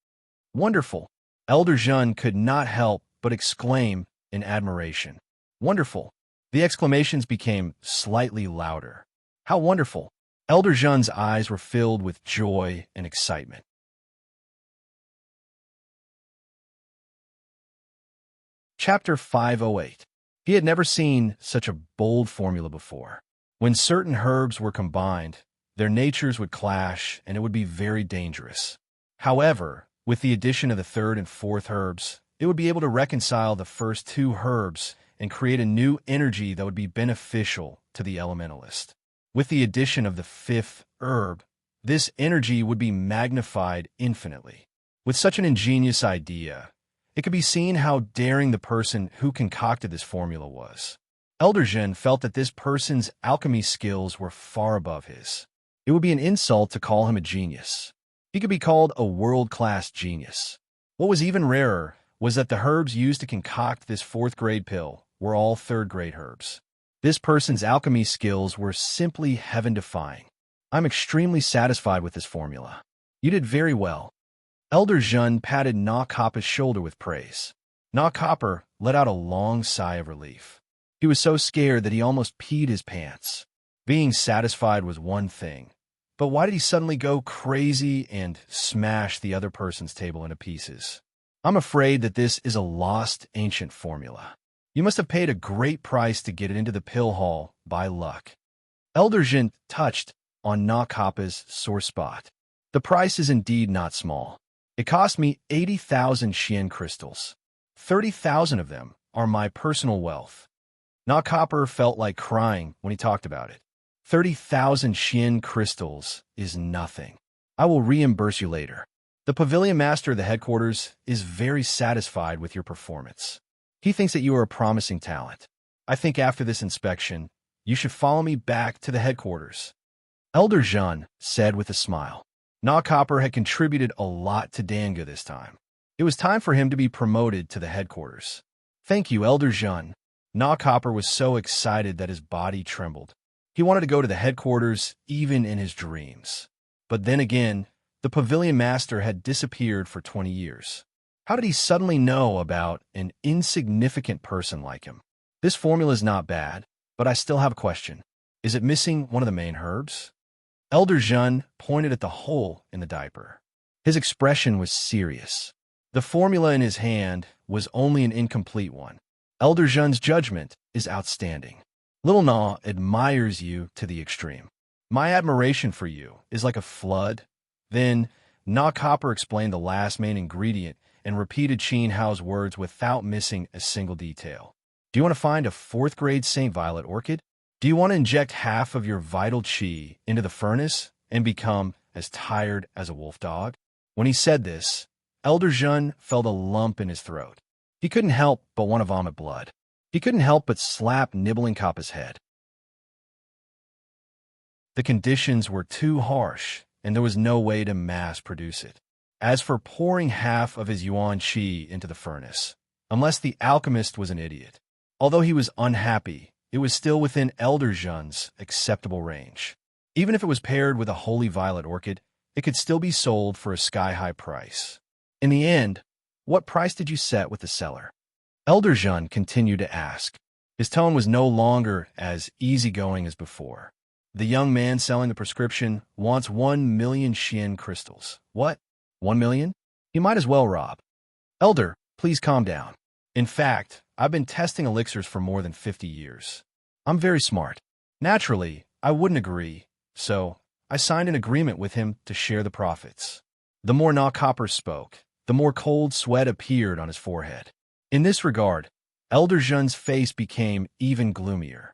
S1: Wonderful! Elder Jun could not help but exclaim in admiration. Wonderful! The exclamations became slightly louder. How wonderful! Elder Jun's eyes were filled with joy and excitement. Chapter 508. He had never seen such a bold formula before. When certain herbs were combined, their natures would clash and it would be very dangerous. However, with the addition of the third and fourth herbs, it would be able to reconcile the first two herbs and create a new energy that would be beneficial to the elementalist. With the addition of the fifth herb, this energy would be magnified infinitely. With such an ingenious idea, it could be seen how daring the person who concocted this formula was. Elder Jun felt that this person's alchemy skills were far above his. It would be an insult to call him a genius. He could be called a world-class genius. What was even rarer was that the herbs used to concoct this fourth-grade pill were all third-grade herbs. This person's alchemy skills were simply heaven-defying. I'm extremely satisfied with this formula. You did very well. Elder Jun patted Na Copper's shoulder with praise. Na Copper let out a long sigh of relief. He was so scared that he almost peed his pants. Being satisfied was one thing, but why did he suddenly go crazy and smash the other person's table into pieces? I'm afraid that this is a lost ancient formula. You must have paid a great price to get it into the pill hall by luck. Elder Jin touched on Na Copper's sore spot. The price is indeed not small. It cost me 80,000 Xian crystals. 30,000 of them are my personal wealth. Na Copper felt like crying when he talked about it. 30,000 Xian crystals is nothing. I will reimburse you later. The pavilion master of the headquarters is very satisfied with your performance. He thinks that you are a promising talent. I think after this inspection, you should follow me back to the headquarters. Elder Zhun said with a smile. Na Copper had contributed a lot to Danga this time. It was time for him to be promoted to the headquarters. Thank you, Elder Zhun. Na Copper was so excited that his body trembled. He wanted to go to the headquarters even in his dreams. But then again, the pavilion master had disappeared for 20 years. How did he suddenly know about an insignificant person like him? This formula is not bad, but I still have a question. Is it missing one of the main herbs? Elder Zhun pointed at the hole in the diaper. His expression was serious. The formula in his hand was only an incomplete one. Elder Zhun's judgment is outstanding. Little Na admires you to the extreme. My admiration for you is like a flood. Then, Na Copper explained the last main ingredient and repeated Qin Hao's words without missing a single detail. Do you want to find a 4th grade St. Violet orchid? Do you want to inject half of your vital qi into the furnace and become as tired as a wolf dog? When he said this, Elder Zhun felt a lump in his throat. He couldn't help but want to vomit blood. He couldn't help but slap Nibbling Kappa's head. The conditions were too harsh, and there was no way to mass-produce it. As for pouring half of his yuan qi into the furnace, unless the alchemist was an idiot. Although he was unhappy, it was still within Elder Zhun's acceptable range. Even if it was paired with a holy violet orchid, it could still be sold for a sky-high price. In the end, what price did you set with the seller? Elder Zhun continued to ask. His tone was no longer as easygoing as before. The young man selling the prescription wants 1 million Xian crystals. What? 1 million? He might as well rob. Elder, please calm down. In fact, I've been testing elixirs for more than 50 years. I'm very smart. Naturally, I wouldn't agree, so I signed an agreement with him to share the profits. The more Na Copper spoke, the more cold sweat appeared on his forehead. In this regard, Elder Zhun's face became even gloomier.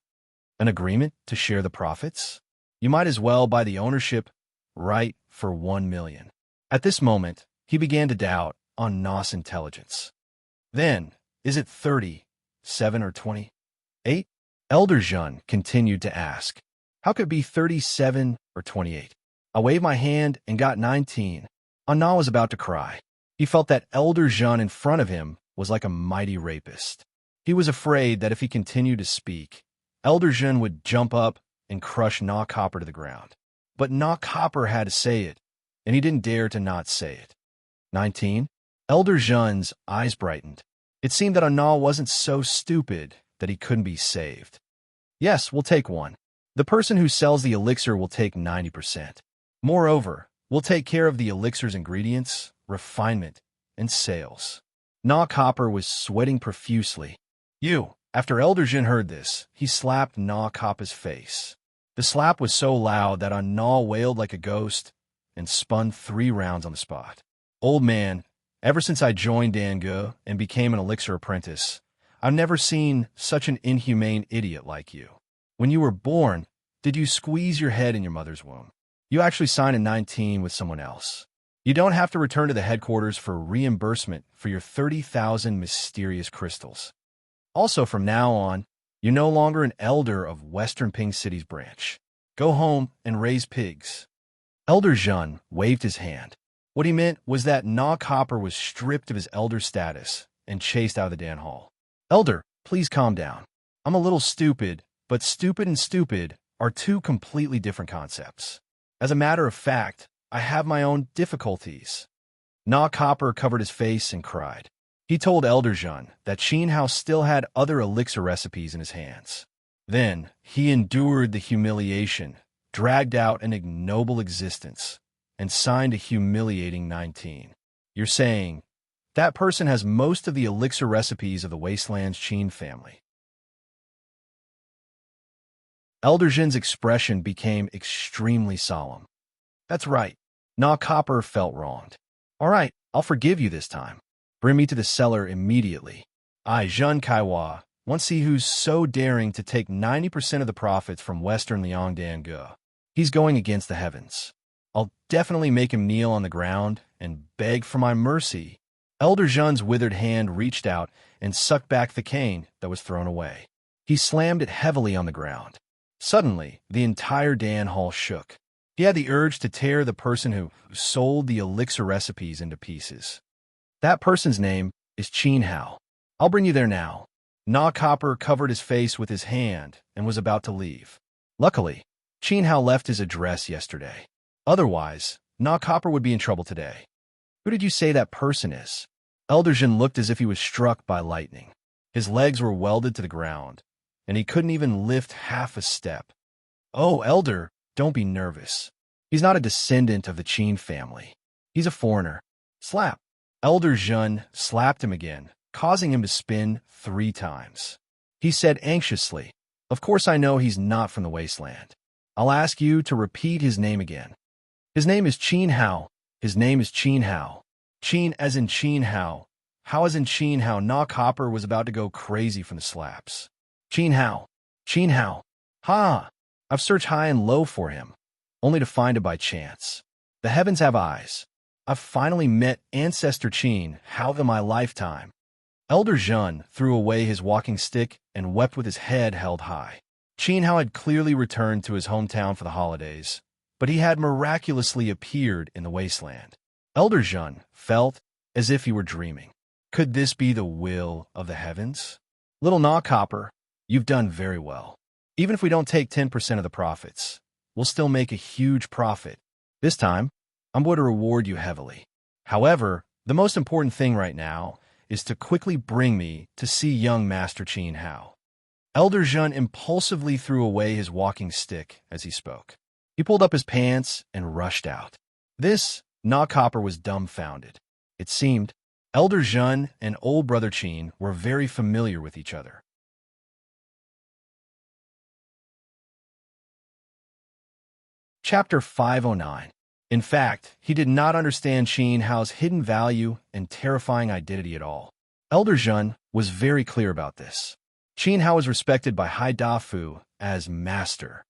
S1: An agreement to share the profits? You might as well buy the ownership right for 1 million. At this moment, he began to doubt on Na's intelligence. Then, is it 37 or 28? Elder Zhun continued to ask. How could it be 37 or 28? I waved my hand and got 19. Na was about to cry. He felt that Elder Zhun in front of him was like a mighty rapist. He was afraid that if he continued to speak, Elder Zhun would jump up and crush Na Copper to the ground. But Na Copper had to say it, and he didn't dare to not say it. 19? Elder Zhun's eyes brightened. It seemed that Na wasn't so stupid that he couldn't be saved. Yes, we'll take one. The person who sells the elixir will take 90%. Moreover, we'll take care of the elixir's ingredients, refinement, and sales. Na Copper was sweating profusely. After Elder Zhun heard this, he slapped Na Copper's face. The slap was so loud that Na wailed like a ghost and spun 3 rounds on the spot. Old man, ever since I joined Danga and became an elixir apprentice, I've never seen such an inhumane idiot like you. When you were born, did you squeeze your head in your mother's womb? You actually signed a 19 with someone else. You don't have to return to the headquarters for reimbursement for your 30,000 mysterious crystals. Also, from now on, you're no longer an elder of Western Ping City's branch. Go home and raise pigs. Elder Zhun waved his hand. What he meant was that Na Copper was stripped of his elder status and chased out of the Dan Hall. Elder, please calm down. I'm a little stupid, but stupid and stupid are 2 completely different concepts. As a matter of fact, I have my own difficulties. Na Copper covered his face and cried. He told Elder Zhun that Qin Hao still had other elixir recipes in his hands. Then, he endured the humiliation, dragged out an ignoble existence, and signed a humiliating 19. You're saying, that person has most of the elixir recipes of the Wasteland's Qin family. Elder Zhun's expression became extremely solemn. That's right. Na Copper felt wronged. All right, I'll forgive you this time. Bring me to the cellar immediately. I, Zhun Kaiwa, Want to see who's so daring to take 90% of the profits from Western Liangdan-ge. He's going against the heavens. I'll definitely make him kneel on the ground and beg for my mercy. Elder Zhen's withered hand reached out and sucked back the cane that was thrown away. He slammed it heavily on the ground. Suddenly, the entire Dan hall shook. He had the urge to tear the person who sold the elixir recipes into pieces. That person's name is Qin Hao. I'll bring you there now. Na Copper covered his face with his hand and was about to leave. Luckily, Qin Hao left his address yesterday. Otherwise, Na Copper would be in trouble today. Who did you say that person is? Elder Zhen looked as if he was struck by lightning. His legs were welded to the ground, and he couldn't even lift half a step. Oh, Elder, don't be nervous. He's not a descendant of the Qin family. He's a foreigner. Slap. Elder Zhen slapped him again, causing him to spin 3 times. He said anxiously, "Of course I know he's not from the wasteland. I'll ask you to repeat his name again. His name is Qin Hao. His name is Qin Hao. Qin as in Qin Hao. How as in Qin Hao." Na Copper was about to go crazy from the slaps. Qin Hao. Qin Hao. Ha! I've searched high and low for him, only to find it by chance. The heavens have eyes. I've finally met Ancestor Qin Hao in my lifetime. Elder Zhen threw away his walking stick and wept with his head held high. Qin Hao had clearly returned to his hometown for the holidays, but he had miraculously appeared in the wasteland. Elder Zhen felt as if he were dreaming. Could this be the will of the heavens? Little Na Copper, you've done very well. Even if we don't take 10% of the profits, we'll still make a huge profit. This time, I'm going to reward you heavily. However, the most important thing right now is to quickly bring me to see young Master Qin Hao. Elder Zhen impulsively threw away his walking stick as he spoke. He pulled up his pants and rushed out. This, Na Copper was dumbfounded. It seemed Elder Zhen and old brother Qin were very familiar with each other. Chapter 509. In fact, he did not understand Qin Hao's hidden value and terrifying identity at all. Elder Zhen was very clear about this. Qin Hao was respected by Hai Dafu as master.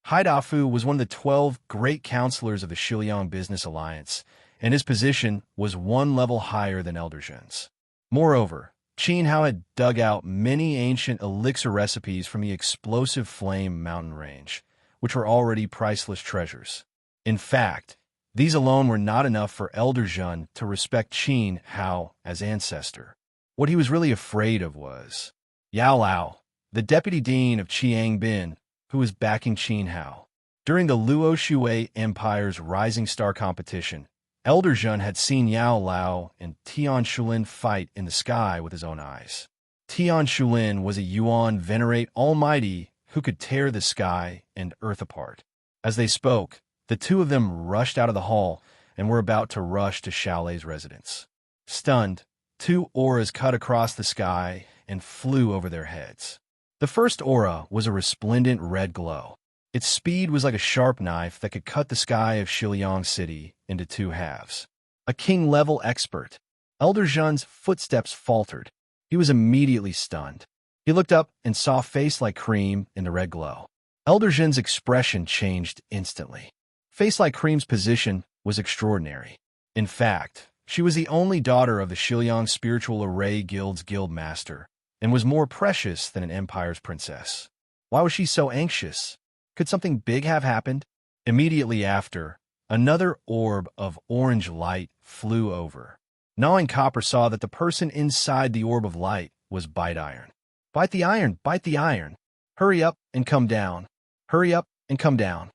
S1: Hai Dafu was one of the 12 great counselors of the Shiliang Business Alliance, and his position was 1 level higher than Elder Zhen's. Moreover, Qin Hao had dug out many ancient elixir recipes from the explosive flame mountain range, which were already priceless treasures. In fact, these alone were not enough for Elder Zhen to respect Qin Hao as ancestor. What he was really afraid of was Yao Lao, the deputy dean of Qiangbin, who was backing Qin Hao. During the Luo Shui Empire's Rising Star competition, Elder Zhen had seen Yao Lao and Tian Shulin fight in the sky with his own eyes. Tian Shulin was a Yuan venerate almighty who could tear the sky and earth apart. As they spoke, the two of them rushed out of the hall and were about to rush to Shaolei's residence. Stunned, 2 auras cut across the sky and flew over their heads. The first aura was a resplendent red glow. Its speed was like a sharp knife that could cut the sky of Shiliang City into 2 halves. A king-level expert. Elder Zhen's footsteps faltered. He was immediately stunned. He looked up and saw a face like cream in the red glow. Elder Zhen's expression changed instantly. Face like cream's position was extraordinary. In fact, she was the only daughter of the Shiliang Spiritual Array Guild's guildmaster, and was more precious than an empire's princess. Why was she so anxious? Could something big have happened? Immediately after, another orb of orange light flew over. Gnawing Copper saw that the person inside the orb of light was Bite Iron. Bite the iron, bite the iron. Hurry up and come down. Hurry up and come down.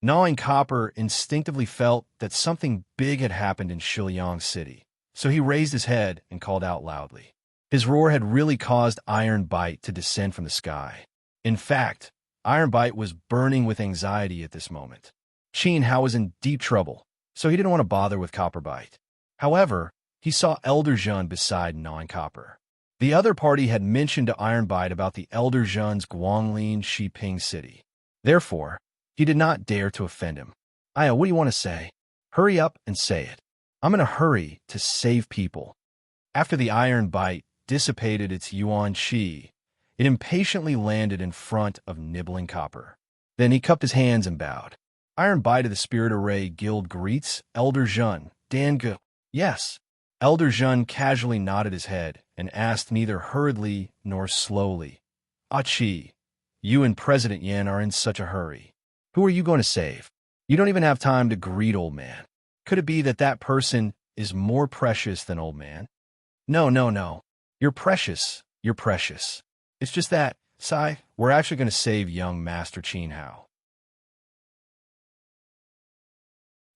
S1: Gnawing Copper instinctively felt that something big had happened in Shiliang City, so he raised his head and called out loudly. His roar had really caused Iron Bite to descend from the sky. In fact, Iron Bite was burning with anxiety at this moment. Qin Hao was in deep trouble, so he didn't want to bother with Copper Bite. However, he saw Elder Zhen beside Gnawing Copper. The other party had mentioned to Iron Bite about the Elder Zhen's Guanglin Shiping city. Therefore, he did not dare to offend him. Aya, what do you want to say? Hurry up and say it. I'm in a hurry to save people. After the Iron Bite dissipated its Yuan Qi, It impatiently landed in front of nibbling copper. Then he cupped his hands and bowed. Iron Bite of the Spirit Array Guild greets, Elder Jean, Dan. Yes. Elder Jean casually nodded his head and asked neither hurriedly nor slowly, Achi, you and President Yen are in such a hurry. Who are you going to save? You don't even have time to greet old man. Could it be that that person is more precious than old man? No. You're precious. You're precious. It's just that, Sai, we're actually going to save young Master Qin Hao.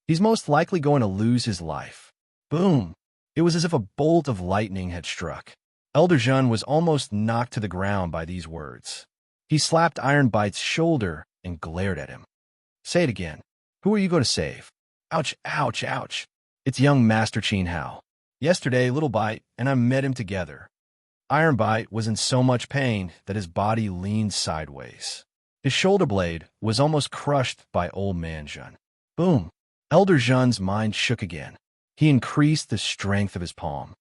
S1: He's most likely going to lose his life. Boom! It was as if a bolt of lightning had struck. Elder Jean was almost knocked to the ground by these words. He slapped Iron Bite's shoulder and glared at him. Say it again. Who are you going to save? Ouch, ouch, ouch. It's young Master Qin Hao. Yesterday, Little Bite and I met him together. Iron Bite was in so much pain that his body leaned sideways. His shoulder blade was almost crushed by Old Man Jean. Boom! Elder Jean's mind shook again. He increased the strength of his palm.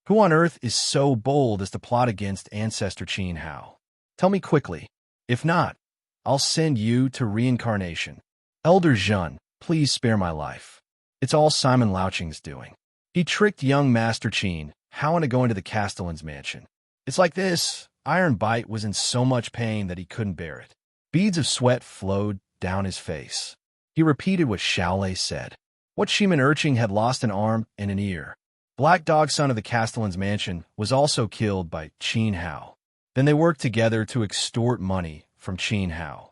S1: Who on earth is so bold as to plot against Ancestor Qin Hao? Tell me quickly. If not, I'll send you to reincarnation. Elder Jean, please spare my life. It's all Simon Louching's doing. He tricked young Master Qin Hao into going to the Castellan's mansion. It's like this. Iron Bite was in so much pain that he couldn't bear it. Beads of sweat flowed down his face. He repeated what Shaolei said. What Shiman Urching had lost an arm and an ear. Black Dog, son of the Castellan's mansion, was also killed by Qin Hao. Then they worked together to extort money from Qin Hao.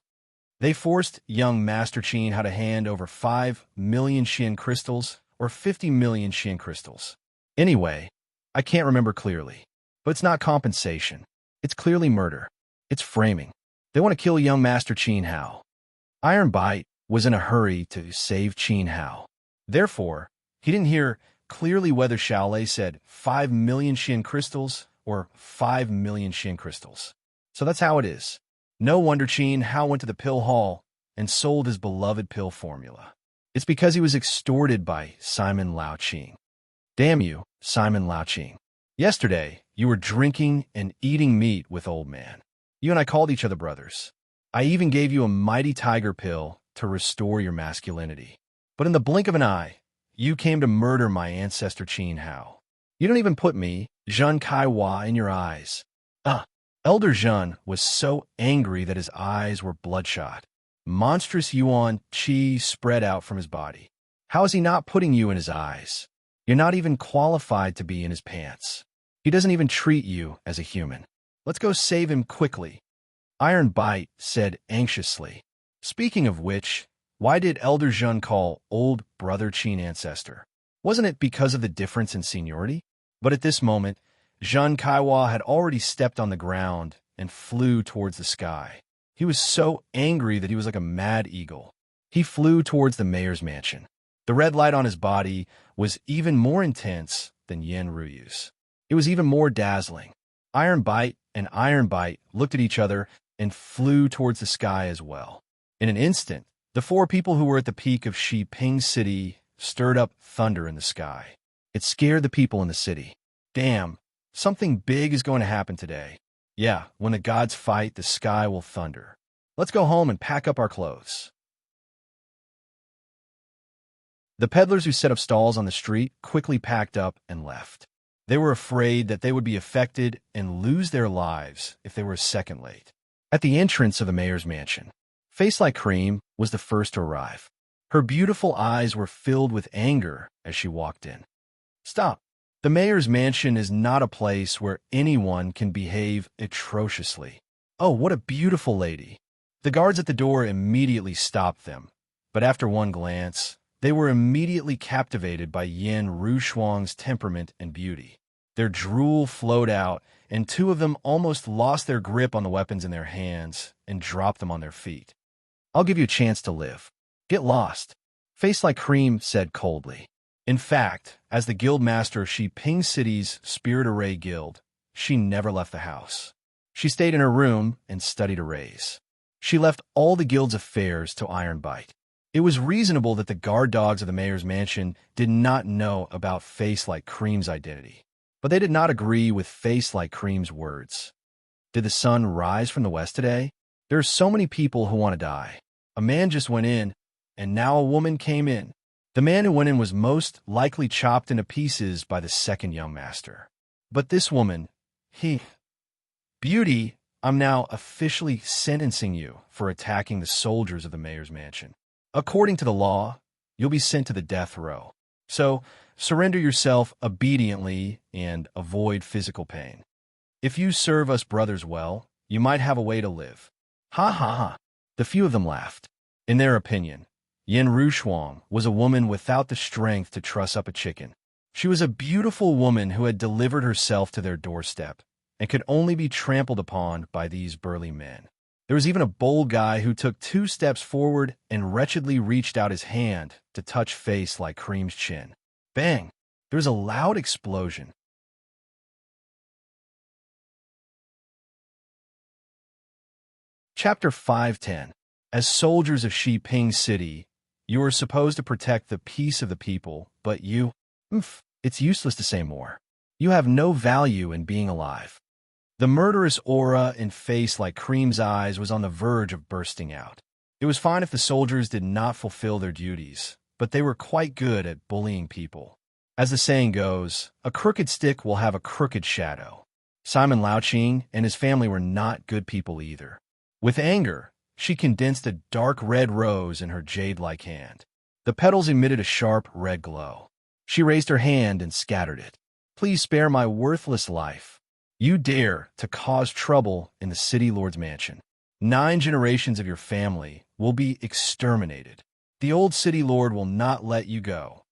S1: They forced young Master Qin Hao to hand over 5 million Xian crystals or 50 million Xian crystals. Anyway, I can't remember clearly. But it's not compensation. It's clearly murder. It's framing. They want to kill young Master Qin Hao. Iron Bite was in a hurry to save Qin Hao. Therefore, he didn't hear clearly whether Shaolei said 5 million Xian crystals or 5 million Xian crystals. So that's how it is. No wonder Qin Hao went to the pill hall and sold his beloved pill formula. It's because he was extorted by Simon Louching. Damn you, Simon Louching. Yesterday, you were drinking and eating meat with old man. You and I called each other brothers. I even gave you a mighty tiger pill to restore your masculinity. But in the blink of an eye, you came to murder my ancestor Qin Hao. You don't even put me, Zhen Kaiwa, in your eyes. Elder Jean was so angry that his eyes were bloodshot. Monstrous Yuan Qi spread out from his body. How is he not putting you in his eyes? You're not even qualified to be in his pants. He doesn't even treat you as a human. Let's go save him quickly. Iron Bite said anxiously. Speaking of which, why did Elder Jean call old brother Qin ancestor? Wasn't it because of the difference in seniority? But at this moment, Zhen Kaiwa had already stepped on the ground and flew towards the sky. He was so angry that he was like a mad eagle. He flew towards the mayor's mansion. The red light on his body was even more intense than Yen Ruyu's. It was even more dazzling. Iron Bite and Iron Bite looked at each other and flew towards the sky as well. In an instant, the 4 people who were at the peak of Shiping City stirred up thunder in the sky. It scared the people in the city. Damn, something big is going to happen today. Yeah, when the gods fight, the sky will thunder. Let's go home and pack up our clothes. The peddlers who set up stalls on the street quickly packed up and left. They were afraid that they would be affected and lose their lives if they were a second late. At the entrance of the mayor's mansion, Face Like Cream was the first to arrive. Her beautiful eyes were filled with anger as she walked in. Stop. The mayor's mansion is not a place where anyone can behave atrociously. Oh, what a beautiful lady. The guards at the door immediately stopped them, but after one glance, they were immediately captivated by Yen Rushuang's temperament and beauty. Their drool flowed out, and 2 of them almost lost their grip on the weapons in their hands and dropped them on their feet. I'll give you a chance to live. Get lost, Face Like Cream said coldly. In fact, as the guild master of Shiping City's Spirit Array Guild, she never left the house. She stayed in her room and studied arrays. She left all the guild's affairs to Iron Bite. It was reasonable that the guard dogs of the mayor's mansion did not know about Face Like Cream's identity, but they did not agree with Face Like Cream's words. Did the sun rise from the west today? There are so many people who want to die. A man just went in, and now a woman came in. The man who went in was most likely chopped into pieces by the second young master. But this woman, Beauty, I'm now officially sentencing you for attacking the soldiers of the mayor's mansion. According to the law, you'll be sent to the death row. So, surrender yourself obediently and avoid physical pain. If you serve us brothers well, you might have a way to live. Ha ha ha. The few of them laughed. In their opinion, Yin Rushuang was a woman without the strength to truss up a chicken. She was a beautiful woman who had delivered herself to their doorstep and could only be trampled upon by these burly men. There was even a bold guy who took 2 steps forward and wretchedly reached out his hand to touch Face Like Cream's chin. Bang! There was a loud explosion. Chapter 510. As soldiers of Shi Ping City, you are supposed to protect the peace of the people, but it's useless to say more. You have no value in being alive. The murderous aura in Face Like Cream's eyes was on the verge of bursting out. It was fine if the soldiers did not fulfill their duties, but they were quite good at bullying people. As the saying goes, a crooked stick will have a crooked shadow. Simon Laoqing and his family were not good people either. With anger, she condensed a dark red rose in her jade-like hand. The petals emitted a sharp red glow. She raised her hand and scattered it. Please spare my worthless life. You dare to cause trouble in the city lord's mansion. 9 generations of your family will be exterminated. The old city lord will not let you go.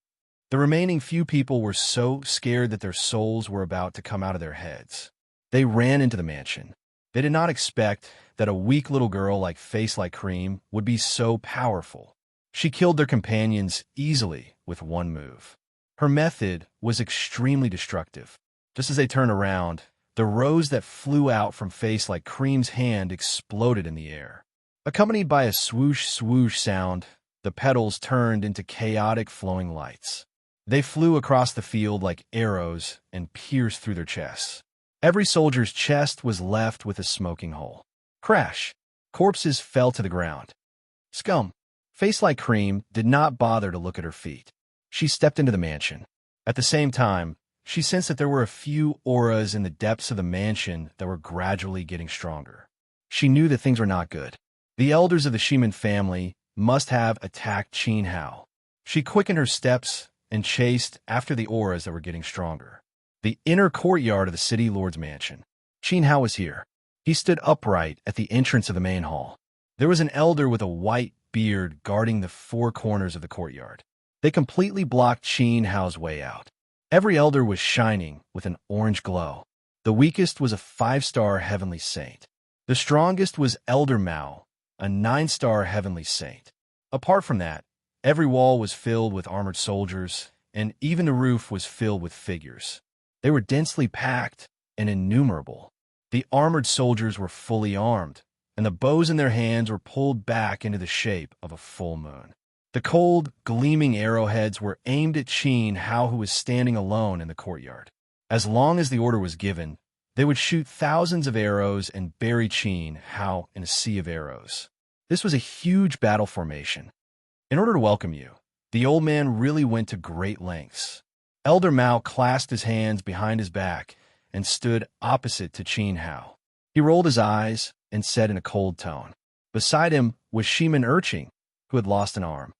S1: The remaining few people were so scared that their souls were about to come out of their heads. They ran into the mansion. They did not expect that a weak little girl like Face Like Cream would be so powerful. She killed their companions easily with one move. Her method was extremely destructive. Just as they turned around, the rose that flew out from Face Like Cream's hand exploded in the air. Accompanied by a swoosh swoosh sound, the petals turned into chaotic flowing lights. They flew across the field like arrows and pierced through their chests. Every soldier's chest was left with a smoking hole. Crash! Corpses fell to the ground. Scum! Face Like Cream did not bother to look at her feet. She stepped into the mansion. At the same time, she sensed that there were a few auras in the depths of the mansion that were gradually getting stronger. She knew that things were not good. The elders of the Shiman family must have attacked Qin Hao. She quickened her steps and chased after the auras that were getting stronger. The inner courtyard of the city lord's mansion. Qin Hao was here. He stood upright at the entrance of the main hall. There was an elder with a white beard guarding the 4 corners of the courtyard. They completely blocked Qin Hao's way out. Every elder was shining with an orange glow. The weakest was a 5-star heavenly saint. The strongest was Elder Mao, a 9-star heavenly saint. Apart from that, every wall was filled with armored soldiers, and even the roof was filled with figures. They were densely packed and innumerable. The armored soldiers were fully armed, and the bows in their hands were pulled back into the shape of a full moon. The cold, gleaming arrowheads were aimed at Qin Hao, who was standing alone in the courtyard. As long as the order was given, they would shoot thousands of arrows and bury Qin Hao in a sea of arrows. This was a huge battle formation. In order to welcome you, the old man really went to great lengths. Elder Mao clasped his hands behind his back and stood opposite to Qin Hao. He rolled his eyes and said in a cold tone. Beside him was Shiman Urching, who had lost an arm.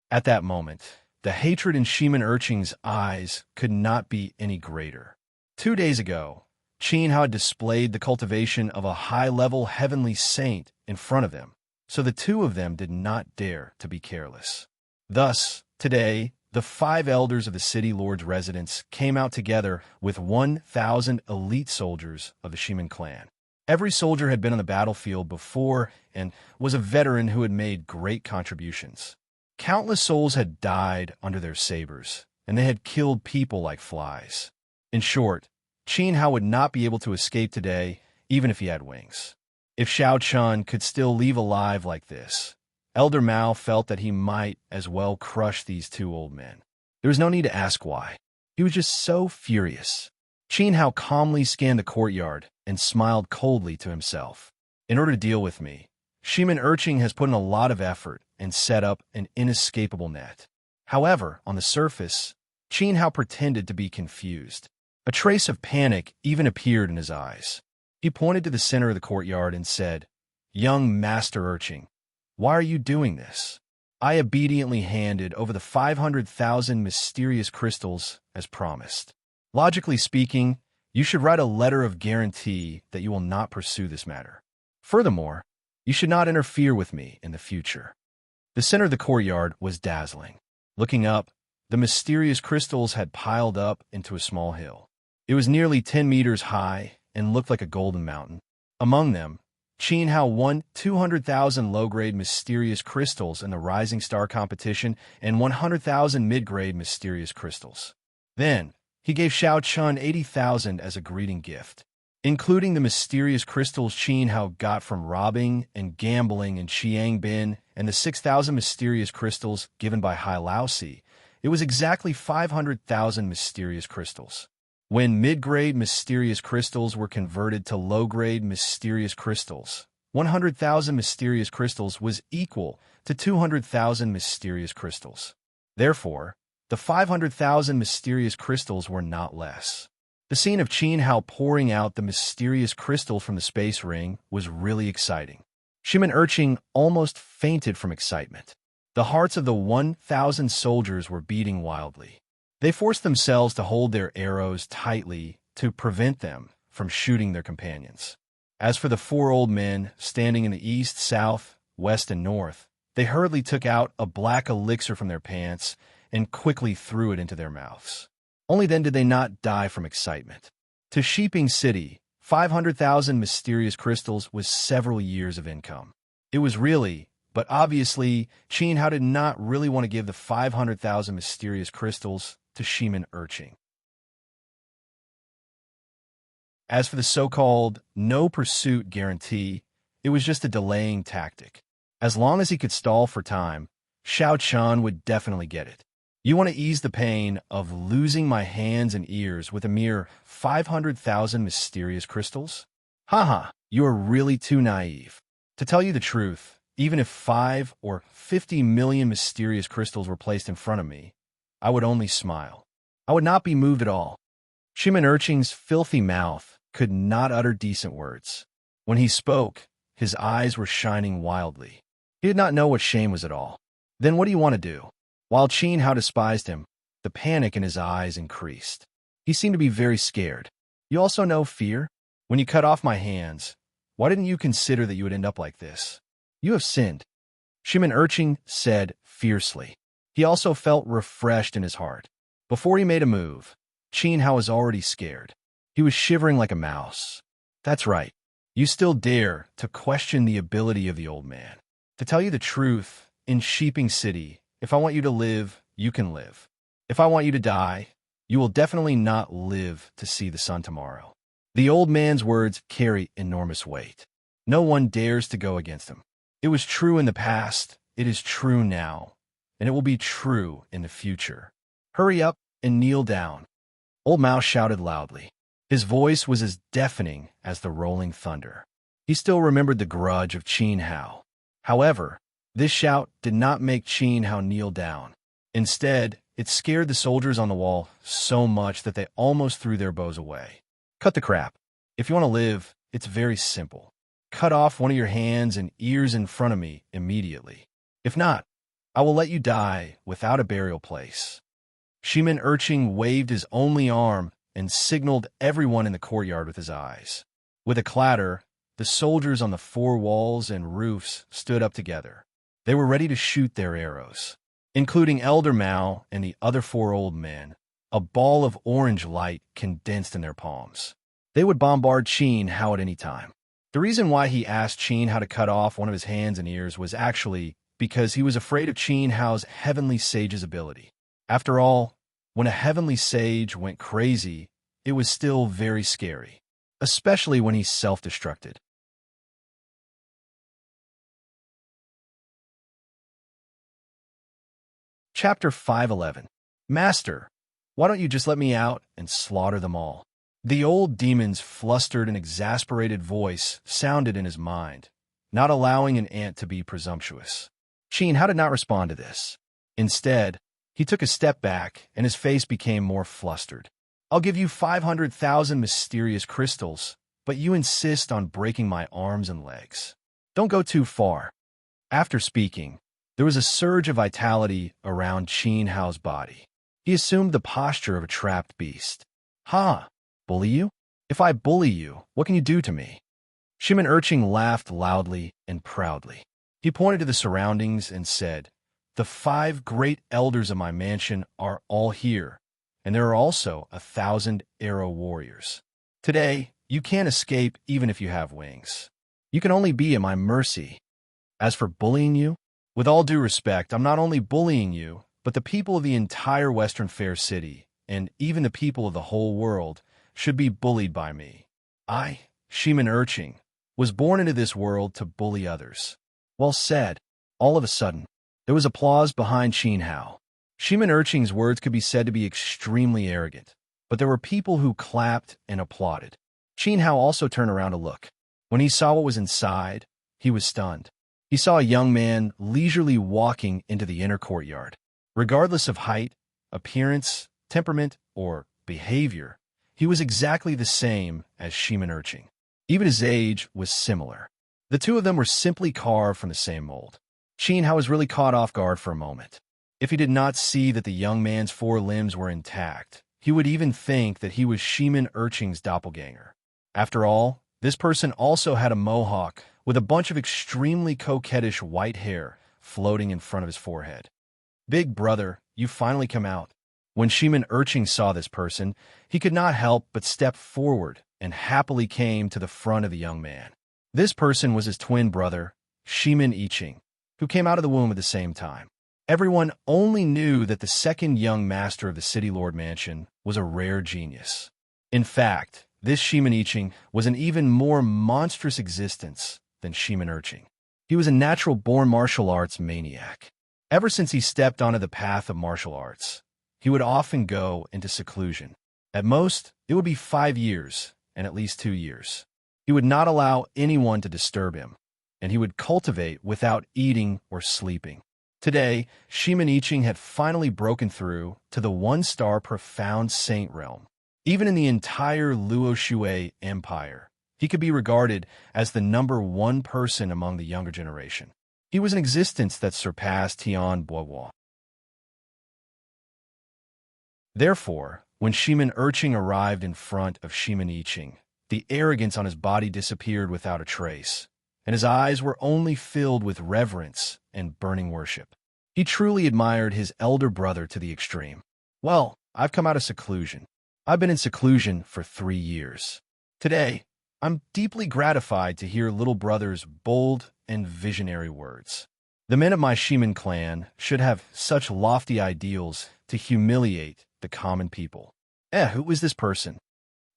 S1: At that moment, the hatred in Shiman Urching's eyes could not be any greater. 2 days ago, Qin Hao had displayed the cultivation of a high-level heavenly saint in front of them, so the 2 of them did not dare to be careless. Thus, today, the 5 elders of the city lord's residence came out together with 1,000 elite soldiers of the Shiman clan. Every soldier had been on the battlefield before and was a veteran who had made great contributions. Countless souls had died under their sabers, and they had killed people like flies. In short, Qin Hao would not be able to escape today, even if he had wings. If Xiao Chun could still leave alive like this, Elder Mao felt that he might as well crush these 2 old men. There was no need to ask why. He was just so furious. Qin Hao calmly scanned the courtyard and smiled coldly to himself. In order to deal with me, Shimin Urchin has put in a lot of effort and set up an inescapable net. However, on the surface, Qin Hao pretended to be confused. A trace of panic even appeared in his eyes. He pointed to the center of the courtyard and said, "Young Master Urchin, why are you doing this?" I obediently handed over the 500,000 mysterious crystals as promised. Logically speaking, you should write a letter of guarantee that you will not pursue this matter. Furthermore, you should not interfere with me in the future. The center of the courtyard was dazzling. Looking up, the mysterious crystals had piled up into a small hill. It was nearly 10 meters high and looked like a golden mountain. Among them, Qin Hao won 200,000 low-grade mysterious crystals in the Rising Star competition and 100,000 mid-grade mysterious crystals. Then, he gave Xiao Chun 80,000 as a greeting gift, including the mysterious crystals Qin Hao got from robbing and gambling in Qiangbin and the 6,000 mysterious crystals given by Hai Laosi. It was exactly 500,000 mysterious crystals. When mid-grade mysterious crystals were converted to low-grade mysterious crystals, 100,000 mysterious crystals was equal to 200,000 mysterious crystals. Therefore, the 500,000 mysterious crystals were not less. The scene of Qin Hao pouring out the mysterious crystal from the space ring was really exciting. Shimin Urchin almost fainted from excitement. The hearts of the 1,000 soldiers were beating wildly. They forced themselves to hold their arrows tightly to prevent them from shooting their companions. As for the 4 old men standing in the east, south, west, and north, they hurriedly took out a black elixir from their pants and quickly threw it into their mouths. Only then did they not die from excitement. To Shiping City, 500,000 mysterious crystals was several years of income. It was really, but obviously, Qin Hao did not really want to give the 500,000 mysterious crystals to Shimin Urchin. As for the so-called no-pursuit guarantee, it was just a delaying tactic. As long as he could stall for time, Xiao Chun would definitely get it. You want to ease the pain of losing my hands and ears with a mere 500,000 mysterious crystals? Haha, you are really too naive. To tell you the truth, even if 5 or 50 million mysterious crystals were placed in front of me, I would only smile. I would not be moved at all. Shimin Urchin's filthy mouth could not utter decent words. When he spoke, his eyes were shining wildly. He did not know what shame was at all. Then what do you want to do? While Qin Hao despised him, the panic in his eyes increased. He seemed to be very scared. You also know fear? When you cut off my hands, why didn't you consider that you would end up like this? You have sinned, Shimin Urchin said fiercely. He also felt refreshed in his heart. Before he made a move, Qin Hao was already scared. He was shivering like a mouse. That's right. You still dare to question the ability of the old man. To tell you the truth, in Shiping City, if I want you to live, you can live. If I want you to die, you will definitely not live to see the sun tomorrow. The old man's words carry enormous weight. No one dares to go against him. It was true in the past, it is true now, and it will be true in the future. Hurry up and kneel down. Old Mao shouted loudly. His voice was as deafening as the rolling thunder. He still remembered the grudge of Qin Hao. However, this shout did not make Qin Hao kneel down. Instead, it scared the soldiers on the wall so much that they almost threw their bows away. Cut the crap. If you want to live, it's very simple. Cut off one of your hands and ears in front of me immediately. If not, I will let you die without a burial place. Shimin Urchin waved his only arm and signaled everyone in the courtyard with his eyes. With a clatter, the soldiers on the 4 walls and roofs stood up together. They were ready to shoot their arrows, including Elder Mao and the other 4 old men. A ball of orange light condensed in their palms. They would bombard Qin Hao at any time. The reason why he asked Qin Hao to cut off one of his hands and ears was actually because he was afraid of Qin Hao's heavenly sage's ability. After all, when a heavenly sage went crazy, it was still very scary, especially when he self-destructed. Chapter 511. Master, why don't you just let me out and slaughter them all? The old demon's flustered and exasperated voice sounded in his mind, not allowing an ant to be presumptuous. Qin Hao did not respond to this. Instead, he took a step back, and his face became more flustered. I'll give you 500,000 mysterious crystals, but you insist on breaking my arms and legs. Don't go too far. After speaking, there was a surge of vitality around Qin Hao's body. He assumed the posture of a trapped beast. Ha! Bully you? If I bully you, what can you do to me? Shimin Urching laughed loudly and proudly. He pointed to the surroundings and said, The 5 great elders of my mansion are all here, and there are also 1,000 arrow warriors. Today, you can't escape even if you have wings. You can only be at my mercy. As for bullying you, with all due respect, I'm not only bullying you, but the people of the entire Western Fair City, and even the people of the whole world, should be bullied by me. I, Shimin Urching, was born into this world to bully others. Well said. All of a sudden, there was applause behind Qin Hao. Shimin Urching's words could be said to be extremely arrogant, but there were people who clapped and applauded. Qin Hao also turned around to look. When he saw what was inside, he was stunned. He saw a young man leisurely walking into the inner courtyard. Regardless of height, appearance, temperament, or behavior, he was exactly the same as Shimin Urching. Even his age was similar. The two of them were simply carved from the same mold. Qin Hao was really caught off guard for a moment. If he did not see that the young man's 4 limbs were intact, he would even think that he was Shimin Urching's doppelganger. After all, this person also had a mohawk with a bunch of extremely coquettish white hair floating in front of his forehead. Big brother, you finally come out. When Shimin Urching saw this person, he could not help but step forward and happily came to the front of the young man. This person was his twin brother, Shimin Iching, who came out of the womb at the same time. Everyone only knew that the second young master of the City Lord Mansion was a rare genius. In fact, this Shimin Iching was an even more monstrous existence than Shimin Urching. He was a natural-born martial arts maniac. Ever since he stepped onto the path of martial arts, he would often go into seclusion. At most, it would be 5 years, and at least 2 years. He would not allow anyone to disturb him, and he would cultivate without eating or sleeping. Today, Shimin Iching had finally broken through to the 1-star profound saint realm. Even in the entire Luo Shui Empire, he could be regarded as the #1 person among the younger generation. He was an existence that surpassed Tian Boiwo. Therefore, when Shimin Urching arrived in front of Shimin Iching, the arrogance on his body disappeared without a trace, and his eyes were only filled with reverence and burning worship. He truly admired his elder brother to the extreme. Well, I've come out of seclusion. I've been in seclusion for 3 years. Today, I'm deeply gratified to hear little brother's bold and visionary words. The men of my Shimin clan should have such lofty ideals to humiliate the common people. Who is this person?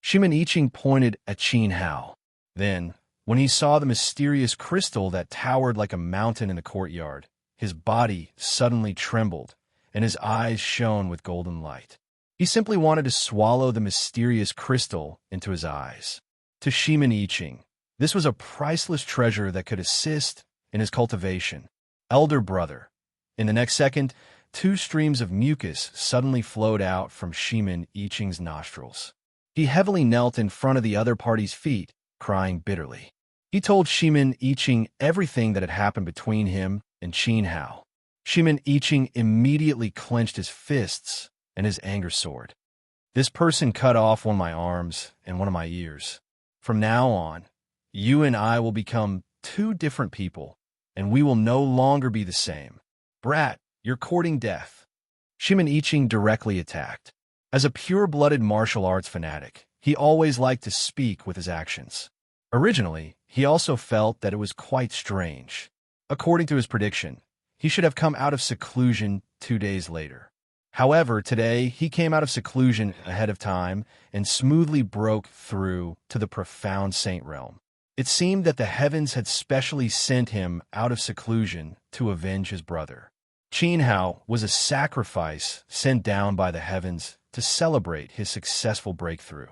S1: Shimin Iching pointed at Qin Hao. Then, when he saw the mysterious crystal that towered like a mountain in the courtyard, his body suddenly trembled, and his eyes shone with golden light. He simply wanted to swallow the mysterious crystal into his eyes. To Shimin Iching, this was a priceless treasure that could assist in his cultivation. Elder brother. In the next second, 2 streams of mucus suddenly flowed out from Shimin Iching's nostrils. He heavily knelt in front of the other party's feet, crying bitterly. He told Shimin Iching everything that had happened between him and Qin Hao. Shimin Iching immediately clenched his fists, and his anger soared. This person cut off one of my arms and one of my ears. From now on, you and I will become 2 different people, and we will no longer be the same. Brat, you're courting death. Shimin Iching directly attacked. As a pure-blooded martial arts fanatic, he always liked to speak with his actions. Originally, he also felt that it was quite strange. According to his prediction, he should have come out of seclusion 2 days later. However, today, he came out of seclusion ahead of time and smoothly broke through to the profound saint realm. It seemed that the heavens had specially sent him out of seclusion to avenge his brother. Qin Hao was a sacrifice sent down by the heavens to celebrate his successful breakthrough.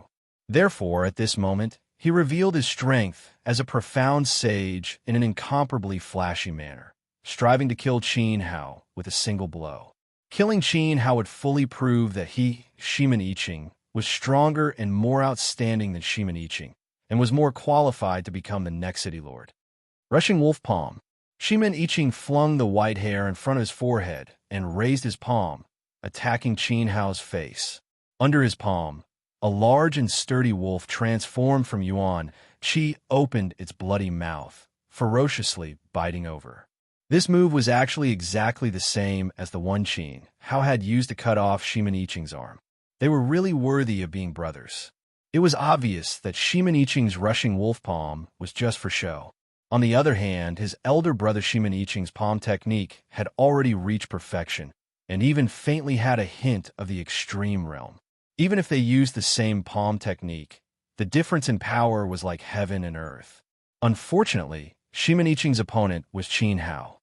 S1: Therefore, at this moment, he revealed his strength as a profound sage in an incomparably flashy manner, striving to kill Qin Hao with a single blow. Killing Qin Hao would fully prove that he, Shiman Iching, was stronger and more outstanding than Shiman Iching, and was more qualified to become the next city lord. Rushing wolf palm. Shiman Iching flung the white hair in front of his forehead and raised his palm, attacking Qin Hao's face. Under his palm, a large and sturdy wolf transformed from Yuan Qi opened its bloody mouth, ferociously biting over. This move was actually exactly the same as the one Qin Hao had used to cut off Shiman Iching's arm. They were really worthy of being brothers. It was obvious that Shiman Iching's rushing wolf palm was just for show. On the other hand, his elder brother Shiman Iching's palm technique had already reached perfection, and even faintly had a hint of the extreme realm. Even if they used the same palm technique, the difference in power was like heaven and earth. Unfortunately, Shiman Iching's opponent was Qin Hao.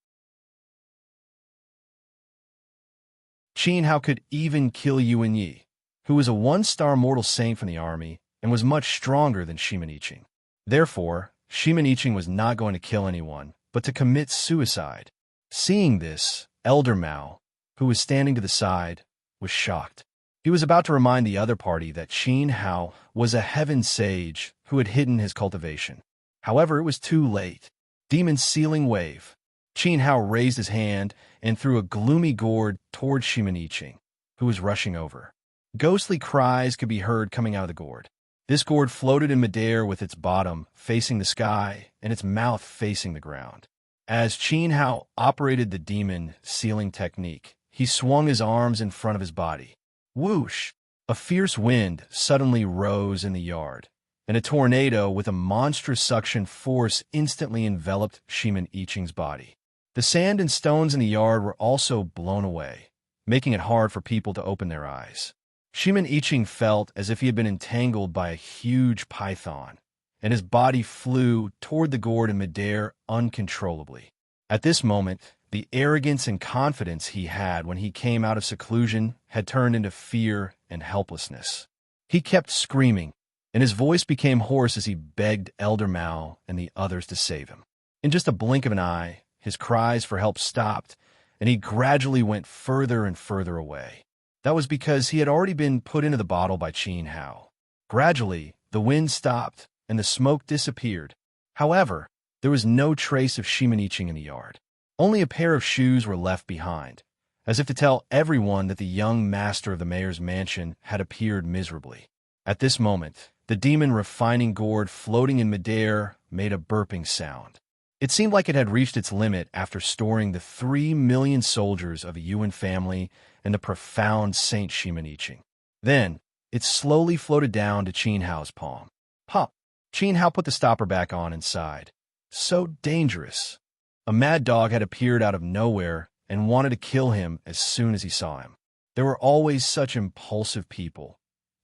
S1: Qin Hao could even kill Yuan Yi, who was a one-star mortal saint from the army and was much stronger than Shiman Iching. Therefore, Shiman Iching was not going to kill anyone, but to commit suicide. Seeing this, Elder Mao, who was standing to the side, was shocked. He was about to remind the other party that Qin Hao was a heaven sage who had hidden his cultivation. However, it was too late. Demon Sealing Wave. Qin Hao raised his hand and threw a gloomy gourd toward Shiman Iching, who was rushing over. Ghostly cries could be heard coming out of the gourd. This gourd floated in midair with its bottom facing the sky and its mouth facing the ground. As Qin Hao operated the demon sealing technique, he swung his arms in front of his body. Whoosh! A fierce wind suddenly rose in the yard, and a tornado with a monstrous suction force instantly enveloped Shiman Iching's body. The sand and stones in the yard were also blown away, making it hard for people to open their eyes. Shiman Iching felt as if he had been entangled by a huge python, and his body flew toward the gourd in midair uncontrollably. At this moment, the arrogance and confidence he had when he came out of seclusion had turned into fear and helplessness. He kept screaming, and his voice became hoarse as he begged Elder Mao and the others to save him. In just a blink of an eye, his cries for help stopped, and he gradually went further and further away. That was because he had already been put into the bottle by Qin Hao. Gradually, the wind stopped, and the smoke disappeared. However, there was no trace of Shiman Iching in the yard. Only a pair of shoes were left behind, as if to tell everyone that the young master of the mayor's mansion had appeared miserably. At this moment, the demon refining gourd floating in midair made a burping sound. It seemed like it had reached its limit after storing the 3 million soldiers of a Yuan family and the profound Saint Shiman Iching. Then, it slowly floated down to Qin Hao's palm. Pop! Qin Hao put the stopper back on and sighed. So dangerous. A mad dog had appeared out of nowhere and wanted to kill him as soon as he saw him. There were always such impulsive people.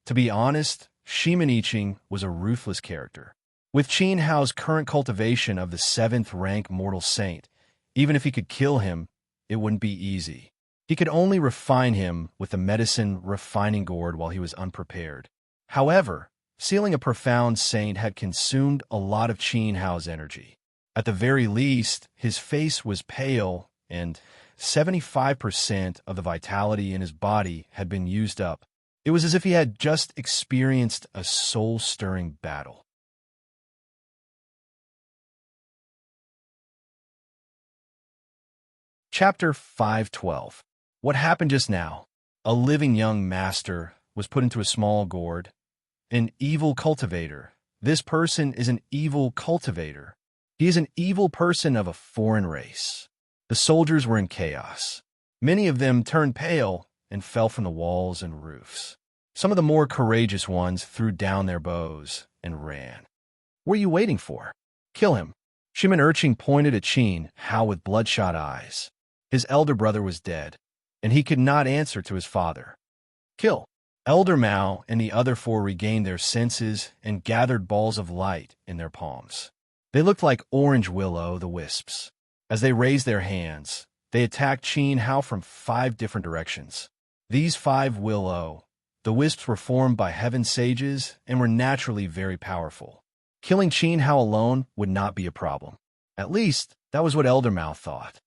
S1: To be honest, Shiman Iching was a ruthless character. With Qin Hao's current cultivation of the 7th rank mortal saint, even if he could kill him, it wouldn't be easy. He could only refine him with the medicine refining gourd while he was unprepared. However, sealing a profound saint had consumed a lot of Qin Hao's energy. At the very least, his face was pale, and 75% of the vitality in his body had been used up. It was as if he had just experienced a soul-stirring battle. Chapter 512. What happened just now? A living young master was put into a small gourd. An evil cultivator. This person is an evil cultivator. He is an evil person of a foreign race. The soldiers were in chaos. Many of them turned pale and fell from the walls and roofs. Some of the more courageous ones threw down their bows and ran. What are you waiting for? Kill him. Shiman Iching pointed at Qin Hao with bloodshot eyes. His elder brother was dead, and he could not answer to his father. Kill. Elder Mao and the other 4 regained their senses and gathered balls of light in their palms. They looked like orange will-o'-the-wisps. As they raised their hands, they attacked Qin Hao from 5 different directions. These 5 will-o', the wisps were formed by heaven sages and were naturally very powerful. Killing Qin Hao alone would not be a problem. At least, that was what Eldermouth thought.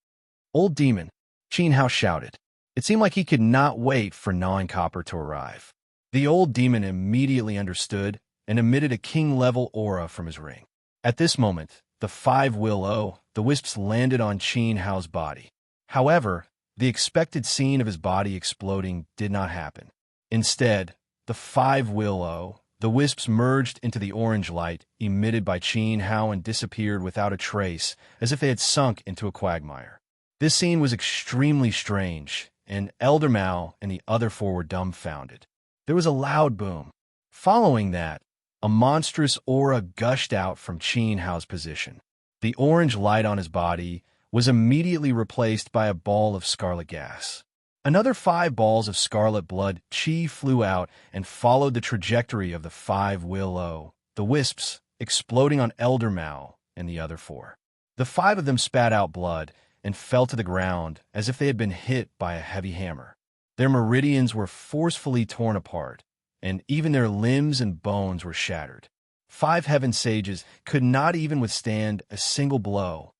S1: Old demon, Qin Hao shouted. It seemed like he could not wait for Gnawing Copper to arrive. The old demon immediately understood and emitted a king-level aura from his ring. At this moment, the 5 willow, the wisps landed on Qin Hao's body. However, the expected scene of his body exploding did not happen. Instead, the 5 willow, the wisps merged into the orange light emitted by Qin Hao and disappeared without a trace, as if they had sunk into a quagmire. This scene was extremely strange, and Elder Mao and the other 4 were dumbfounded. There was a loud boom. Following that, a monstrous aura gushed out from Qin Hao's position. The orange light on his body was immediately replaced by a ball of scarlet gas. Another 5 balls of scarlet blood chi flew out and followed the trajectory of the 5 willow, the wisps, exploding on Elder Mao and the other 4. The 5 of them spat out blood and fell to the ground as if they had been hit by a heavy hammer. Their meridians were forcefully torn apart, and even their limbs and bones were shattered. 5 heaven sages could not even withstand a single blow.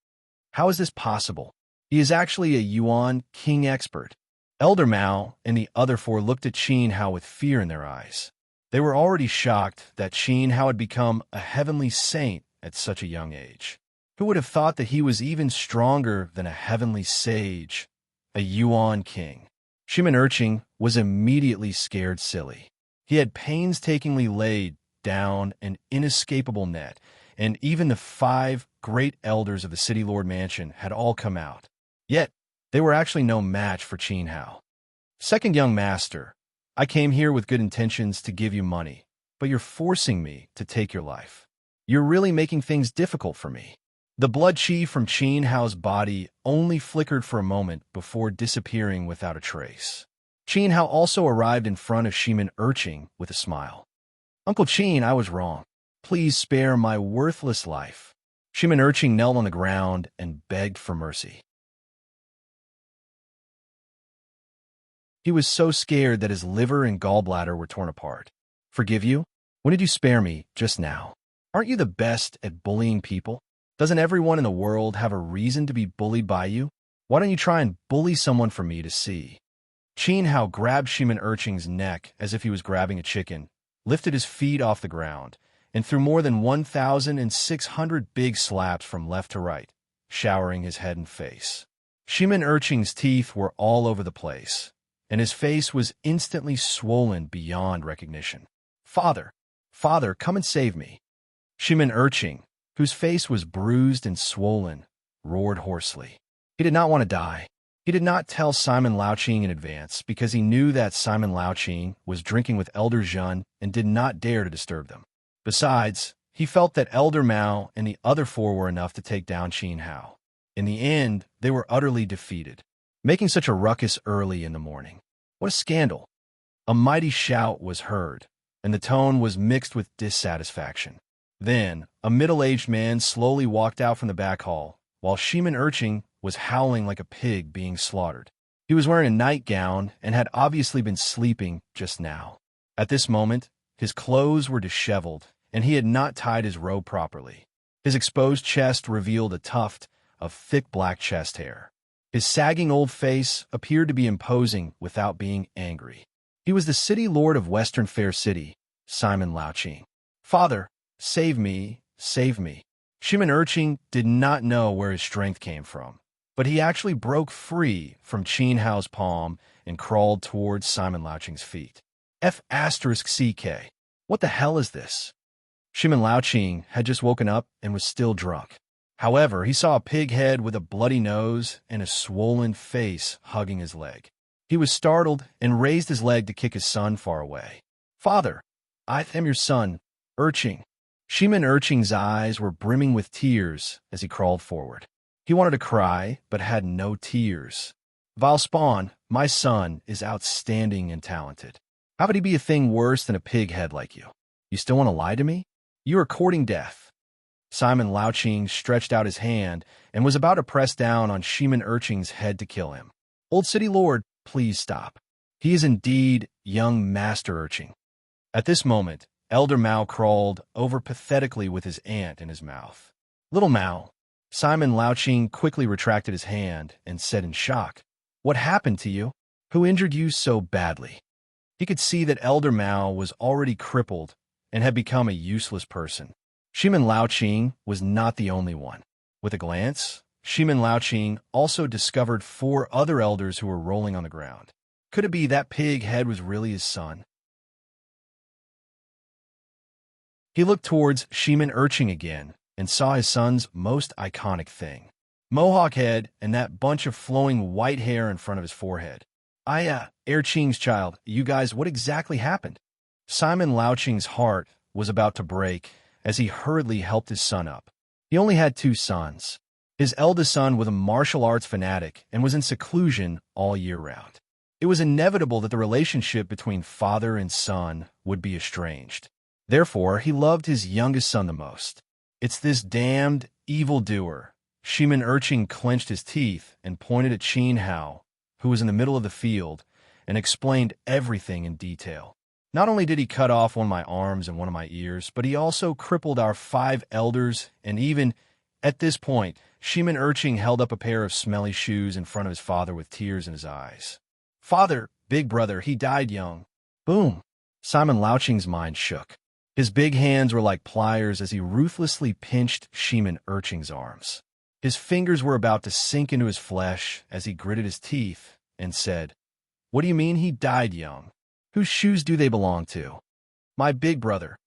S1: How is this possible? He is actually a Yuan king expert. Elder Mao and the other 4 looked at Qin Hao with fear in their eyes. They were already shocked that Qin Hao had become a heavenly saint at such a young age. Who would have thought that he was even stronger than a heavenly sage, a Yuan king? Shimin Urching was immediately scared silly. He had painstakingly laid down an inescapable net, and even the 5 great elders of the City Lord Mansion had all come out. Yet, they were actually no match for Qin Hao. Second young master, I came here with good intentions to give you money, but you're forcing me to take your life. You're really making things difficult for me. The blood chi from Qin Hao's body only flickered for a moment before disappearing without a trace. Qin Hao also arrived in front of Shimin Urching with a smile. Uncle Qin, I was wrong. Please spare my worthless life. Shimin Urching knelt on the ground and begged for mercy. He was so scared that his liver and gallbladder were torn apart. Forgive you? When did you spare me just now? Aren't you the best at bullying people? Doesn't everyone in the world have a reason to be bullied by you? Why don't you try and bully someone for me to see? Qin Hao grabbed Shimin Urching's neck as if he was grabbing a chicken, lifted his feet off the ground, and threw more than 1,600 big slaps from left to right, showering his head and face. Shimin Urching's teeth were all over the place, and his face was instantly swollen beyond recognition. Father, Father, come and save me. Shimin Urching, whose face was bruised and swollen, roared hoarsely. He did not want to die. He did not tell Simon Laoqing in advance because he knew that Simon Laoqing was drinking with Elder Zhen and did not dare to disturb them. Besides, he felt that Elder Mao and the other 4 were enough to take down Qin Hao. In the end, they were utterly defeated, making such a ruckus early in the morning. What a scandal! A mighty shout was heard, and the tone was mixed with dissatisfaction. Then, a middle-aged man slowly walked out from the back hall, while Shimin Urching was howling like a pig being slaughtered. He was wearing a nightgown and had obviously been sleeping just now. At this moment, his clothes were disheveled, and he had not tied his robe properly. His exposed chest revealed a tuft of thick black chest hair. His sagging old face appeared to be imposing without being angry. He was the city lord of Western Fair City, Simon Laoqing. Father, save me, save me. Shimin Urching did not know where his strength came from, but he actually broke free from Qin Hao's palm and crawled towards Simon Laoqing's feet. F***CK. What the hell is this? Shimin Laoqing had just woken up and was still drunk. However, he saw a pig head with a bloody nose and a swollen face hugging his leg. He was startled and raised his leg to kick his son far away. Father, I am your son, Urching. Shimin Urching's eyes were brimming with tears as he crawled forward. He wanted to cry, but had no tears. Valspawn, my son, is outstanding and talented. How could he be a thing worse than a pig head like you? You still want to lie to me? You are courting death. Simon Laoqing stretched out his hand and was about to press down on Shimin Urching's head to kill him. Old City Lord, please stop. He is indeed young master urchin. At this moment, Elder Mao crawled over pathetically with his ant in his mouth. Little Mao. Simon Louching quickly retracted his hand and said in shock, "What happened to you? Who injured you so badly?" He could see that Elder Mao was already crippled and had become a useless person. Shimin Laoqing was not the only one. With a glance, Shimin Laoqing also discovered 4 other elders who were rolling on the ground. Could it be that pig head was really his son? He looked towards Shimin Urching again and saw his son's most iconic thing. Mohawk head and that bunch of flowing white hair in front of his forehead. Erching's child, you guys, what exactly happened? Simon Louching's heart was about to break as he hurriedly helped his son up. He only had 2 sons. His eldest son was a martial arts fanatic and was in seclusion all year round. It was inevitable that the relationship between father and son would be estranged. Therefore, he loved his youngest son the most. It's this damned evildoer. Shimin Urching clenched his teeth and pointed at Qin Hao, who was in the middle of the field, and explained everything in detail. Not only did he cut off one of my arms and one of my ears, but he also crippled our 5 elders, and even at this point, Shimin Urching held up a pair of smelly shoes in front of his father with tears in his eyes. "Father, big brother, he died young." Boom! Simon Louching's mind shook. His big hands were like pliers as he ruthlessly pinched Shimin Urching's arms. His fingers were about to sink into his flesh as he gritted his teeth and said, "What do you mean he died young? Whose shoes do they belong to?" My big brother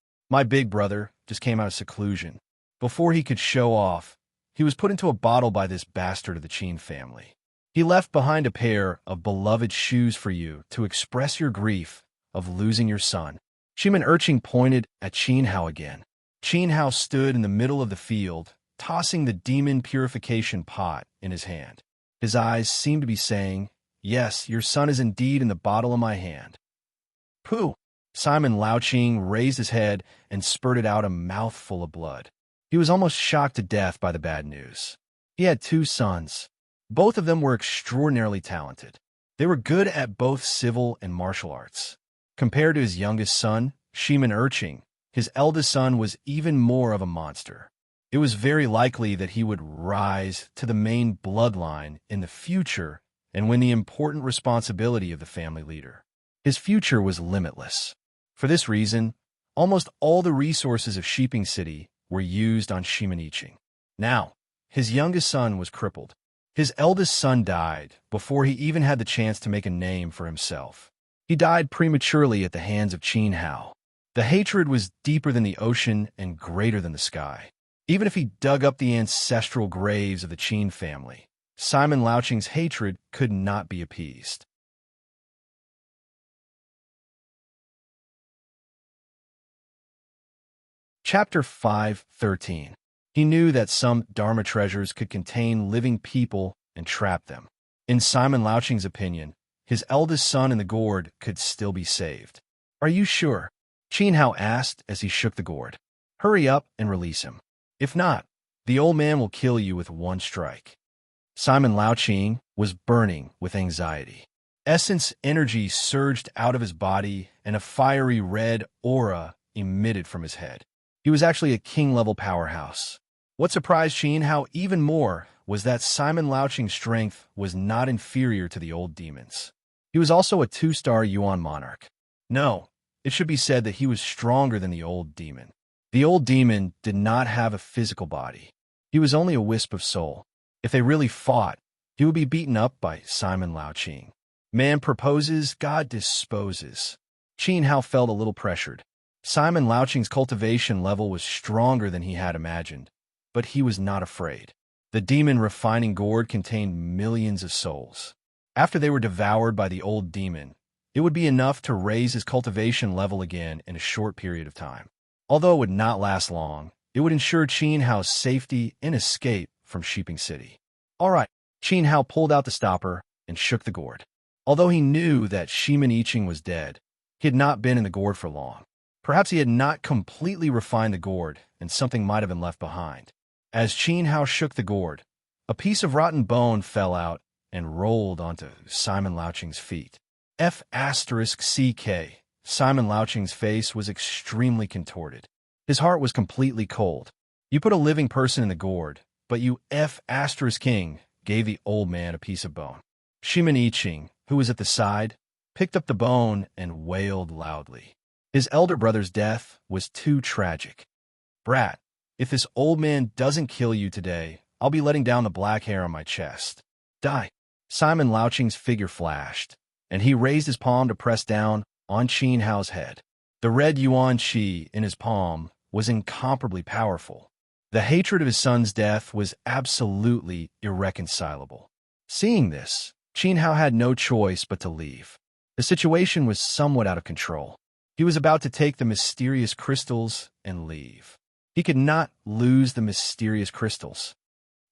S1: just came out of seclusion. Before he could show off, he was put into a bottle by this bastard of the Qin family. He left behind a pair of beloved shoes for you to express your grief of losing your son. Shimin Urching pointed at Qin Hao again. Qin Hao stood in the middle of the field, tossing the demon purification pot in his hand. His eyes seemed to be saying, "Yes, your son is indeed in the bottle of my hand." Pooh! Simon Louching raised his head and spurted out a mouthful of blood. He was almost shocked to death by the bad news. He had 2 sons. Both of them were extraordinarily talented. They were good at both civil and martial arts. Compared to his youngest son, Shimin Urching, his eldest son was even more of a monster. It was very likely that he would rise to the main bloodline in the future and win the important responsibility of the family leader. His future was limitless. For this reason, almost all the resources of Sheeping City were used on Shimin Iching. Now, his youngest son was crippled. His eldest son died before he even had the chance to make a name for himself. He died prematurely at the hands of Qin Hao. The hatred was deeper than the ocean and greater than the sky. Even if he dug up the ancestral graves of the Qin family, Simon Louching's hatred could not be appeased. Chapter 5:13. He knew that some Dharma treasures could contain living people and trap them. In Simon Louching's opinion, his eldest son in the gourd could still be saved. "Are you sure?" Qin Hao asked as he shook the gourd. "Hurry up and release him. If not, the old man will kill you with one strike." Simon Louching was burning with anxiety. Essence energy surged out of his body and a fiery red aura emitted from his head. He was actually a king-level powerhouse. What surprised Qin Hao even more was that Simon Louching's strength was not inferior to the old demon's. He was also a 2-star Yuan Monarch. No, it should be said that he was stronger than the old demon. The old demon did not have a physical body. He was only a wisp of soul. If they really fought, he would be beaten up by Simon Louching. Man proposes, God disposes. Qin Hao felt a little pressured. Simon Louching's cultivation level was stronger than he had imagined, but he was not afraid. The demon refining gourd contained millions of souls. After they were devoured by the old demon, it would be enough to raise his cultivation level again in a short period of time. Although it would not last long, it would ensure Qin Hao's safety and escape from Sheeping City. All right, Qin Hao pulled out the stopper and shook the gourd. Although he knew that Shimin Iching was dead, he had not been in the gourd for long. Perhaps he had not completely refined the gourd, and something might have been left behind. As Qin Hao shook the gourd, a piece of rotten bone fell out and rolled onto Simon Louching's feet. F asterisk CK. Simon Louching's face was extremely contorted. His heart was completely cold. You put a living person in the gourd, but you F asterisk king gave the old man a piece of bone. Shimin Iching, who was at the side, picked up the bone and wailed loudly. His elder brother's death was too tragic. Brat, if this old man doesn't kill you today, I'll be letting down the black hair on my chest. Die. Simon Louching's figure flashed, and he raised his palm to press down on Qin Hao's head. The red yuan qi in his palm was incomparably powerful. The hatred of his son's death was absolutely irreconcilable. Seeing this, Qin Hao had no choice but to leave. The situation was somewhat out of control. He was about to take the mysterious crystals and leave. He could not lose the mysterious crystals.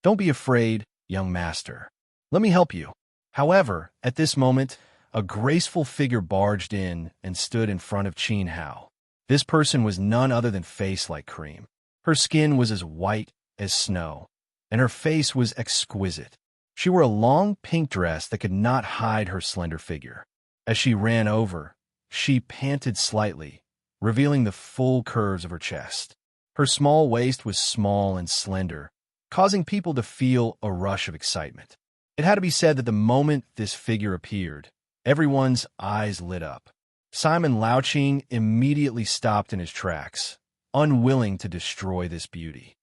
S1: Don't be afraid, young master. Let me help you. However, at this moment, a graceful figure barged in and stood in front of Qin Hao. This person was none other than Face Like Cream. Her skin was as white as snow, and her face was exquisite. She wore a long pink dress that could not hide her slender figure. As she ran over, she panted slightly, revealing the full curves of her chest. Her small waist was small and slender, causing people to feel a rush of excitement. It had to be said that the moment this figure appeared, everyone's eyes lit up. Simon Louching immediately stopped in his tracks, unwilling to destroy this beauty.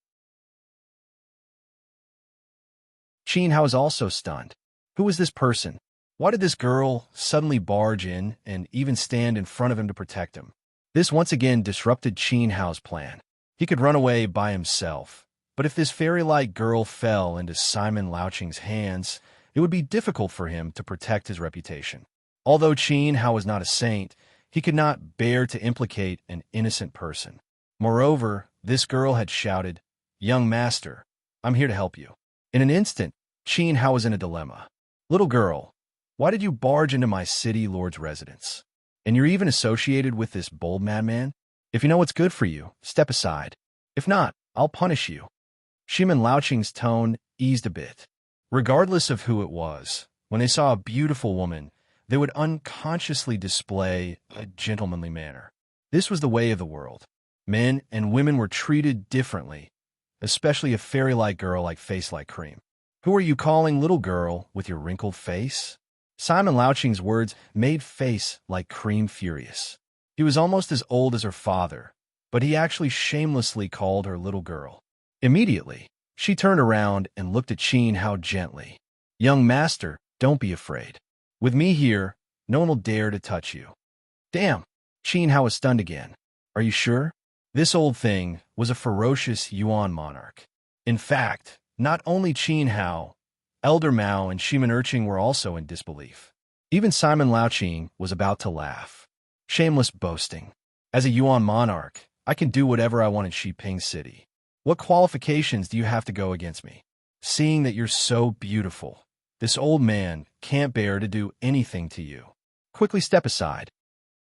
S1: Qin Hao was also stunned. Who was this person? Why did this girl suddenly barge in and even stand in front of him to protect him? This once again disrupted Qin Hao's plan. He could run away by himself, but if this fairy-like girl fell into Simon Louching's hands, it would be difficult for him to protect his reputation. Although Qin Hao was not a saint, he could not bear to implicate an innocent person. Moreover, this girl had shouted, "Young master, I'm here to help you." In an instant, Qin Hao was in a dilemma. Little girl, why did you barge into my city lord's residence? And you're even associated with this bold madman? If you know what's good for you, step aside. If not, I'll punish you. Shimin Louching's tone eased a bit. Regardless of who it was, when they saw a beautiful woman, they would unconsciously display a gentlemanly manner. This was the way of the world. Men and women were treated differently, especially a fairy-like girl like Face Like Cream. Who are you calling little girl with your wrinkled face? Simon Louching's words made Face Like Cream furious. He was almost as old as her father, but he actually shamelessly called her little girl. Immediately, she turned around and looked at Qin Hao gently. Young master, don't be afraid. With me here, no one will dare to touch you. Damn! Qin Hao was stunned again. Are you sure? This old thing was a ferocious Yuan monarch. In fact, not only Qin Hao, Elder Mao and Shimin Erqing were also in disbelief. Even Simon Louching was about to laugh. Shameless boasting. As a Yuan monarch, I can do whatever I want in Xiping City. What qualifications do you have to go against me? Seeing that you're so beautiful, this old man can't bear to do anything to you. Quickly step aside.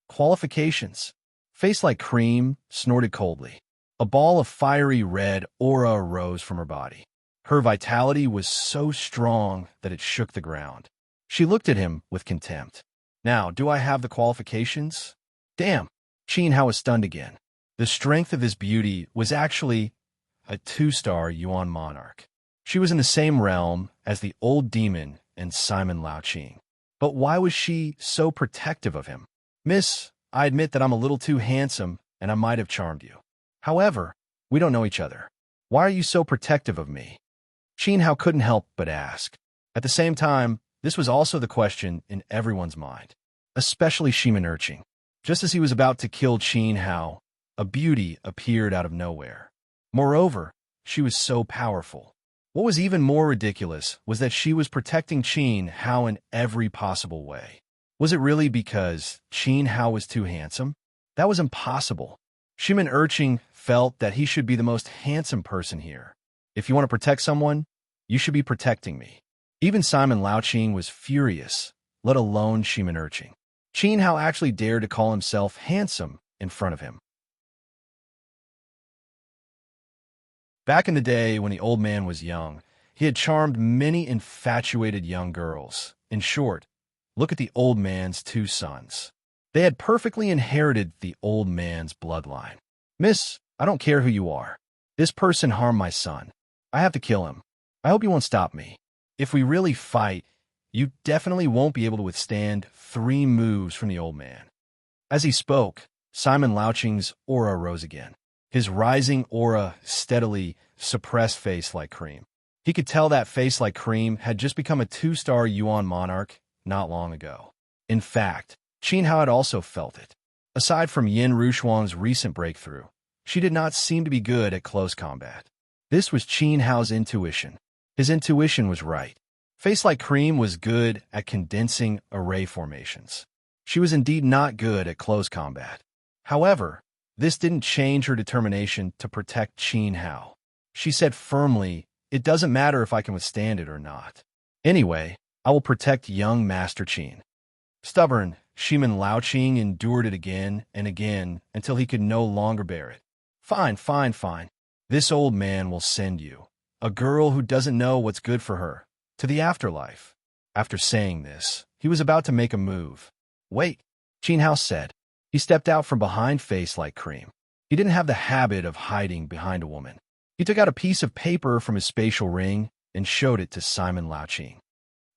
S1: Qualifications. Face Like Cream snorted coldly. A ball of fiery red aura arose from her body. Her vitality was so strong that it shook the ground. She looked at him with contempt. Now, do I have the qualifications? Damn! Qin Hao was stunned again. The strength of his beauty was actually a 2-star Yuan monarch. She was in the same realm as the old demon and Simon Louching. But why was she so protective of him? Miss, I admit that I'm a little too handsome and I might have charmed you. However, we don't know each other. Why are you so protective of me? Qin Hao couldn't help but ask. At the same time, this was also the question in everyone's mind, especially Shimin Erqing. Just as he was about to kill Qin Hao, a beauty appeared out of nowhere. Moreover, she was so powerful. What was even more ridiculous was that she was protecting Qin Hao in every possible way. Was it really because Qin Hao was too handsome? That was impossible. Shimin Erqing felt that he should be the most handsome person here. If you want to protect someone, you should be protecting me. Even Simon Louching was furious, let alone Shimin Erqing. Qin Hao actually dared to call himself handsome in front of him. Back in the day when the old man was young, he had charmed many infatuated young girls. In short, Look at the old man's 2 sons. They had perfectly inherited the old man's bloodline. Miss, I don't care who you are. This person harmed my son. I have to kill him. I hope you won't stop me. If we really fight, you definitely won't be able to withstand 3 moves from the old man. As he spoke, Simon Louching's aura rose again. His rising aura steadily suppressed Face Like Cream. He could tell that Face Like Cream had just become a 2-star Yuan Monarch not long ago. In fact, Qin Hao had also felt it. Aside from Yin Rushuang's recent breakthrough, she did not seem to be good at close combat. This was Qin Hao's intuition. His intuition was right. Face Like Cream was good at condensing array formations. She was indeed not good at close combat. However, this didn't change her determination to protect Qin Hao. She said firmly, "It doesn't matter if I can withstand it or not. Anyway, I will protect young Master Qin." Stubborn, Shiman Laoqing endured it again and again until he could no longer bear it. Fine, fine, fine. This old man will send you, a girl who doesn't know what's good for her, to the afterlife. After saying this, he was about to make a move. Wait, Qin Hao said. He stepped out from behind Face Like Cream. He didn't have the habit of hiding behind a woman. He took out a piece of paper from his spatial ring and showed it to Simon Laoqing.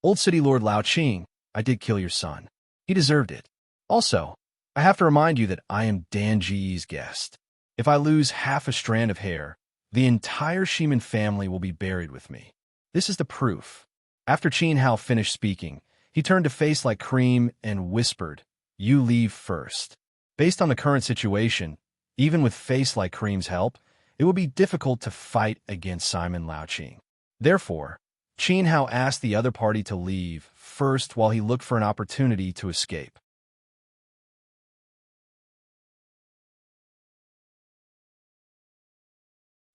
S1: Old City Lord Laoqing, I did kill your son. He deserved it. Also, I have to remind you that I am Dan Ji's guest. If I lose half a strand of hair, the entire Shiman family will be buried with me. This is the proof. After Qin Hao finished speaking, he turned to Face Like Cream and whispered, "You leave first." Based on the current situation, even with Face Like Cream's help, it would be difficult to fight against Simon Laoqing. Therefore, Qin Hao asked the other party to leave first while he looked for an opportunity to escape.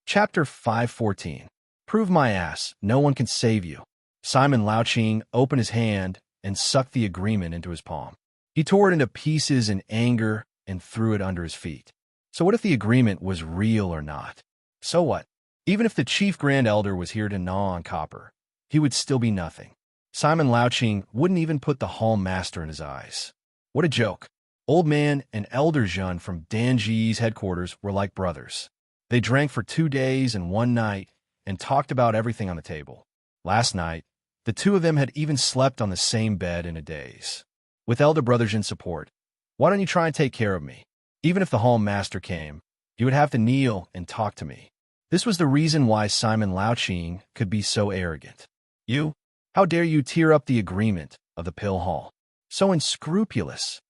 S1: Chapter 514. Prove my ass. No one can save you. Simon Laoqing opened his hand and sucked the agreement into his palm. He tore it into pieces in anger and threw it under his feet. So what if the agreement was real or not? So what? Even if the Chief Grand Elder was here to gnaw on copper, he would still be nothing. Simon Laoqing wouldn't even put the Hall Master in his eyes. What a joke. Old Man and Elder Zhun from Dan Ji's headquarters were like brothers. They drank for 2 days and 1 night and talked about everything on the table. Last night, the 2 of them had even slept on the same bed in a daze. With Elder Brother Zhin's support, why don't you try and take care of me? Even if the Hall Master came, you would have to kneel and talk to me. This was the reason why Simon Laoqing could be so arrogant. You? How dare you tear up the agreement of the Pill Hall? So unscrupulous.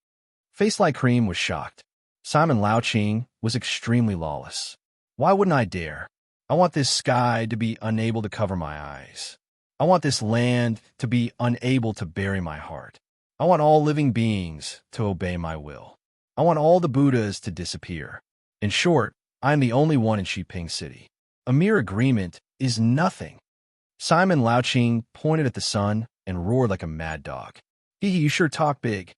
S1: Face Like Cream was shocked. Simon Laoqing was extremely lawless. Why wouldn't I dare? I want this sky to be unable to cover my eyes. I want this land to be unable to bury my heart. I want all living beings to obey my will. I want all the Buddhas to disappear. In short, I am the only one in Shiping City. A mere agreement is nothing. Simon Laoqing pointed at the sun and roared like a mad dog. You sure talk big.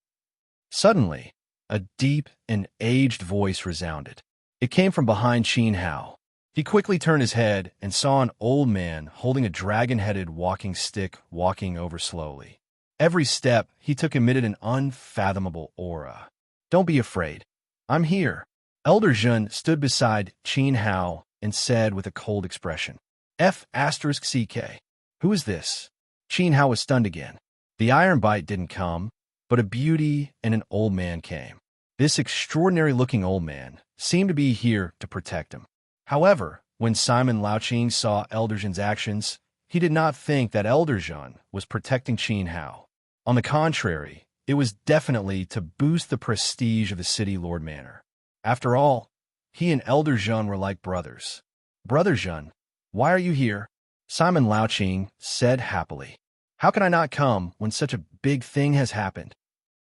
S1: Suddenly, a deep and aged voice resounded. It came from behind Qin Hao. He quickly turned his head and saw an old man holding a dragon-headed walking stick walking over slowly. Every step he took emitted an unfathomable aura. Don't be afraid. I'm here. Elder Zhun stood beside Qin Hao and said with a cold expression, F***CK. Who is this? Qin Hao was stunned again. The iron bite didn't come, but a beauty and an old man came. This extraordinary-looking old man seemed to be here to protect him. However, when Simon Laoqing saw Elder Zhun's actions, he did not think that Elder Zhun was protecting Qin Hao. On the contrary, it was definitely to boost the prestige of the City Lord Manor. After all, he and Elder Zhun were like brothers. Brother Zhun, why are you here? Simon Laoqing said happily. How can I not come when such a big thing has happened?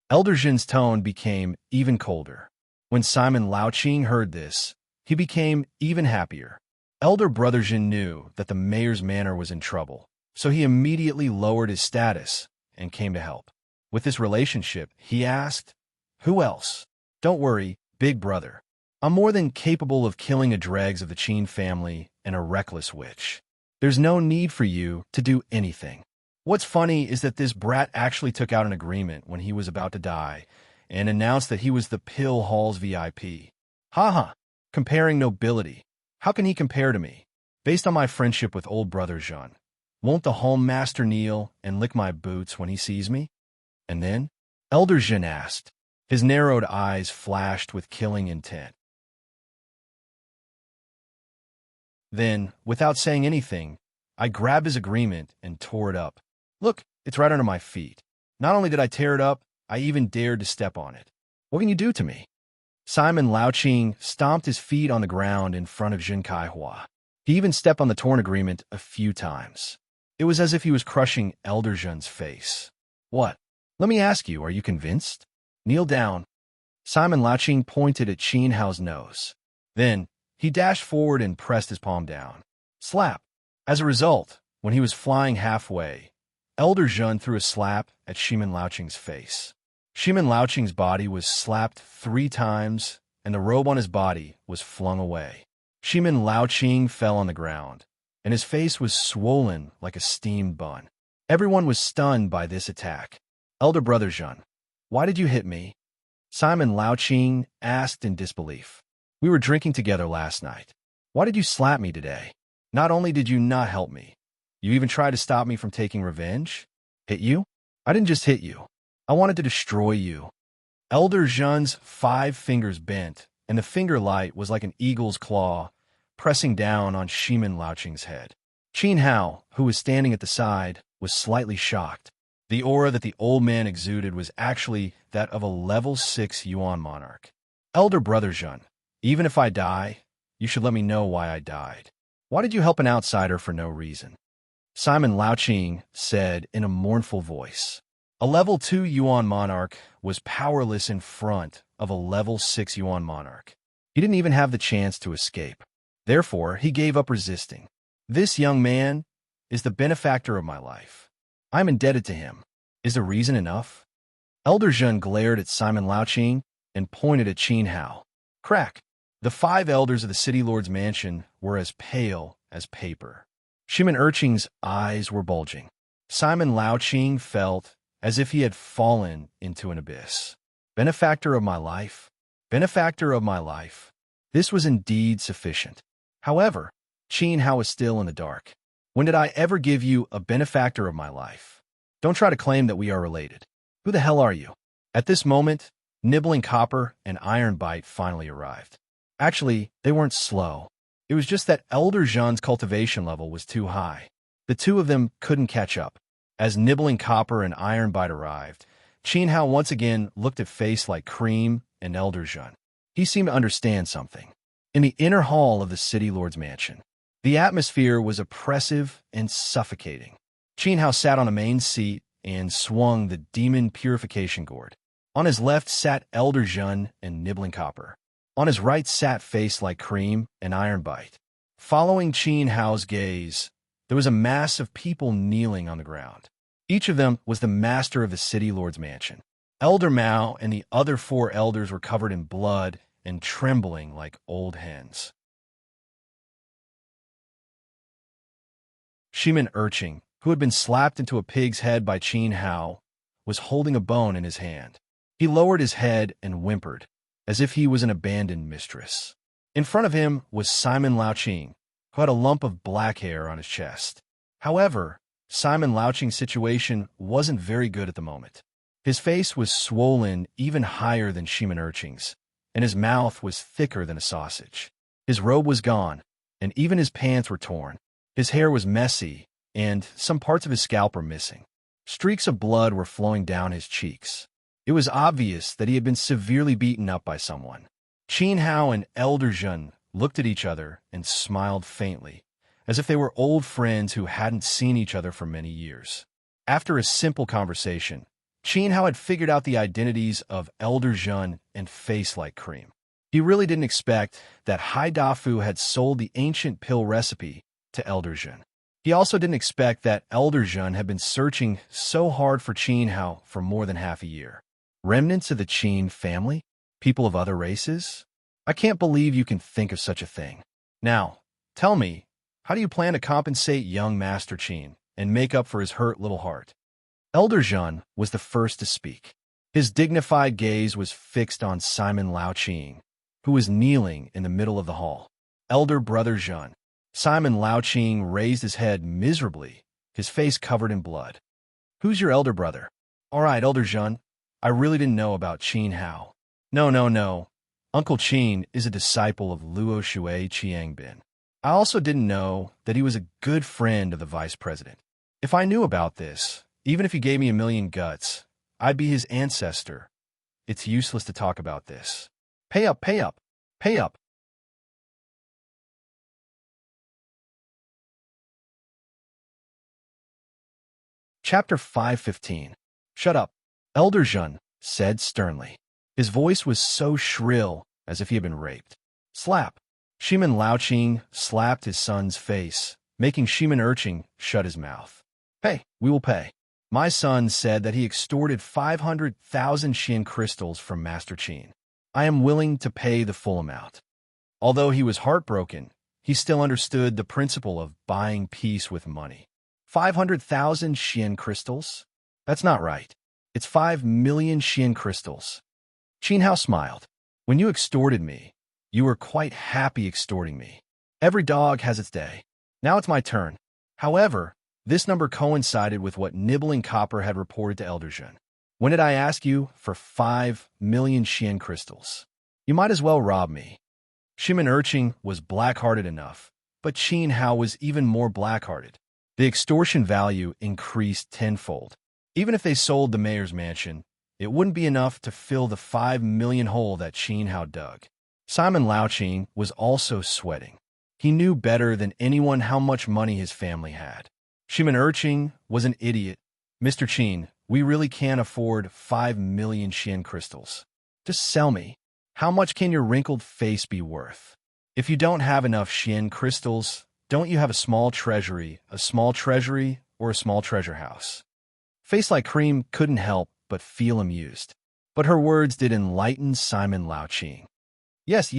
S1: Elder Zhun's tone became even colder. When Simon Laoqing heard this, he became even happier. Elder Brother Zhun knew that the mayor's manor was in trouble, so he immediately lowered his status and came to help. With this relationship, he asked, Who else? Don't worry, big brother. I'm more than capable of killing a dregs of the Qin family and a reckless witch. There's no need for you to do anything. What's funny is that this brat actually took out an agreement when he was about to die and announced that he was the Pill Hall's VIP. Haha, comparing nobility. How can he compare to me? Based on my friendship with old brother Jean, won't the home master kneel and lick my boots when he sees me? And then? Elder Jean asked. His narrowed eyes flashed with killing intent. Then, without saying anything, I grabbed his agreement and tore it up. Look, it's right under my feet. Not only did I tear it up, I even dared to step on it. What can you do to me? Simon Laoqing stomped his feet on the ground in front of Jin Kaihua. He even stepped on the torn agreement a few times. It was as if he was crushing Elder Jean's face. What? Let me ask you, are you convinced? Kneel down. Simon Laoqing pointed at Qin Hao's nose. Then, he dashed forward and pressed his palm down. Slap. As a result, when he was flying halfway, Elder Jean threw a slap at Shimin Laoqing's face. Shimin Laoqing's body was slapped 3 times, and the robe on his body was flung away. Shimin Laoqing fell on the ground, and his face was swollen like a steamed bun. Everyone was stunned by this attack. Elder brother Jean, why did you hit me? Simon Laoqing asked in disbelief. We were drinking together last night. Why did you slap me today? Not only did you not help me, you even tried to stop me from taking revenge? Hit you? I didn't just hit you. I wanted to destroy you. Elder Jean's 5 fingers bent, and the finger light was like an eagle's claw, pressing down on Shimin Laoqing's head. Qin Hao, who was standing at the side, was slightly shocked. The aura that the old man exuded was actually that of a level 6 Yuan Monarch. Elder brother Jean, even if I die, you should let me know why I died. Why did you help an outsider for no reason? Simon Laoqing said in a mournful voice. A level 2 Yuan Monarch was powerless in front of a level 6 Yuan Monarch. He didn't even have the chance to escape. Therefore, he gave up resisting. This young man is the benefactor of my life. I am indebted to him. Is the reason enough? Elder Jean glared at Simon Laoqing and pointed at Qin Hao. Crack. The 5 elders of the city lord's mansion were as pale as paper. Shimin Urching's eyes were bulging. Simon Laoqing felt as if he had fallen into an abyss. Benefactor of my life? Benefactor of my life. This was indeed sufficient. However, Qin Hao was still in the dark. When did I ever give you a benefactor of my life? Don't try to claim that we are related. Who the hell are you? At this moment, Nibbling Copper and Iron Bite finally arrived. Actually, they weren't slow. It was just that Elder Jean's cultivation level was too high. The two of them couldn't catch up. As Nibbling Copper and Iron Bite arrived, Qin Hao once again looked at Face Like Cream and Elder Jean. He seemed to understand something. In the inner hall of the city lord's mansion, the atmosphere was oppressive and suffocating. Qin Hao sat on a main seat and swung the demon purification gourd. On his left sat Elder Jean and Nibbling Copper. On his right sat Face Like Cream and Iron Bite. Following Qin Hao's gaze, there was a mass of people kneeling on the ground. Each of them was the master of the city lord's mansion. Elder Mao and the other 4 elders were covered in blood and trembling like old hens. Shimin Urching, who had been slapped into a pig's head by Qin Hao, was holding a bone in his hand. He lowered his head and whimpered, as if he was an abandoned mistress. In front of him was Simon Laoqing, who had a lump of black hair on his chest. However, Simon Laoqing's situation wasn't very good at the moment. His face was swollen even higher than Shimin Urching's, and his mouth was thicker than a sausage. His robe was gone, and even his pants were torn. His hair was messy, and some parts of his scalp were missing. Streaks of blood were flowing down his cheeks. It was obvious that he had been severely beaten up by someone. Qin Hao and Elder Jean looked at each other and smiled faintly, as if they were old friends who hadn't seen each other for many years. After a simple conversation, Qin Hao had figured out the identities of Elder Jean and Face Like Cream. He really didn't expect that Hai Dafu had sold the ancient pill recipe to Elder Jean. He also didn't expect that Elder Jean had been searching so hard for Qin Hao for more than half a year. Remnants of the Qin family? People of other races? I can't believe you can think of such a thing. Now, tell me, how do you plan to compensate young Master Qin and make up for his hurt little heart. Elder Zhun was the first to speak. His dignified gaze was fixed on Simon Laoqing, who was kneeling in the middle of the hall. Elder Brother Zhun. Simon Laoqing raised his head miserably, his face covered in blood. Who's your elder brother? All right, Elder Zhun. I really didn't know about Qin Hao. No. Uncle Qin is a disciple of Luo Shui Qiangbin. I also didn't know that he was a good friend of the vice president. If I knew about this, even if he gave me 1,000,000 guts, I'd be his ancestor. It's useless to talk about this. Pay up, pay up, pay up. Chapter 515. Shut up, Elder Zhun said sternly. His voice was so shrill, as if he had been raped. Slap. Shiman Laoqing slapped his son's face, making Shiman Urching shut his mouth. Hey, we will pay. My son said that he extorted 500,000 Xian crystals from Master Qin. I am willing to pay the full amount. Although he was heartbroken, he still understood the principle of buying peace with money. 500,000 Xian crystals? That's not right. It's 5,000,000 Xian crystals. Qin Hao smiled. When you extorted me, you were quite happy extorting me. Every dog has its day. Now it's my turn. However, this number coincided with what Nibbling Copper had reported to Elder Zhun. When did I ask you for 5,000,000 Xian crystals? You might as well rob me. Shiman Urching was black-hearted enough, but Qin Hao was even more black-hearted. The extortion value increased tenfold. Even if they sold the mayor's mansion, it wouldn't be enough to fill the 5,000,000 hole that Qin Hao dug. Simon Laoqing was also sweating. He knew better than anyone how much money his family had. Shiman Urching was an idiot. Mr. Qin, we really can't afford 5,000,000 Xian crystals. Just sell me. How much can your wrinkled face be worth? If you don't have enough Xian crystals, don't you have a small treasury, or a small treasure house? Face Like Cream couldn't help but feel amused. But her words did enlighten Simon Laoqing. Yes.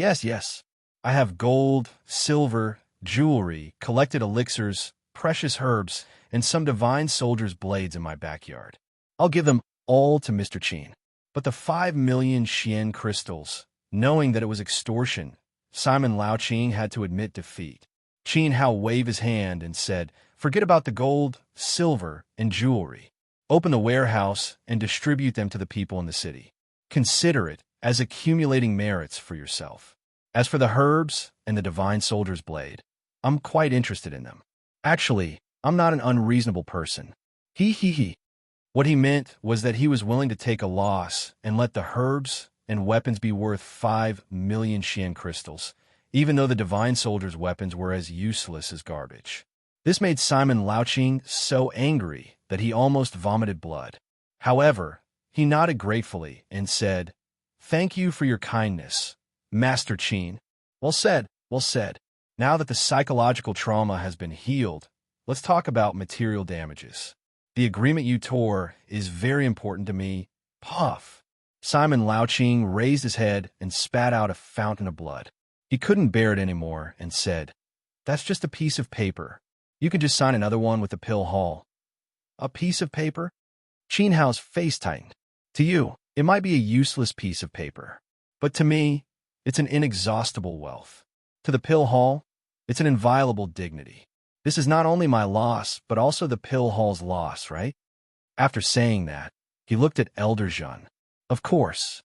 S1: I have gold, silver, jewelry, collected elixirs, precious herbs, and some divine soldier's blades in my backyard. I'll give them all to Mr. Qin. But the 5,000,000 Xian crystals, knowing that it was extortion, Simon Laoqing had to admit defeat. Qin Hao waved his hand and said, forget about the gold, silver, and jewelry. Open the warehouse and distribute them to the people in the city. Consider it as accumulating merits for yourself. As for the herbs and the divine soldier's blade, I'm quite interested in them. Actually, I'm not an unreasonable person. He. What he meant was that he was willing to take a loss and let the herbs and weapons be worth 5,000,000 Xian crystals, even though the divine soldier's weapons were as useless as garbage. This made Simon Laoqing so angry that he almost vomited blood. However, he nodded gratefully and said, thank you for your kindness, Master Qin. Well said. Now that the psychological trauma has been healed, let's talk about material damages. The agreement you tore is very important to me. Puff. Simon Laoqing raised his head and spat out a fountain of blood. He couldn't bear it anymore and said, that's just a piece of paper. You can just sign another one with the pill hall. A piece of paper? Qin Hao's face tightened. To you, it might be a useless piece of paper. But to me, it's an inexhaustible wealth. To the pill hall, it's an inviolable dignity. This is not only my loss, but also the pill hall's loss, right? After saying that, he looked at Elder Zhun. Of course.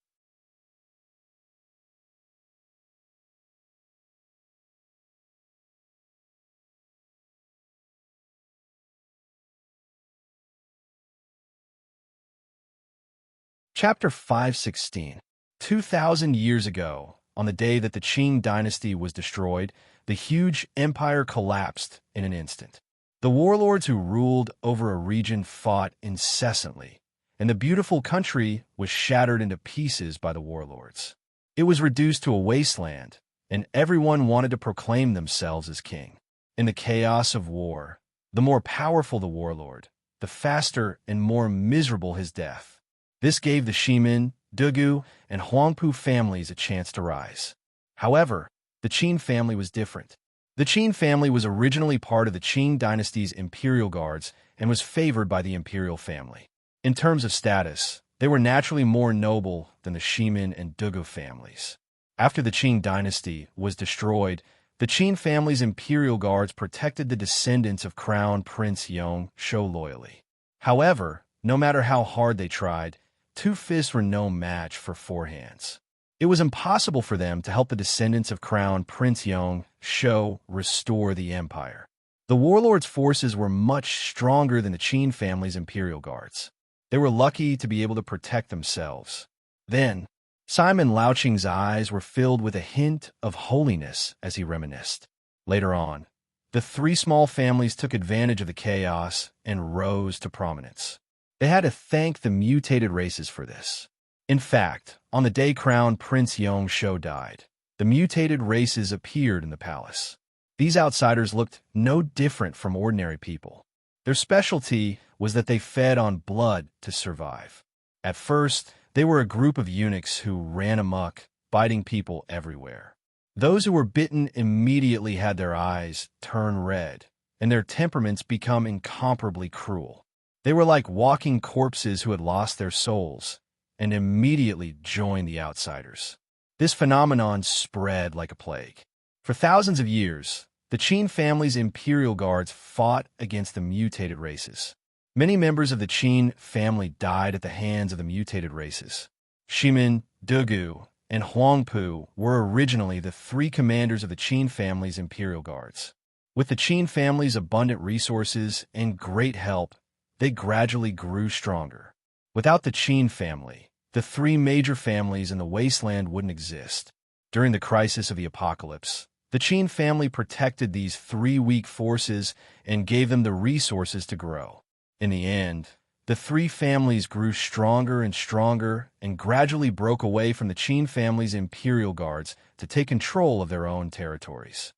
S1: Chapter 516. 2,000 years ago, on the day that the Qing dynasty was destroyed, the huge empire collapsed in an instant. The warlords who ruled over a region fought incessantly, and the beautiful country was shattered into pieces by the warlords. It was reduced to a wasteland, and everyone wanted to proclaim themselves as king. In the chaos of war, the more powerful the warlord, the faster and more miserable his death. This gave the Shimin, Dugu, and Huangpu families a chance to rise. However, the Qin family was different. The Qin family was originally part of the Qing dynasty's imperial guards and was favored by the imperial family. In terms of status, they were naturally more noble than the Shimin and Dugu families. After the Qing dynasty was destroyed, the Qin family's imperial guards protected the descendants of Crown Prince Yong Shou loyally. However, no matter how hard they tried, two fists were no match for four hands. It was impossible for them to help the descendants of Crown Prince Yong Shou restore the empire. The warlord's forces were much stronger than the Qin family's imperial guards. They were lucky to be able to protect themselves. Then, Simon Louching's eyes were filled with a hint of holiness as he reminisced. Later on, the three small families took advantage of the chaos and rose to prominence. They had to thank the mutated races for this. In fact, on the day Crown Prince Yong Shou died, the mutated races appeared in the palace. These outsiders looked no different from ordinary people. Their specialty was that they fed on blood to survive. At first, they were a group of eunuchs who ran amok, biting people everywhere. Those who were bitten immediately had their eyes turn red, and their temperaments become incomparably cruel. They were like walking corpses who had lost their souls, and immediately joined the outsiders. This phenomenon spread like a plague. For thousands of years, the Qin family's imperial guards fought against the mutated races. Many members of the Qin family died at the hands of the mutated races. Shimin, Dugu, and Huangpu were originally the three commanders of the Qin family's imperial guards. With the Qin family's abundant resources and great help, they gradually grew stronger. Without the Qin family, the three major families in the wasteland wouldn't exist. During the crisis of the apocalypse, the Qin family protected these three weak forces and gave them the resources to grow. In the end, the three families grew stronger and gradually broke away from the Qin family's imperial guards to take control of their own territories.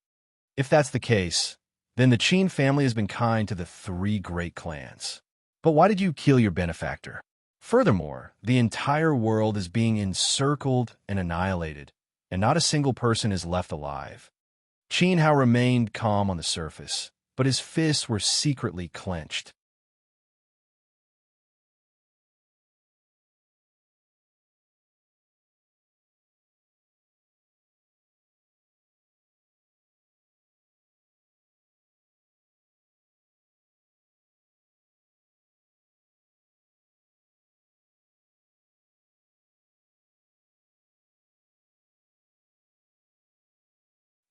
S1: If that's the case, then the Qin family has been kind to the three great clans. But why did you kill your benefactor? Furthermore, the entire world is being encircled and annihilated, and not a single person is left alive. Qin Hao remained calm on the surface, but his fists were secretly clenched.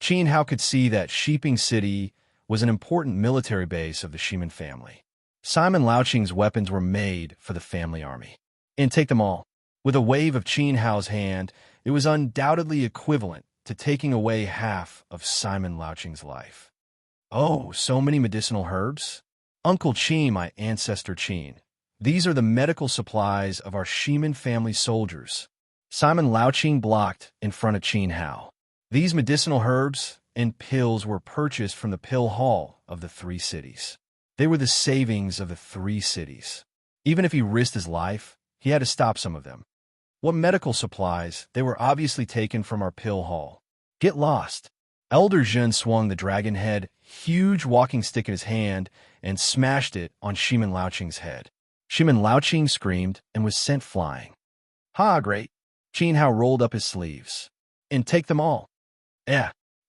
S1: Qin Hao could see that Shiping City was an important military base of the Shimin family. Simon Louching's weapons were made for the family army. And take them all. With a wave of Qin Hao's hand, it was undoubtedly equivalent to taking away half of Simon Louching's life. Oh, so many medicinal herbs? Uncle Qin, my ancestor Qin. These are the medical supplies of our Shimin family soldiers. Simon Louching blocked in front of Qin Hao. These medicinal herbs and pills were purchased from the pill hall of the three cities. They were the savings of the three cities. Even if he risked his life, he had to stop some of them. What medical supplies? They were obviously taken from our pill hall. Get lost. Elder Zhen swung the dragon-head, huge walking stick in his hand and smashed it on Shimin Louching's head. Shimin Louching screamed and was sent flying. Ha, great. Qin Hao rolled up his sleeves. And take them all.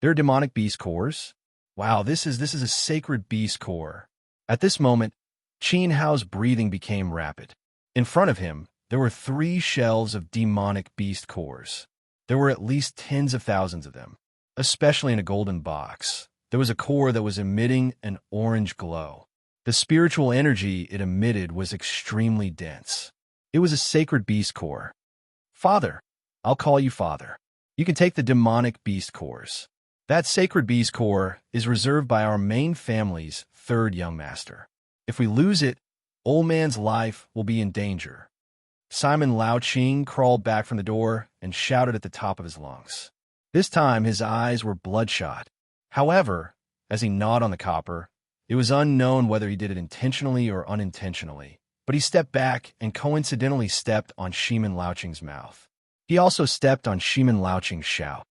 S1: They're demonic beast cores. Wow, this is a sacred beast core. At this moment, Qin Hao's breathing became rapid. In front of him, there were 3 shelves of demonic beast cores. There were at least tens of thousands of them, especially in a golden box. There was a core that was emitting an orange glow. The spiritual energy it emitted was extremely dense. It was a sacred beast core. Father, I'll call you Father. You can take the demonic beast cores. That sacred beast core is reserved by our main family's 3rd young master. If we lose it, old man's life will be in danger. Simon Louching crawled back from the door and shouted at the top of his lungs. This time his eyes were bloodshot. However, as he gnawed on the copper, it was unknown whether he did it intentionally or unintentionally, but he stepped back and coincidentally stepped on Shimin Louching's mouth. He also stepped on Shimin Louching's shout.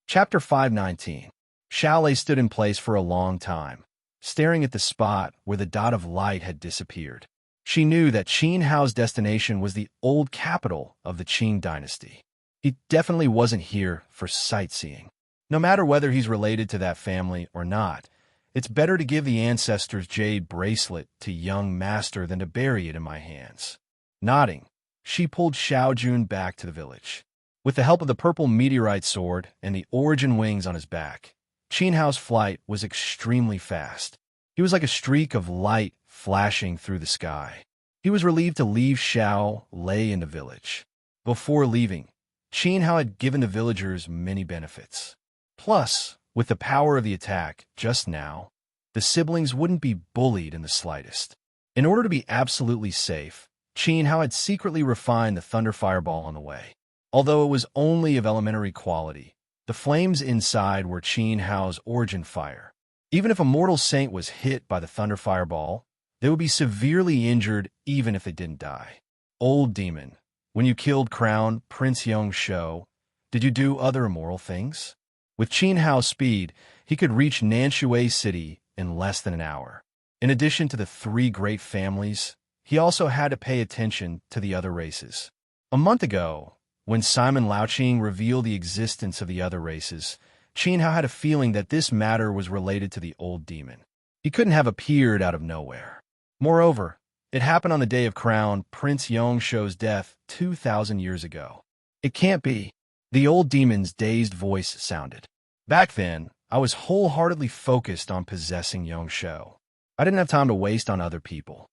S1: Chapter 519. Xiaolei stood in place for a long time, staring at the spot where the dot of light had disappeared. She knew that Qin Hao's destination was the old capital of the Qin dynasty. He definitely wasn't here for sightseeing. No matter whether he's related to that family or not, it's better to give the ancestors' jade bracelet to young master than to bury it in my hands. Nodding, she pulled Xiaojun back to the village. With the help of the purple meteorite sword and the origin wings on his back, Qin Hao's flight was extremely fast. He was like a streak of light flashing through the sky. He was relieved to leave Xiaolei in the village. Before leaving, Qin Hao had given the villagers many benefits. Plus, with the power of the attack just now, the siblings wouldn't be bullied in the slightest. In order to be absolutely safe, Qin Hao had secretly refined the Thunder Fireball on the way. Although it was only of elementary quality, the flames inside were Qin Hao's origin fire. Even if a mortal saint was hit by the Thunder Fireball, they would be severely injured even if they didn't die. Old Demon, when you killed Crown Prince Yongsho, did you do other immoral things? With Qin Hao's speed, he could reach Nanshui City in less than an hour. In addition to the three great families, he also had to pay attention to the other races. A month ago, when Simon Laoqing revealed the existence of the other races, Qin Hao had a feeling that this matter was related to the old demon. He couldn't have appeared out of nowhere. Moreover, it happened on the day of Crown Prince Yongsho's death 2,000 years ago. It can't be. The old demon's dazed voice sounded. Back then, I was wholeheartedly focused on possessing Yongsho. I didn't have time to waste on other people.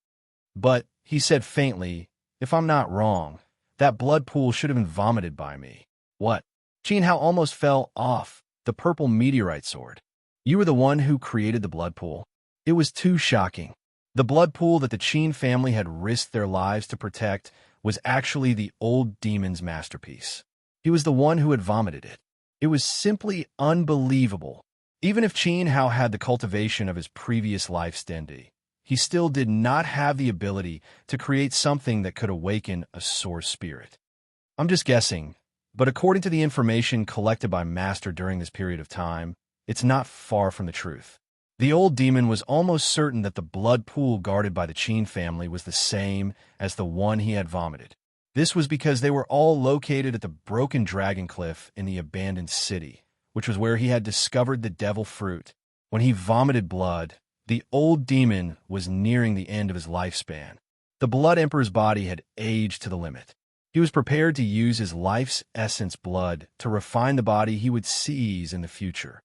S1: But, he said faintly, if I'm not wrong, that blood pool should have been vomited by me. What? Qin Hao almost fell off the purple meteorite sword. You were the one who created the blood pool? It was too shocking. The blood pool that the Qin family had risked their lives to protect was actually the old demon's masterpiece. He was the one who had vomited it. It was simply unbelievable. Even if Qin Hao had the cultivation of his previous life Stendi, he still did not have the ability to create something that could awaken a source spirit. I'm just guessing, but according to the information collected by Master during this period of time, it's not far from the truth. The old demon was almost certain that the blood pool guarded by the Qin family was the same as the one he had vomited. This was because they were all located at the Broken Dragon Cliff in the abandoned city, which was where he had discovered the devil fruit. When he vomited blood, the old demon was nearing the end of his lifespan. The Blood Emperor's body had aged to the limit. He was prepared to use his life's essence blood to refine the body he would seize in the future.